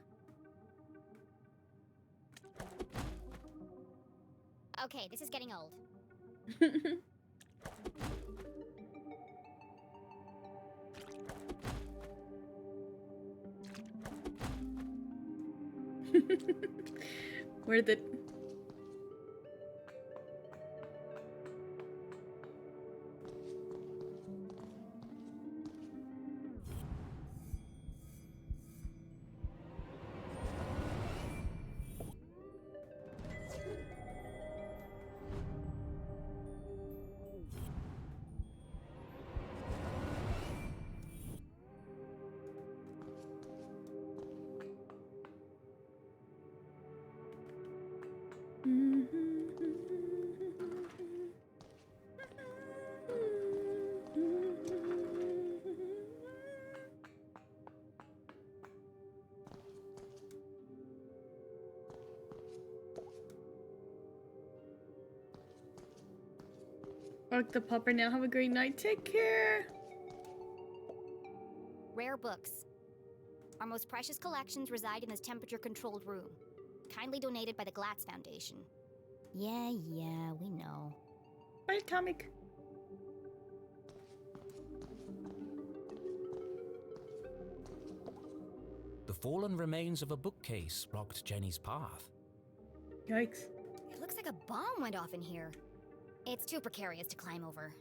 Okay, this is getting old. Where did... Rock the Popper now. Have a great night. Take care. Rare books. Our most precious collections reside in this temperature-controlled room. Kindly donated by the Glatz Foundation. Yeah, we know. Bye, comic. The fallen remains of a bookcase blocked Jenny's path. Yikes. It looks like a bomb went off in here. It's too precarious to climb over.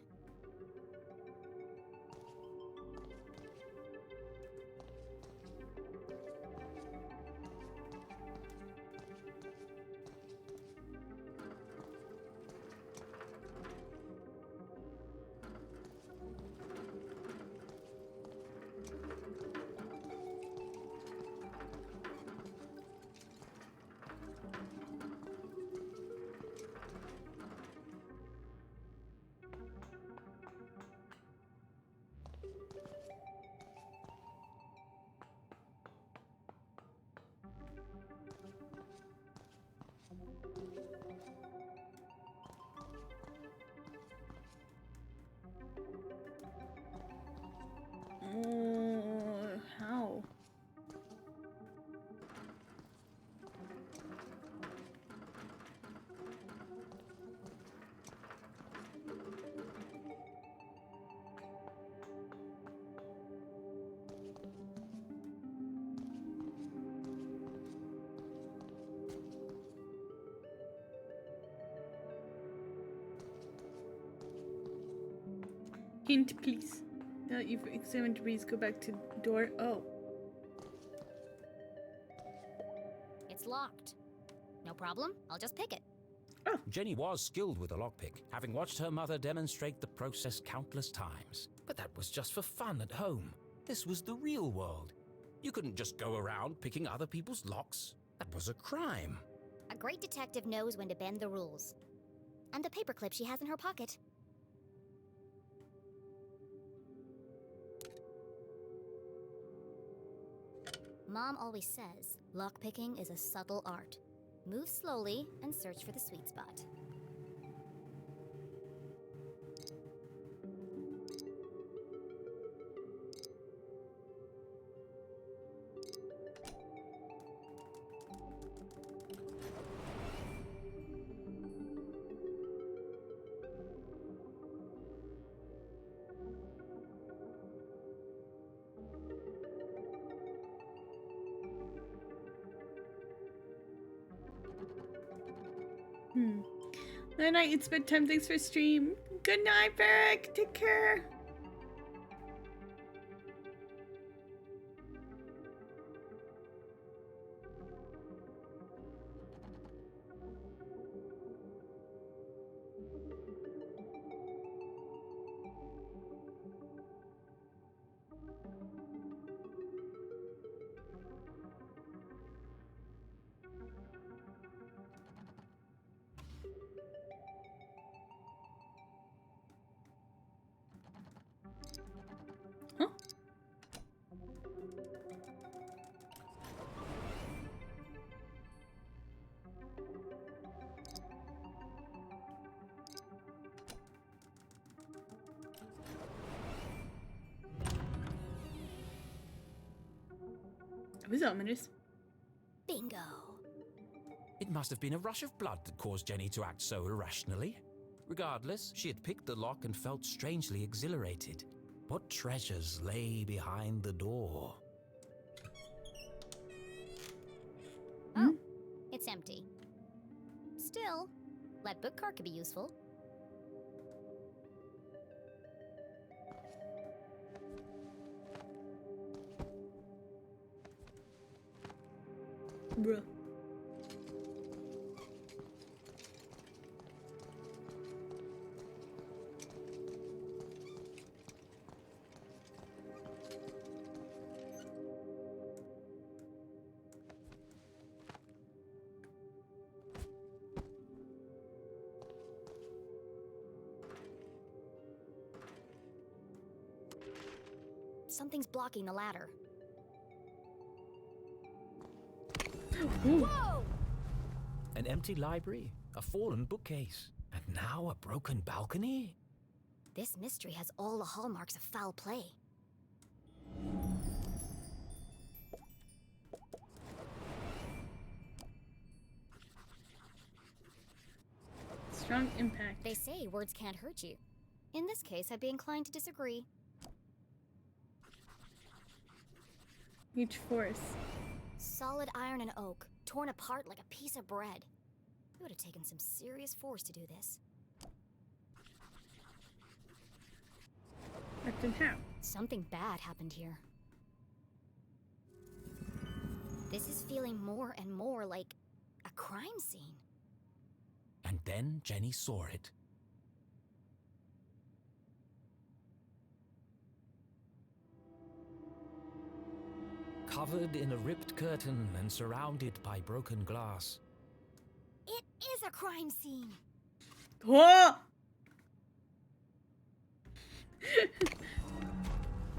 How? Hint, please. Now that you've examined debris, go back to door. Oh. It's locked. No problem. I'll just pick it. Jenny was skilled with a lockpick, having watched her mother demonstrate the process countless times. But that was just for fun at home. This was the real world. You couldn't just go around picking other people's locks. That was a crime. A great detective knows when to bend the rules. And the paperclip she has in her pocket. Mom always says, lockpicking is a subtle art. Move slowly and search for the sweet spot. Night night, it's bedtime. Thanks for stream. Good night, Barrick. Take care. It was ominous. Bingo. It must have been a rush of blood that caused Jenny to act so irrationally. Regardless, she had picked the lock and felt strangely exhilarated. What treasures lay behind the door? Oh, it's empty. Still, that bookcart could be useful. Bruh. Something's blocking the ladder. Ooh. Whoa! An empty library, a fallen bookcase, and now a broken balcony? This mystery has all the hallmarks of foul play. Strong impact. They say words can't hurt you. In this case, I'd be inclined to disagree. Huge force. Solid iron and oak, torn apart like a piece of bread. It would have taken some serious force to do this. Ripped in half. Something bad happened here. This is feeling more and more like a crime scene. And then Jenny saw it. Covered in a ripped curtain and surrounded by broken glass. It is a crime scene. Whoa!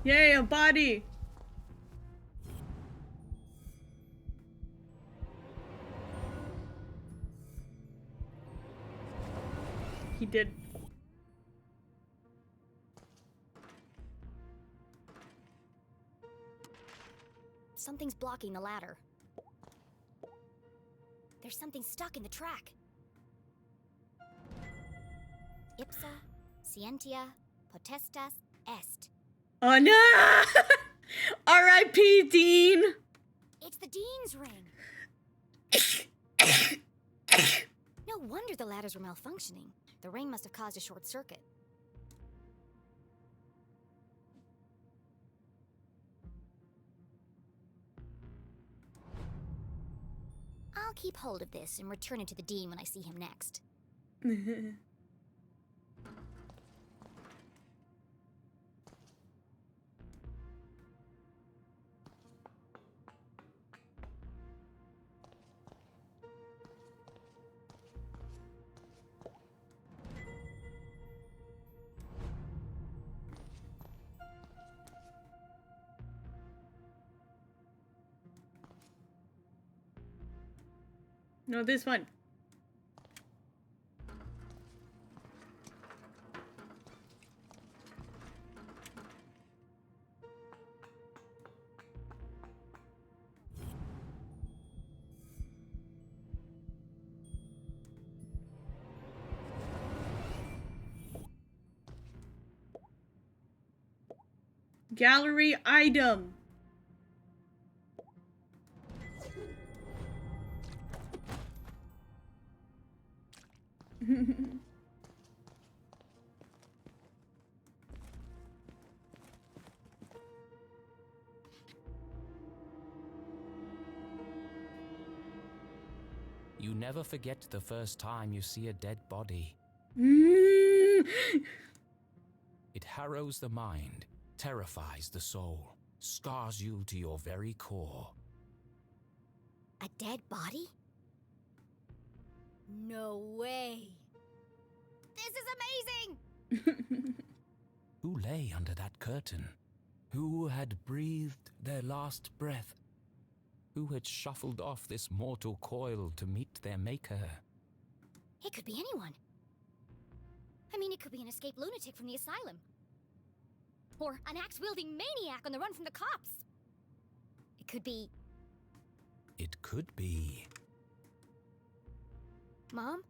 Yay, a body! He did. Something's blocking the ladder. There's something stuck in the track. Ipsa, scientia, potestas, est. Oh no! R.I.P. Dean! It's the Dean's ring. No wonder the ladders were malfunctioning. The ring must have caused a short circuit. I'll keep hold of this and return it to the Dean when I see him next. No, this one. Gallery item. You never forget the first time you see a dead body. Mm. It harrows the mind, terrifies the soul, scars you to your very core. A dead body? No way. This is amazing! Who lay under that curtain? Who had breathed their last breath? Who had shuffled off this mortal coil to meet their maker? It could be anyone. I mean, it could be an escaped lunatic from the asylum. Or an axe-wielding maniac on the run from the cops. It could be... It could be... Mom?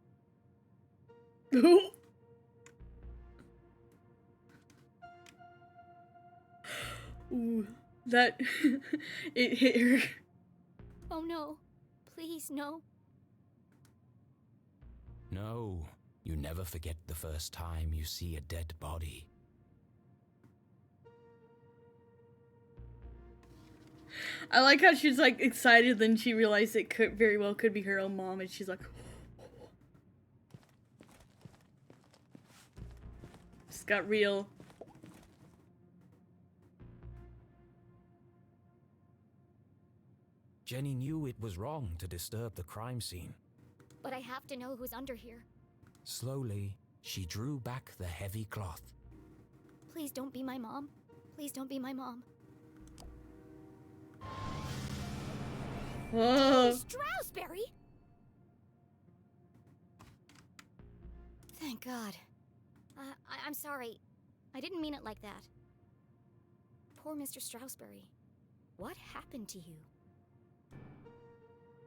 Ooh, that... it hit her. Oh no. Please, no. No, you never forget the first time you see a dead body. I like how she's like excited, then she realized it could very well could be her own mom, and she's like, just got real. Jenny knew it was wrong to disturb the crime scene. But I have to know who's under here. Slowly, she drew back the heavy cloth. Please don't be my mom. Please don't be my mom. Whoa. Stroudsbury! Thank God. I'm sorry. I didn't mean it like that. Poor Mr. Stroudsbury. What happened to you?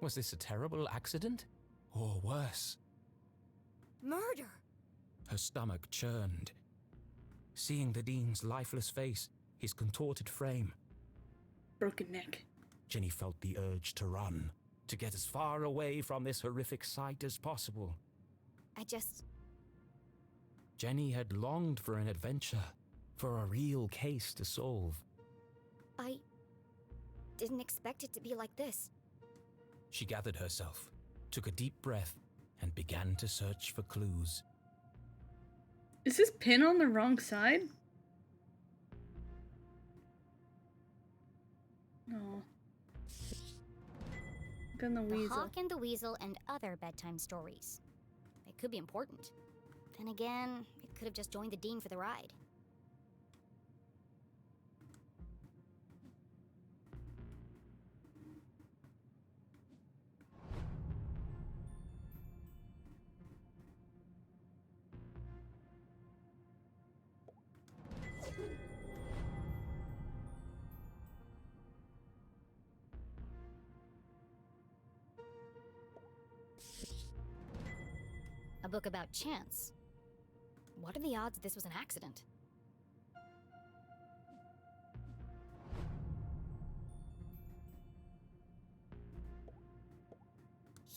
Was this a terrible accident? Or worse? Murder! Her stomach churned. Seeing the Dean's lifeless face, his contorted frame. Broken neck. Jenny felt the urge to run, to get as far away from this horrific sight as possible. Jenny had longed for an adventure, for a real case to solve. I didn't expect it to be like this. She gathered herself, took a deep breath, and began to search for clues. Is this pin on the wrong side? No. Look on the weasel. The Hawk and the Weasel and other bedtime stories. It could be important. Then again, it could have just joined the Dean for the ride. A book about chance. What are the odds this was an accident?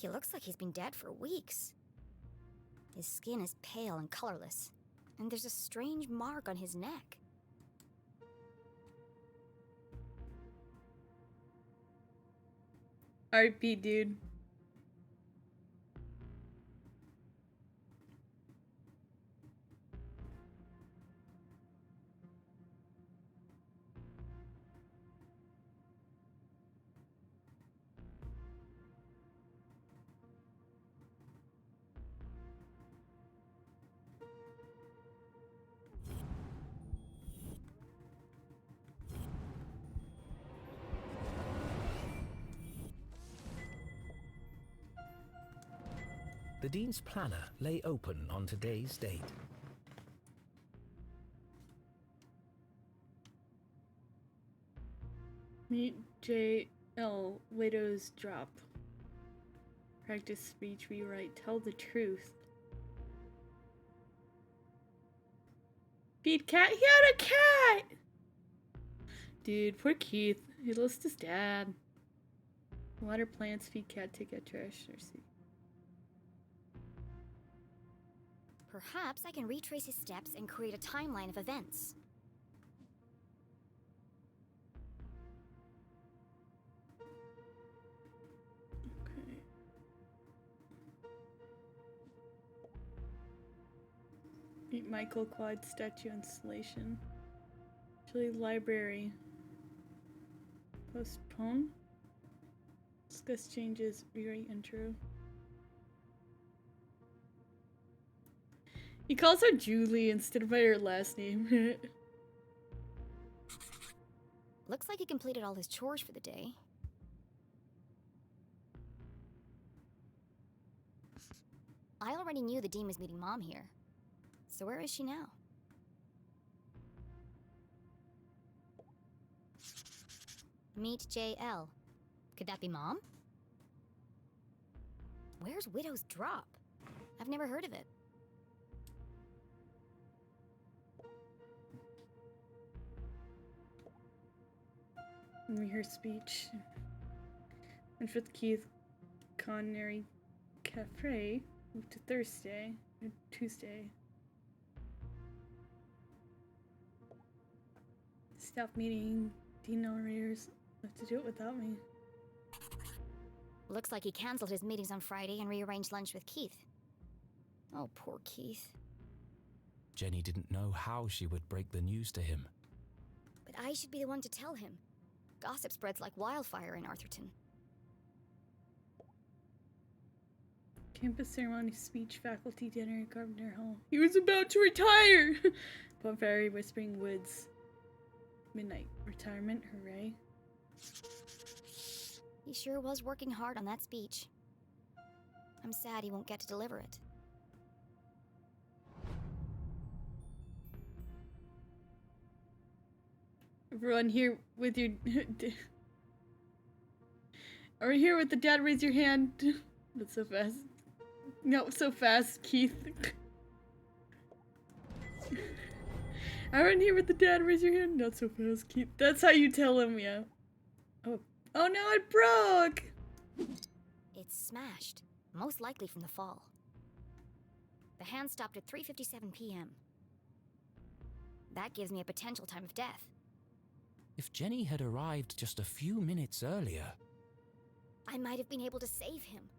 He looks like he's been dead for weeks. His skin is pale and colorless, and there's a strange mark on his neck. RP, dude. The Dean's planner lay open on today's date. Meet J.L. Widow's drop. Practice speech rewrite. Tell the truth. Feed cat? He had a cat! Dude, poor Keith. He lost his dad. Water plants, feed cat, take out trash. Perhaps I can retrace his steps and create a timeline of events. Okay. Meet Michael Quad statue installation. Chile library. Postpone. Discuss changes. Rewrite intro. He calls her Julie instead of by her last name. Looks like he completed all his chores for the day. I already knew the Dean was meeting Mom here. So where is she now? Meet JL. Could that be Mom? Where's Widow's drop? I've never heard of it. Her speech. Went with Keith. Culinary Cafe. Moved to Thursday. Or Tuesday. Staff meeting. Dean narrators. Have to do it without me. Looks like he cancelled his meetings on Friday and rearranged lunch with Keith. Oh, poor Keith. Jenny didn't know how she would break the news to him. But I should be the one to tell him. Gossip spreads like wildfire in Arthurton. Campus ceremony, speech, faculty dinner, Carpenter Hall. He was about to retire! Bonfire, Whispering Woods. Midnight. Retirement, hooray. He sure was working hard on that speech. I'm sad he won't get to deliver it. Everyone here with your... Are we here with the dad? Raise your hand. Not so fast. No, so fast, Keith. Everyone here with the dad? Raise your hand. Not so fast, Keith. That's how you tell him, yeah. Oh. Oh no, it broke! It's smashed. Most likely from the fall. The hand stopped at 3:57 p.m. That gives me a potential time of death. If Jenny had arrived just a few minutes earlier... I might have been able to save him.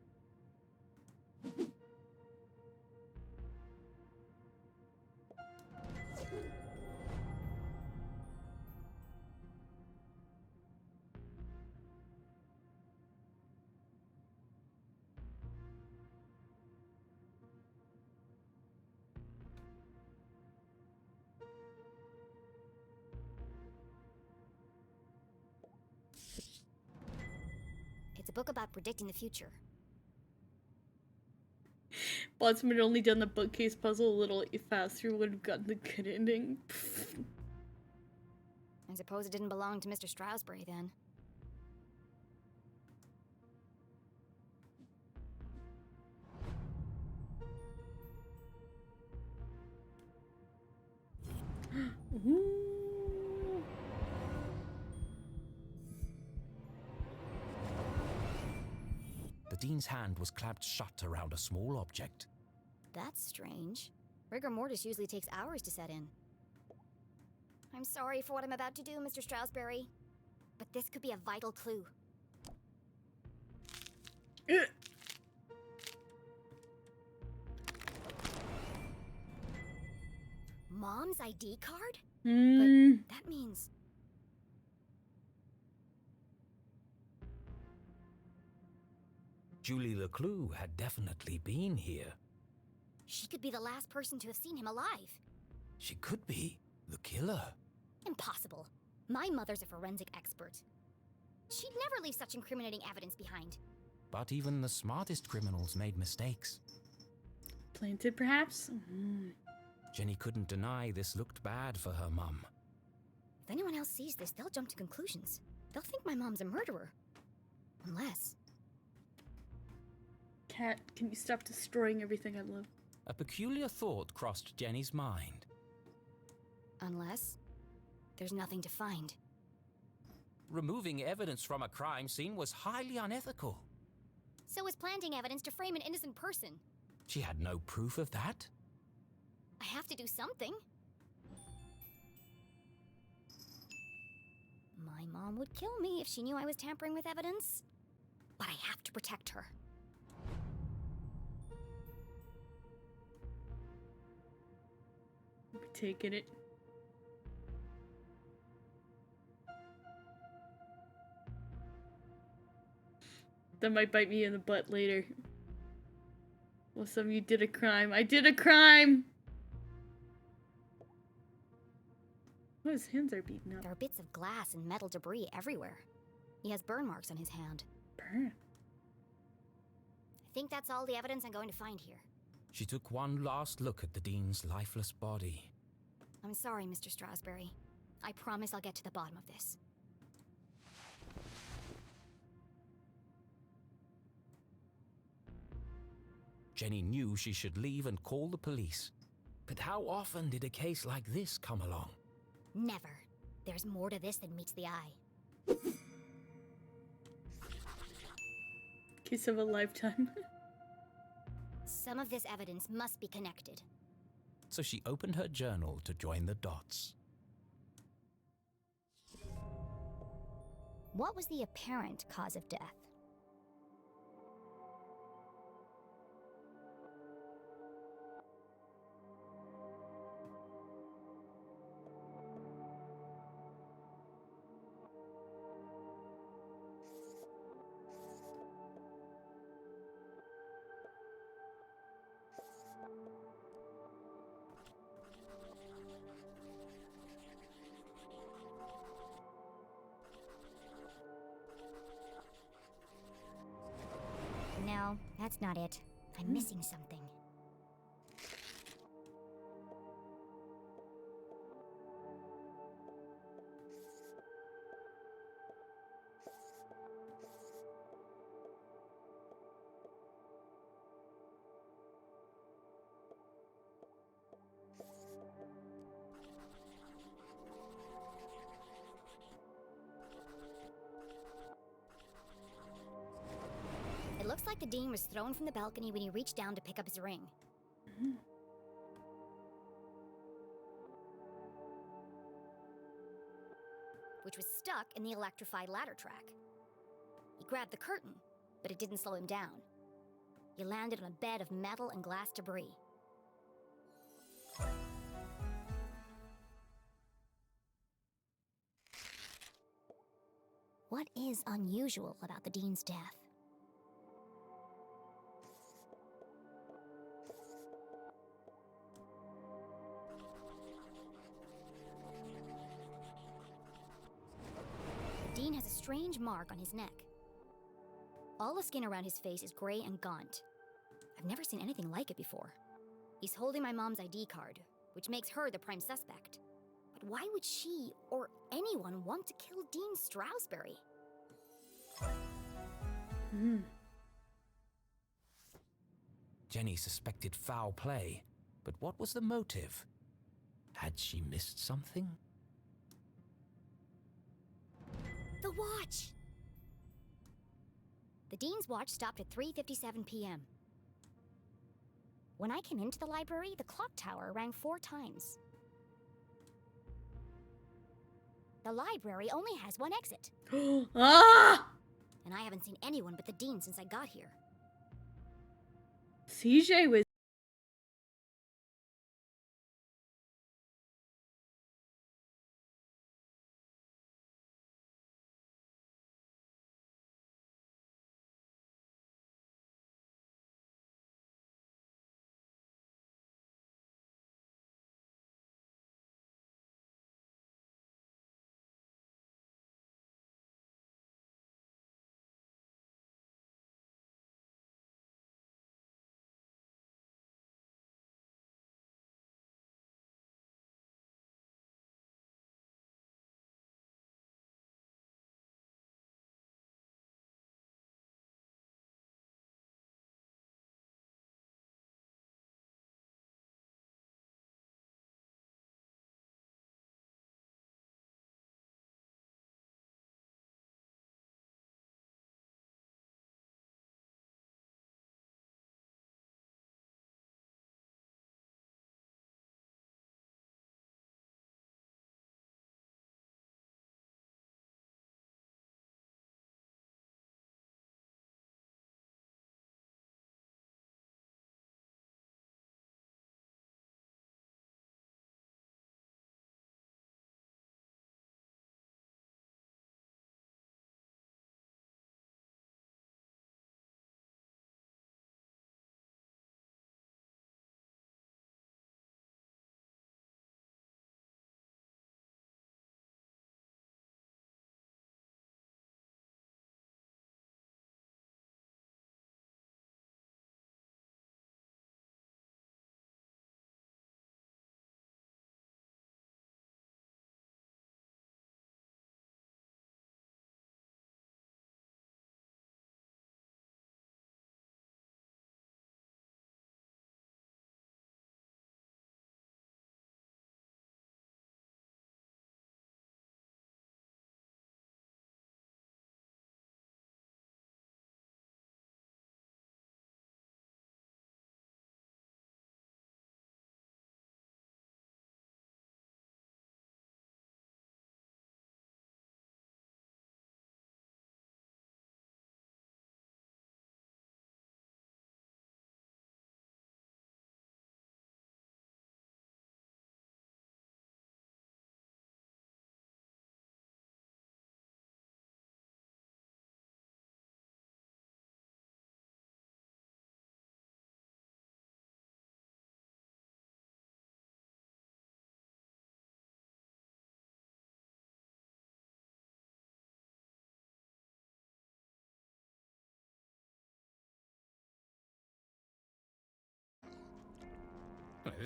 It's a book about predicting the future. Blotsam had only done the bookcase puzzle a little faster, would have gotten the good ending. I suppose it didn't belong to Mr. Stroudsbury then. Dean's hand was clamped shut around a small object. That's strange. Rigor mortis usually takes hours to set in. I'm sorry for what I'm about to do, Mr. Strasberry, but this could be a vital clue. Mom's ID card? But that means... Julie LeClue had definitely been here. She could be the last person to have seen him alive. She could be the killer. Impossible. My mother's a forensic expert. She'd never leave such incriminating evidence behind. But even the smartest criminals made mistakes. Planted, perhaps? Jenny couldn't deny this looked bad for her mum. If anyone else sees this, they'll jump to conclusions. They'll think my mom's a murderer. Unless... Cat, can you stop destroying everything I love? A peculiar thought crossed Jenny's mind. Unless... there's nothing to find. Removing evidence from a crime scene was highly unethical. So was planting evidence to frame an innocent person. She had no proof of that. I have to do something. My mom would kill me if she knew I was tampering with evidence. But I have to protect her. We're taking it. That might bite me in the butt later. Well, some of you did a crime. I did a crime! Oh, his hands are beaten up. There are bits of glass and metal debris everywhere. He has burn marks on his hand. Burn? I think that's all the evidence I'm going to find here. She took one last look at the Dean's lifeless body. I'm sorry, Mr. Strasberry. I promise I'll get to the bottom of this. Jenny knew she should leave and call the police. But how often did a case like this come along? Never. There's more to this than meets the eye. Case of a lifetime. Some of this evidence must be connected. So she opened her journal to join the dots. What was the apparent cause of death? No, that's not it. I'm missing something. It looks like the Dean was thrown from the balcony when he reached down to pick up his ring. Which was stuck in the electrified ladder track. He grabbed the curtain, but it didn't slow him down. He landed on a bed of metal and glass debris. What is unusual about the Dean's death? The Dean has a strange mark on his neck. All the skin around his face is gray and gaunt. I've never seen anything like it before. He's holding my mom's ID card, which makes her the prime suspect. But why would she, or anyone, want to kill Dean Strasberry? Jenny suspected foul play, but what was the motive? Had she missed something? The watch! The Dean's watch stopped at 3:57 p.m. When I came into the library, the clock tower rang 4 times. The library only has one exit. Ah! And I haven't seen anyone but the Dean since I got here. CJ was.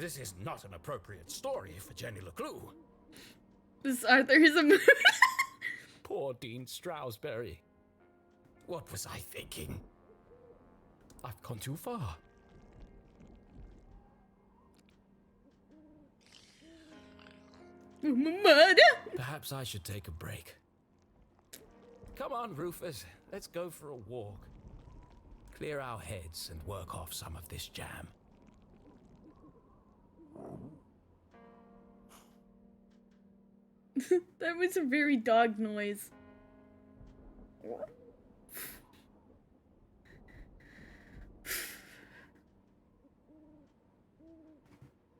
This is not an appropriate story for Jenny LeClue. This Arthur's a Poor Dean Stroudsbury. What was I thinking? I've gone too far. Mud. Perhaps I should take a break. Come on, Rufus. Let's go for a walk. Clear our heads and work off some of this jam. That was a very dog noise.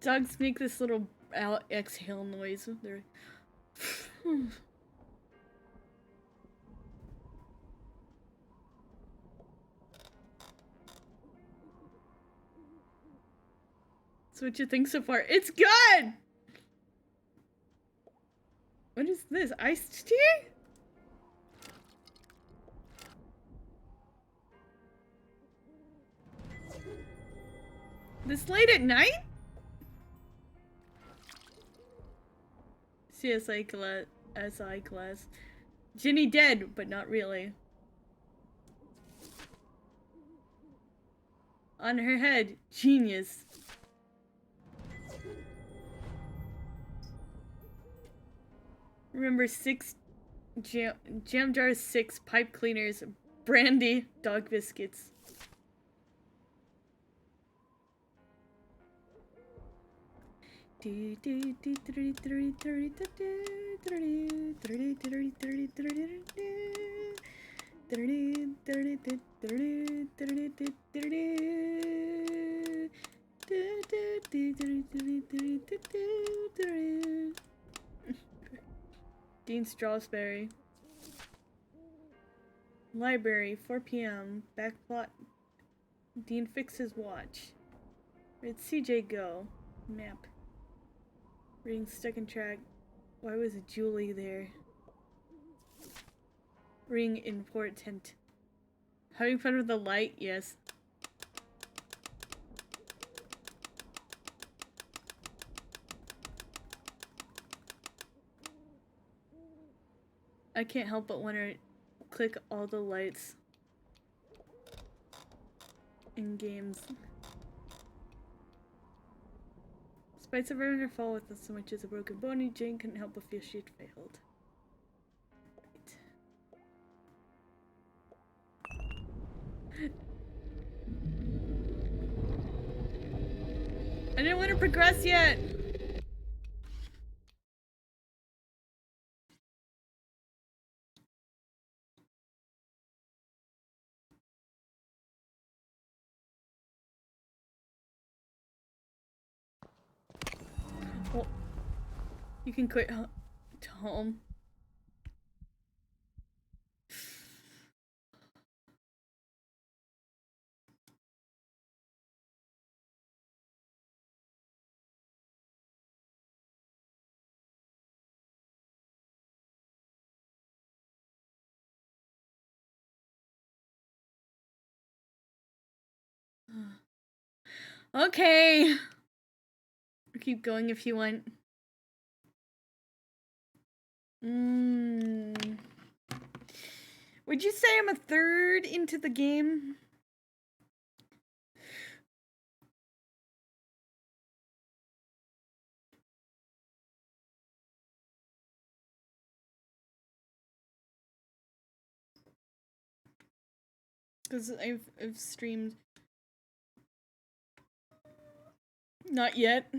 Dogs make this little exhale noise. They're So what you think so far? It's good! What is this? Iced tea? This late at night? CSI class, SI class. Ginny dead, but not really. On her head, genius. Remember 6 jam jars, 6 pipe cleaners, Brandy. Dog biscuits. Dean Strawberry. Library, 4 p.m. Backplot. Dean fixes watch. Where'd CJ go? Map. Ring stuck in track. Why was Julie there? Ring important. Having fun with the light? Yes. I can't help but want to click all the lights in games. Despite surviving her fall with so much as a broken bone, Jane couldn't help but feel she'd failed. Right. I didn't want to progress yet! Well, you can quit to home. Okay. Or keep going if you want. Would you say I'm a third into the game? Because I've streamed. Not yet.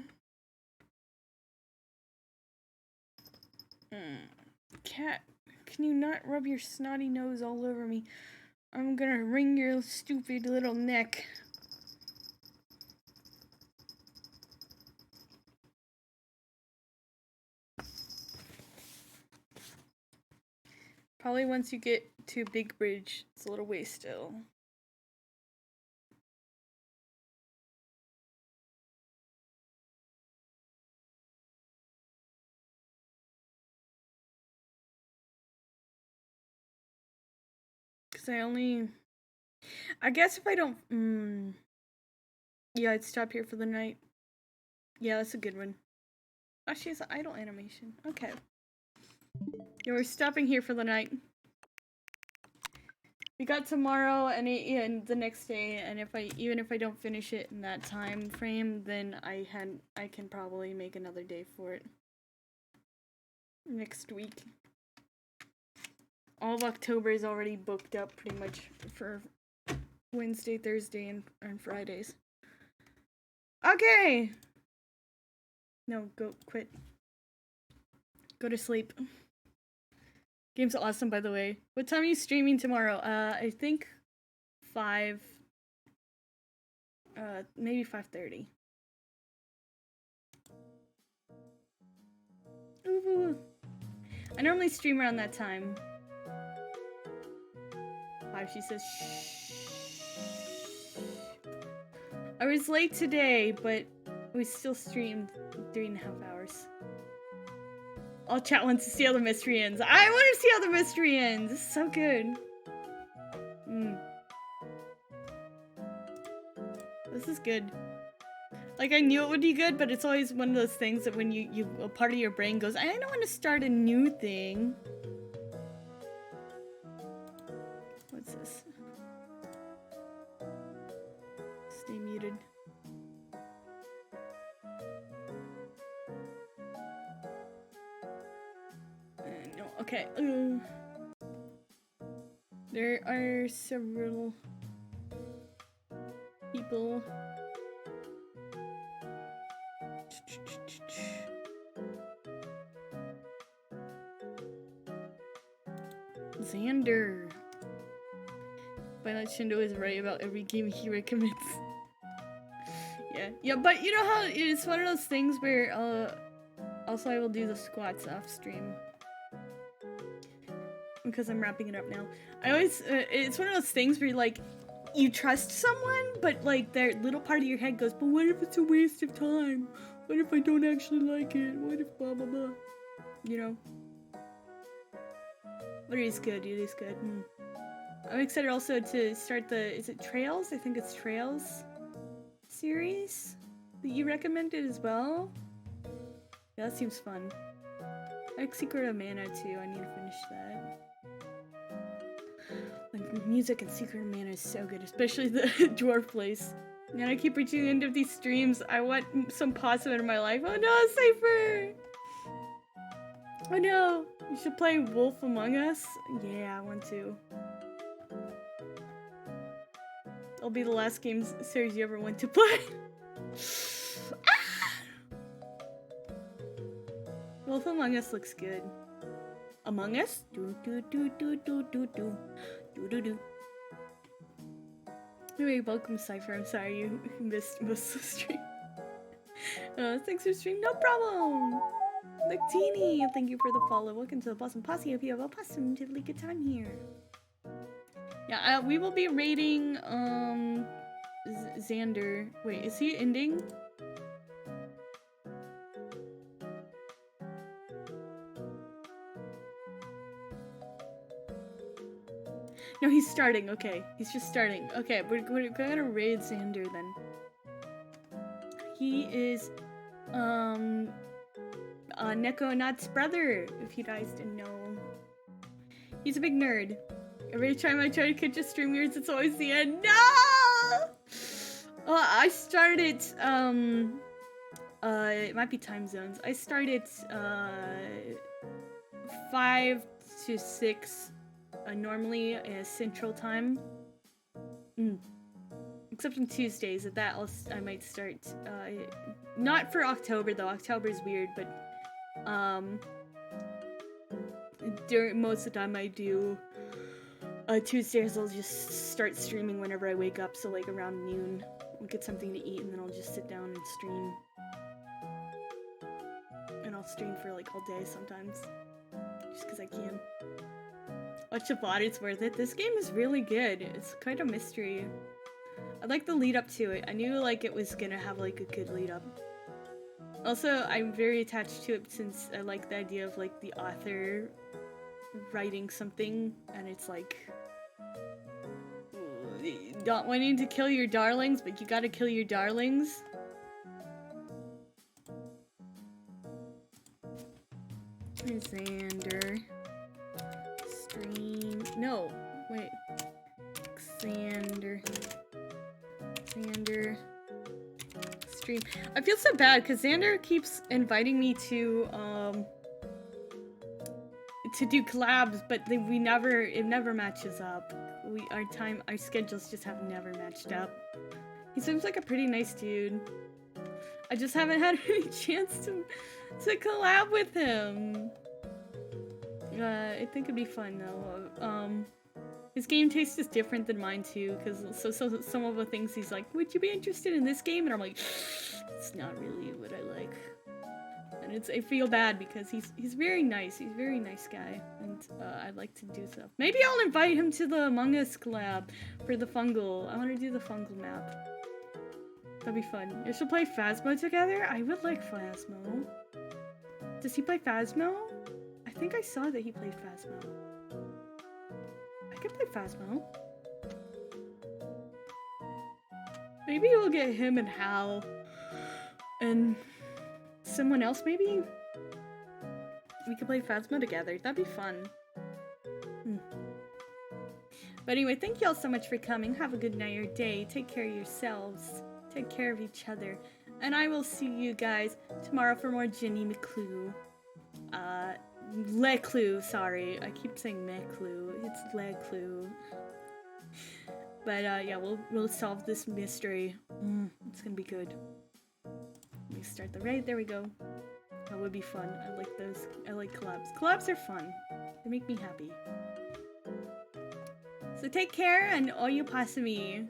Cat, can you not rub your snotty nose all over me? I'm gonna wring your stupid little neck. Probably once you get to Big Bridge, it's a little way still. Cause I guess if I don't, yeah, I'd stop here for the night. Yeah, that's a good one. Oh, she has an idle animation. Okay. Yeah, we're stopping here for the night. We got tomorrow and the next day, and even if I don't finish it in that time frame, then I can probably make another day for it. Next week. All of October is already booked up pretty much for Wednesday, Thursday, and Fridays. Okay! No, quit. Go to sleep. Game's awesome, by the way. What time are you streaming tomorrow? I think 5, maybe 5:30. Ooh. I normally stream around that time. 5, she says, shh. I was late today, but we still streamed 3.5 hours. I'll chat once to see how the mystery ends. I want to see how the mystery ends. This is so good. This is good. Like, I knew it would be good, but it's always one of those things that when a part of your brain goes, I don't want to start a new thing. What's this? Stay muted. No, okay. There are several people. Xander. Violet Shindo is right about every game he recommends. Yeah, but you know how it's one of those things where, also I will do the squats off stream. Because I'm wrapping it up now. I always, it's one of those things where like, you trust someone, but like their little part of your head goes, but what if it's a waste of time? What if I don't actually like it? What if blah blah blah? You know? But it is good, it is good. I'm excited also to start the, is it Trails? I think it's Trails series that you recommended as well. Yeah, that seems fun. I like Secret of Mana too, I need to finish that. Like, music and Secret of Mana is so good, especially the Dwarf Place. Man, I keep reaching the end of these streams. I want some Opossum in my life. Oh no, Cypher! Oh no! You should play Wolf Among Us? Yeah, I want to. It'll be the last game series you ever went to play. Wolf Among Us looks good. Among Us? Do do do do do do do do do do. Anyway, welcome Cypher. I'm sorry you missed most of the stream. Thanks for stream. No problem. Lictini, thank you for the follow. Welcome to the Opossum Posse. Hope you have a positively good time here. Yeah, we will be raiding Xander. Wait, is he ending? No, he's starting. Okay, he's just starting. Okay, we're gonna raid Xander then. He is Neko Nut's brother, if you guys didn't know. He's a big nerd. Every time I try to catch a stream yours, it's always the end. No! I started, it might be time zones. I started, 5 to 6, normally, Central Time. Except on Tuesdays, at that I might start, not for October though, October is weird, but, during most of the time I do, Tuesdays I'll just start streaming whenever I wake up, so like around noon, I'll get something to eat and then I'll just sit down and stream. And I'll stream for like all day sometimes, just because I can. Watch the VOD, it's worth it. This game is really good. It's quite a mystery. I like the lead up to it. I knew like it was gonna have like a good lead up. Also, I'm very attached to it since I like the idea of like the author writing something and it's like not wanting to kill your darlings, but you gotta kill your darlings. Xander stream. No, wait. Xander stream. I feel so bad because Xander keeps inviting me to do collabs, but it never matches up. Our schedules just have never matched up. He seems like a pretty nice dude. I just haven't had any chance to collab with him. I think it'd be fun though. His game taste is different than mine too, because so some of the things he's like, would you be interested in this game? And I'm like, it's not really what I like. And I feel bad because he's very nice. He's a very nice guy, and I'd like to do stuff. Maybe I'll invite him to the Among Us collab for the fungal. I want to do the fungal map. That'd be fun. You should play Phasmo together. I would like Phasmo. Does he play Phasmo? I think I saw that he played Phasmo. I could play Phasmo. Maybe we'll get him and Hal and someone else, maybe? We could play Phasmo together. That'd be fun. But anyway, thank you all so much for coming. Have a good night or day. Take care of yourselves. Take care of each other. And I will see you guys tomorrow for more Jenny McClue. LeClue, sorry. I keep saying McClue. It's LeClue. But yeah, we'll solve this mystery. It's gonna be good. Let me start the raid. There we go. That would be fun. I like those. I like collabs. Collabs are fun. They make me happy. So take care, and all you possum-y.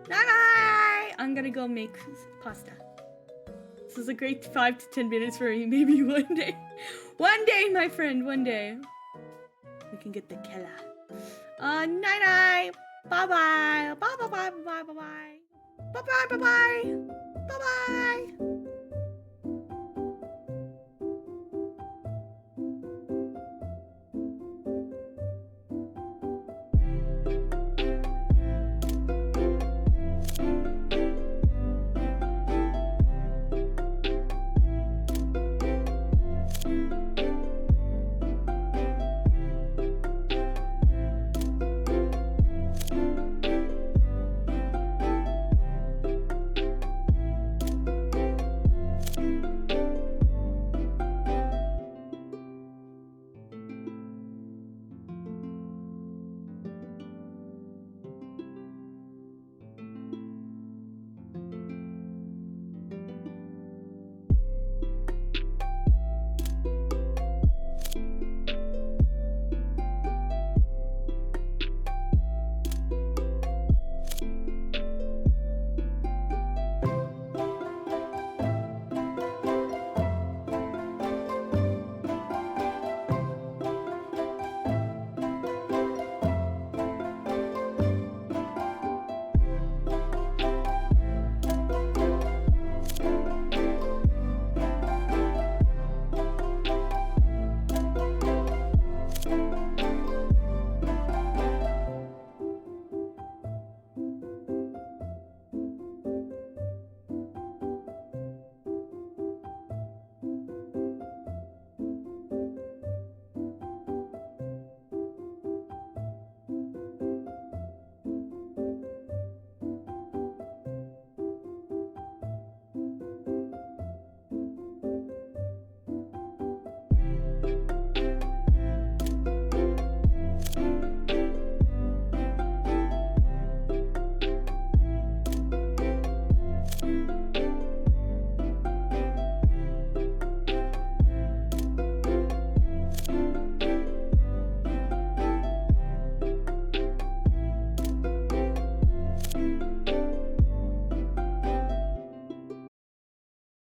Bye-bye! I'm gonna go make pasta. This is a great 5 to 10 minutes for me. Maybe one day. One day, my friend, one day. We can get the killer. Night-night! Bye-bye! Bye-bye-bye-bye-bye-bye! Bye-bye-bye-bye! Bye-bye!